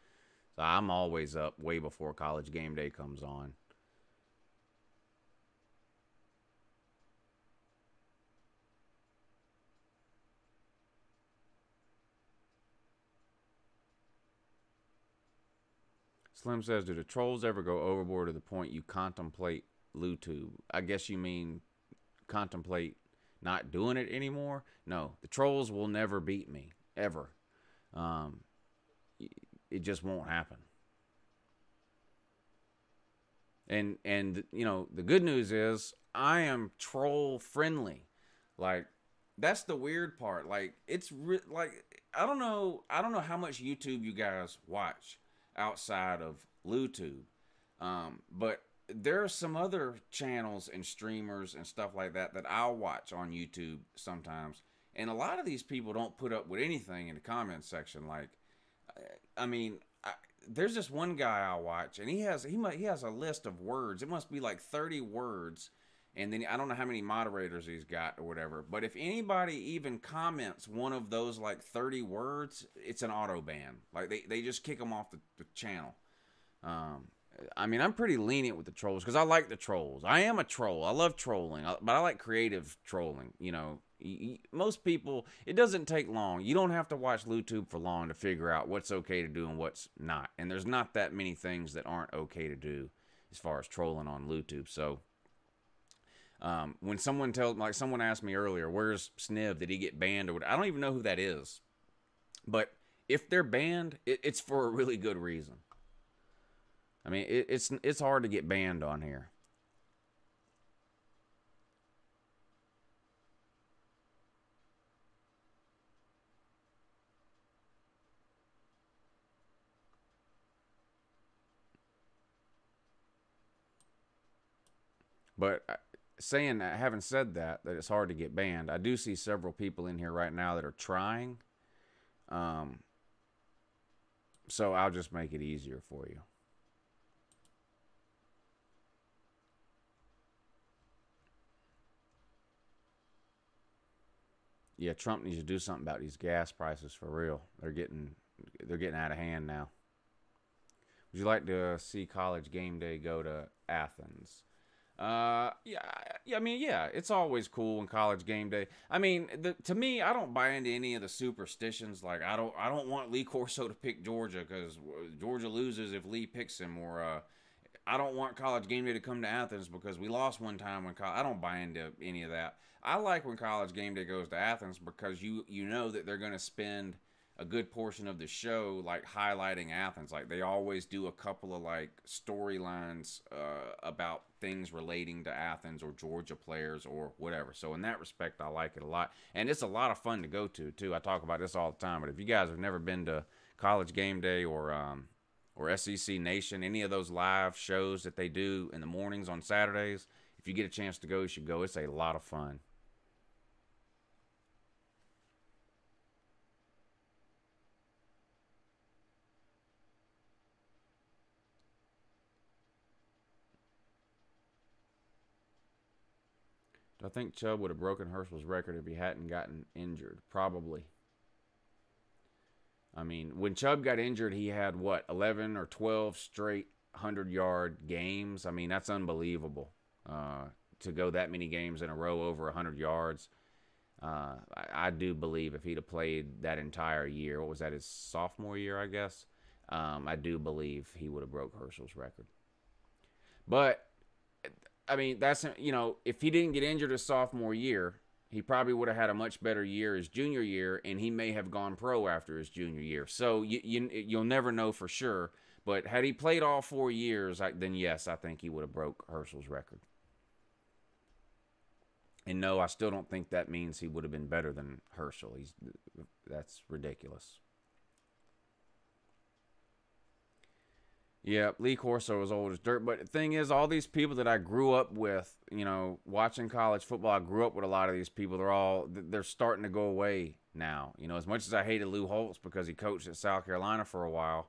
S3: So I'm always up way before college game day comes on. Slim says, do the trolls ever go overboard to the point you contemplate LouTube? I guess you mean contemplate not doing it anymore? No, the trolls will never beat me, ever. It just won't happen. And you know, the good news is I am troll friendly. Like, that's the weird part. Like, it's like I don't know how much YouTube you guys watch outside of LouTube, but there are some other channels and streamers and stuff like that that I'll watch on YouTube sometimes, and a lot of these people don't put up with anything in the comment section. Like, I mean, there's this one guy I watch, and he has a list of words. It must be like 30 words, and then I don't know how many moderators he's got or whatever. But if anybody even comments one of those like 30 words, it's an auto ban. Like they just kick them off the channel. I mean, I'm pretty lenient with the trolls because I like the trolls. I am a troll. I love trolling, but I like creative trolling. You know, most people, it doesn't take long. You don't have to watch LouTube for long to figure out what's okay to do and what's not. And there's not that many things that aren't okay to do as far as trolling on LouTube. So when someone someone asked me earlier, where's Sniv? Did he get banned or what? I don't even know who that is. But if they're banned, it's for a really good reason. I mean, it's hard to get banned on here. But having said that it's hard to get banned, I do see several people in here right now that are trying. So I'll just make it easier for you. Yeah, Trump needs to do something about these gas prices for real. They're getting out of hand now. Would you like to see College Game Day go to Athens? Yeah. I mean, yeah, it's always cool when College Game Day. I mean, to me, I don't buy into any of the superstitions. Like, I don't want Lee Corso to pick Georgia because Georgia loses if Lee picks him, or I don't want College Game Day to come to Athens because we lost one time I don't buy into any of that. I like when College Game Day goes to Athens because you know that they're going to spend a good portion of the show like highlighting Athens. Like, they always do a couple of like storylines about things relating to Athens or Georgia players or whatever. So in that respect, I like it a lot. And it's a lot of fun to go to too. I talk about this all the time, but if you guys have never been to College Game Day or SEC Nation, any of those live shows that they do in the mornings on Saturdays, if you get a chance to go, you should go. It's a lot of fun. Do I think Chubb would have broken Herschel's record if he hadn't gotten injured? Probably. I mean, when Chubb got injured, he had, 11 or 12 straight 100-yard games? I mean, that's unbelievable. To go that many games in a row over 100 yards. I do believe if he'd have played that entire year, what was that, his sophomore year, I guess? I do believe he would have broke Herschel's record. But I mean, that's, if he didn't get injured his sophomore year, he probably would have had a much better year his junior year, and he may have gone pro after his junior year. So you'll never know for sure. But had he played all 4 years, then yes, I think he would have broke Herschel's record. And no, I still don't think that means he would have been better than Herschel. That's ridiculous. Yeah, Lee Corso was old as dirt. But the thing is, all these people that I grew up with, watching college football, I grew up with a lot of these people. They're starting to go away now. As much as I hated Lou Holtz because he coached at South Carolina for a while,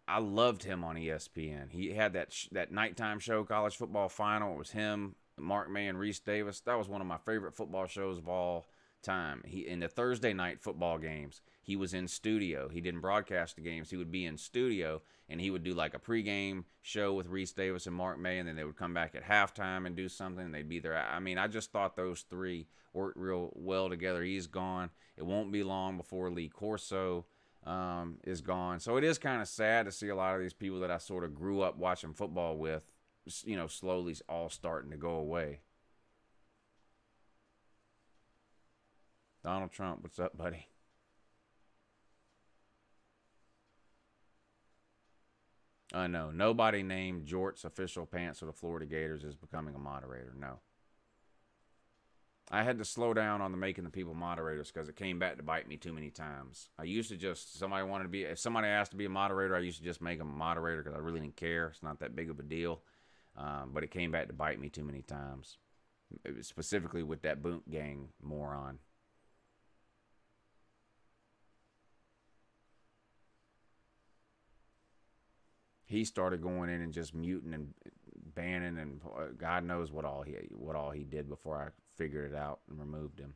S3: I loved him on ESPN. He had that nighttime show, College Football Final. It was him, Mark May, and Reese Davis. That was one of my favorite football shows of all time. In the Thursday night football games, he was in studio. He didn't broadcast the games. He would be in studio, and he would do like a pregame show with Reese Davis and Mark May, and then they would come back at halftime and do something, and they'd be there. I mean, I just thought those three worked real well together. He's gone. It won't be long before Lee Corso is gone. So it is kind of sad to see a lot of these people that I sort of grew up watching football with, slowly all starting to go away. Donald Trump, what's up, buddy? No, nobody named Jort's official pants of the Florida Gators is becoming a moderator. No. I had to slow down on the making the people moderators because it came back to bite me too many times. I used to just, if somebody asked to be a moderator, I used to just make them a moderator because I really didn't care. It's not that big of a deal. But it came back to bite me too many times. Specifically with that Boot Gang moron. He started going in and just muting and banning and God knows what all he did before I figured it out and removed him.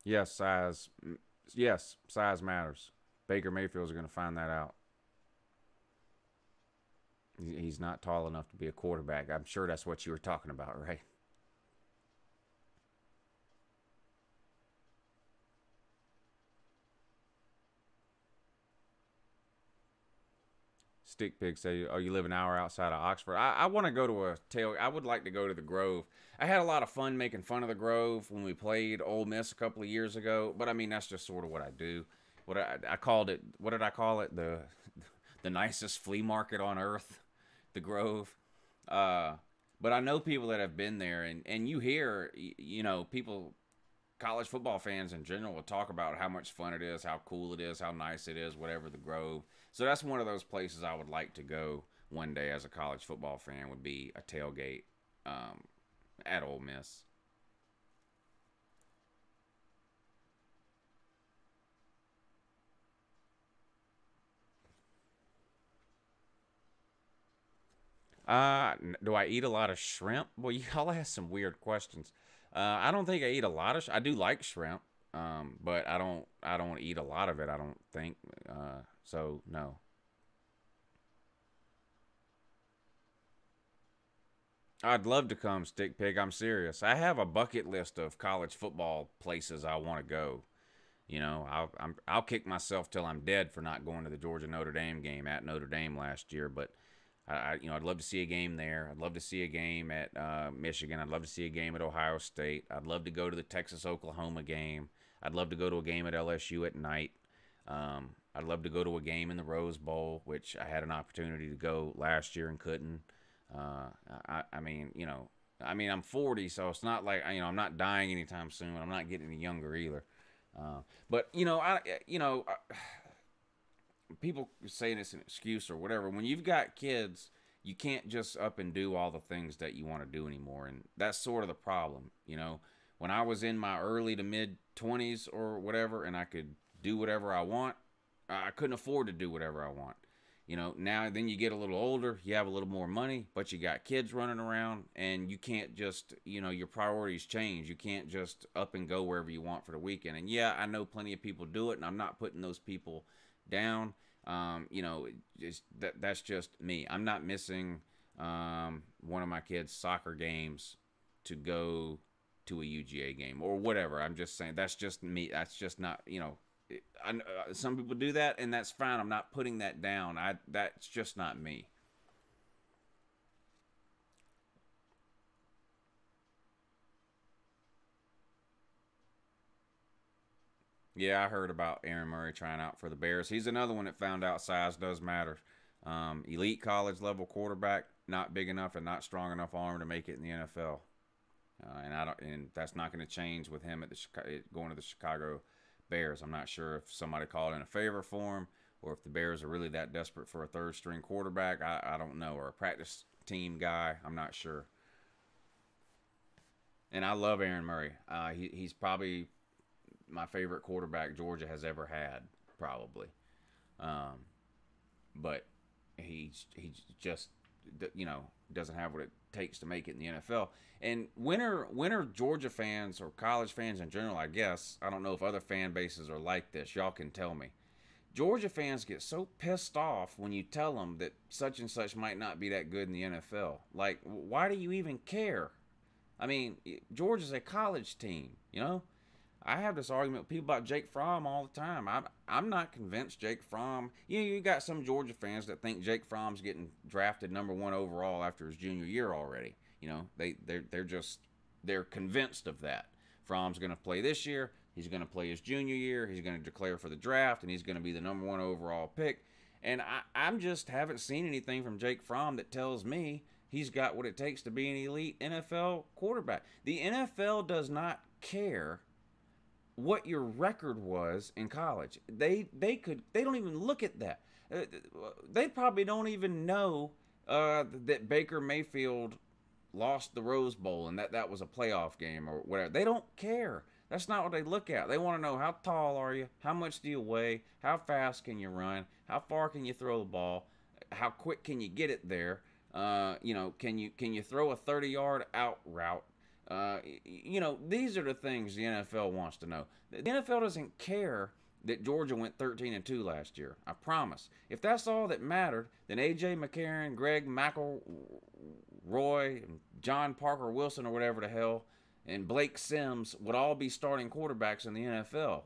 S3: Yes, size matters. Baker Mayfield's going to find that out. He's not tall enough to be a quarterback. I'm sure that's what you were talking about, right? Stick Pig say, "Oh, you live an hour outside of Oxford." I want to go to I would like to go to the Grove. I had a lot of fun making fun of the Grove when we played Ole Miss a couple of years ago. But I mean, that's just sort of what I do. What I called it. What did I call it? The nicest flea market on earth, the Grove. But I know people that have been there, and you hear, people. College football fans in general will talk about how much fun it is, how cool it is, how nice it is, whatever, the Grove. So that's one of those places I would like to go one day as a college football fan, would be a tailgate at Ole Miss. Do I eat a lot of shrimp? Well, y'all ask some weird questions. I don't think I eat a lot of. I do like shrimp, but I don't eat a lot of it. I don't think. So no. I'd love to come, Stick Pig. I'm serious. I have a bucket list of college football places I want to go. I'll kick myself till I'm dead for not going to the Georgia Notre Dame game at Notre Dame last year, but. I'd love to see a game there. I'd love to see a game at Michigan. I'd love to see a game at Ohio State. I'd love to go to the Texas-Oklahoma game. I'd love to go to a game at LSU at night. I'd love to go to a game in the Rose Bowl, which I had an opportunity to go last year and couldn't. I'm 40, so it's not like I'm not dying anytime soon. I'm not getting any younger either. People saying it's an excuse or whatever. When you've got kids, you can't just up and do all the things that you want to do anymore, and that's sort of the problem. When I was in my early to mid 20s or whatever, and I could do whatever I want, I couldn't afford to do whatever I want. Now then you get a little older, you have a little more money, but you got kids running around, and you can't just, your priorities change. You can't just up and go wherever you want for the weekend. And yeah, I know plenty of people do it, and I'm not putting those people down. That's just me. I'm not missing one of my kids' soccer games to go to a UGA game or whatever. I'm just saying that's just me. That's just not, some people do that, and that's fine. I'm not putting that down. That's just not me. Yeah, I heard about Aaron Murray trying out for the Bears. He's another one that found out size does matter. Elite college level quarterback, not big enough and not strong enough arm to make it in the NFL. And that's not going to change with him going to the Chicago Bears. I'm not sure if somebody called in a favor for him, or if the Bears are really that desperate for a third string quarterback. I don't know, or a practice team guy. I'm not sure. And I love Aaron Murray. He's probably my favorite quarterback Georgia has ever had, probably. But he's just, doesn't have what it takes to make it in the NFL. And when are Georgia fans or college fans in general, I guess, I don't know if other fan bases are like this, y'all can tell me. Georgia fans get so pissed off when you tell them that such and such might not be that good in the NFL. Like, why do you even care? I mean, Georgia's a college team, you know? I have this argument with people about Jake Fromm all the time. I'm not convinced Jake Fromm. You got some Georgia fans that think Jake Fromm's getting drafted #1 overall after his junior year already. You know, they're convinced of that. Fromm's going to play this year. He's going to play his junior year. He's going to declare for the draft, and he's going to be the #1 overall pick. And I'm just haven't seen anything from Jake Fromm that tells me he's got what it takes to be an elite NFL quarterback. The NFL does not care what your record was in college. They don't even look at that. They probably don't even know that Baker Mayfield lost the Rose Bowl and that was a playoff game or whatever. They don't care. That's not what they look at. They want to know, how tall are you? How much do you weigh? How fast can you run? How far can you throw the ball? How quick can you get it there? You know, can you throw a 30-yard out route? You know, these are the things the NFL wants to know. The NFL doesn't care that Georgia went 13-2 last year. I promise. If that's all that mattered, then A.J. McCarron, Greg McElroy, and John Parker Wilson, or whatever the hell, and Blake Sims would all be starting quarterbacks in the NFL.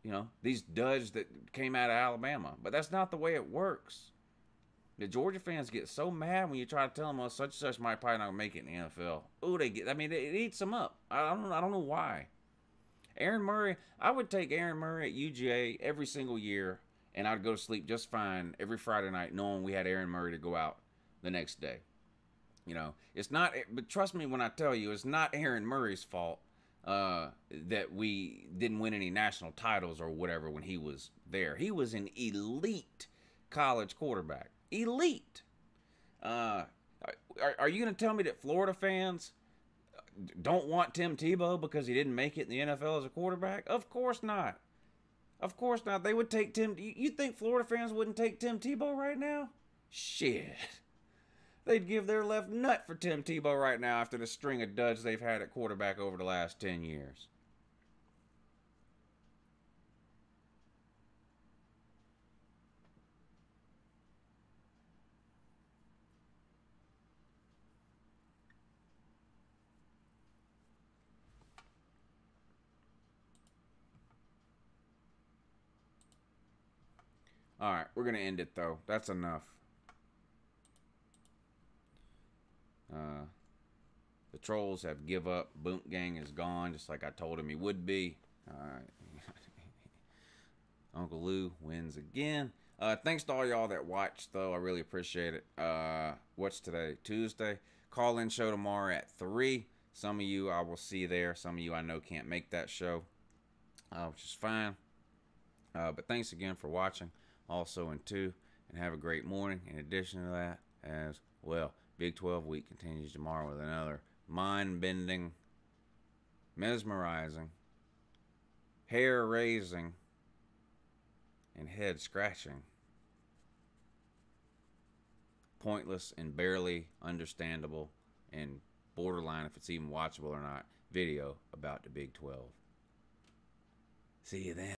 S3: You know, these duds that came out of Alabama. But that's not the way it works. The Georgia fans get so mad when you try to tell them, well, such and such might probably not make it in the NFL. Ooh, it eats them up. I don't know why. Aaron Murray, I would take Aaron Murray at UGA every single year, and I'd go to sleep just fine every Friday night knowing we had Aaron Murray to go out the next day. You know, it's not, but trust me when I tell you, it's not Aaron Murray's fault that we didn't win any national titles or whatever when he was there. He was an elite college quarterback. Elite. Are you going to tell me that Florida fans don't want Tim Tebow because he didn't make it in the NFL as a quarterback? Of course not. Of course not. They would take Tim. You think Florida fans wouldn't take Tim Tebow right now? Shit. They'd give their left nut for Tim Tebow right now after the string of duds they've had at quarterback over the last 10 years. All right, we're going to end it, though. That's enough. The trolls have give up. Boot Gang is gone, just like I told him he would be. Uncle Lou wins again. Thanks to all y'all that watched, though. I really appreciate it. What's today? Tuesday. Call-in show tomorrow at 3. Some of you I will see there. Some of you I know can't make that show, which is fine. But thanks again for watching. Also in 2, and have a great morning. In addition to that, as well, Big 12 week continues tomorrow with another mind-bending, mesmerizing, hair-raising, and head-scratching, pointless and barely understandable and borderline, if it's even watchable or not, video about the Big 12. See you then.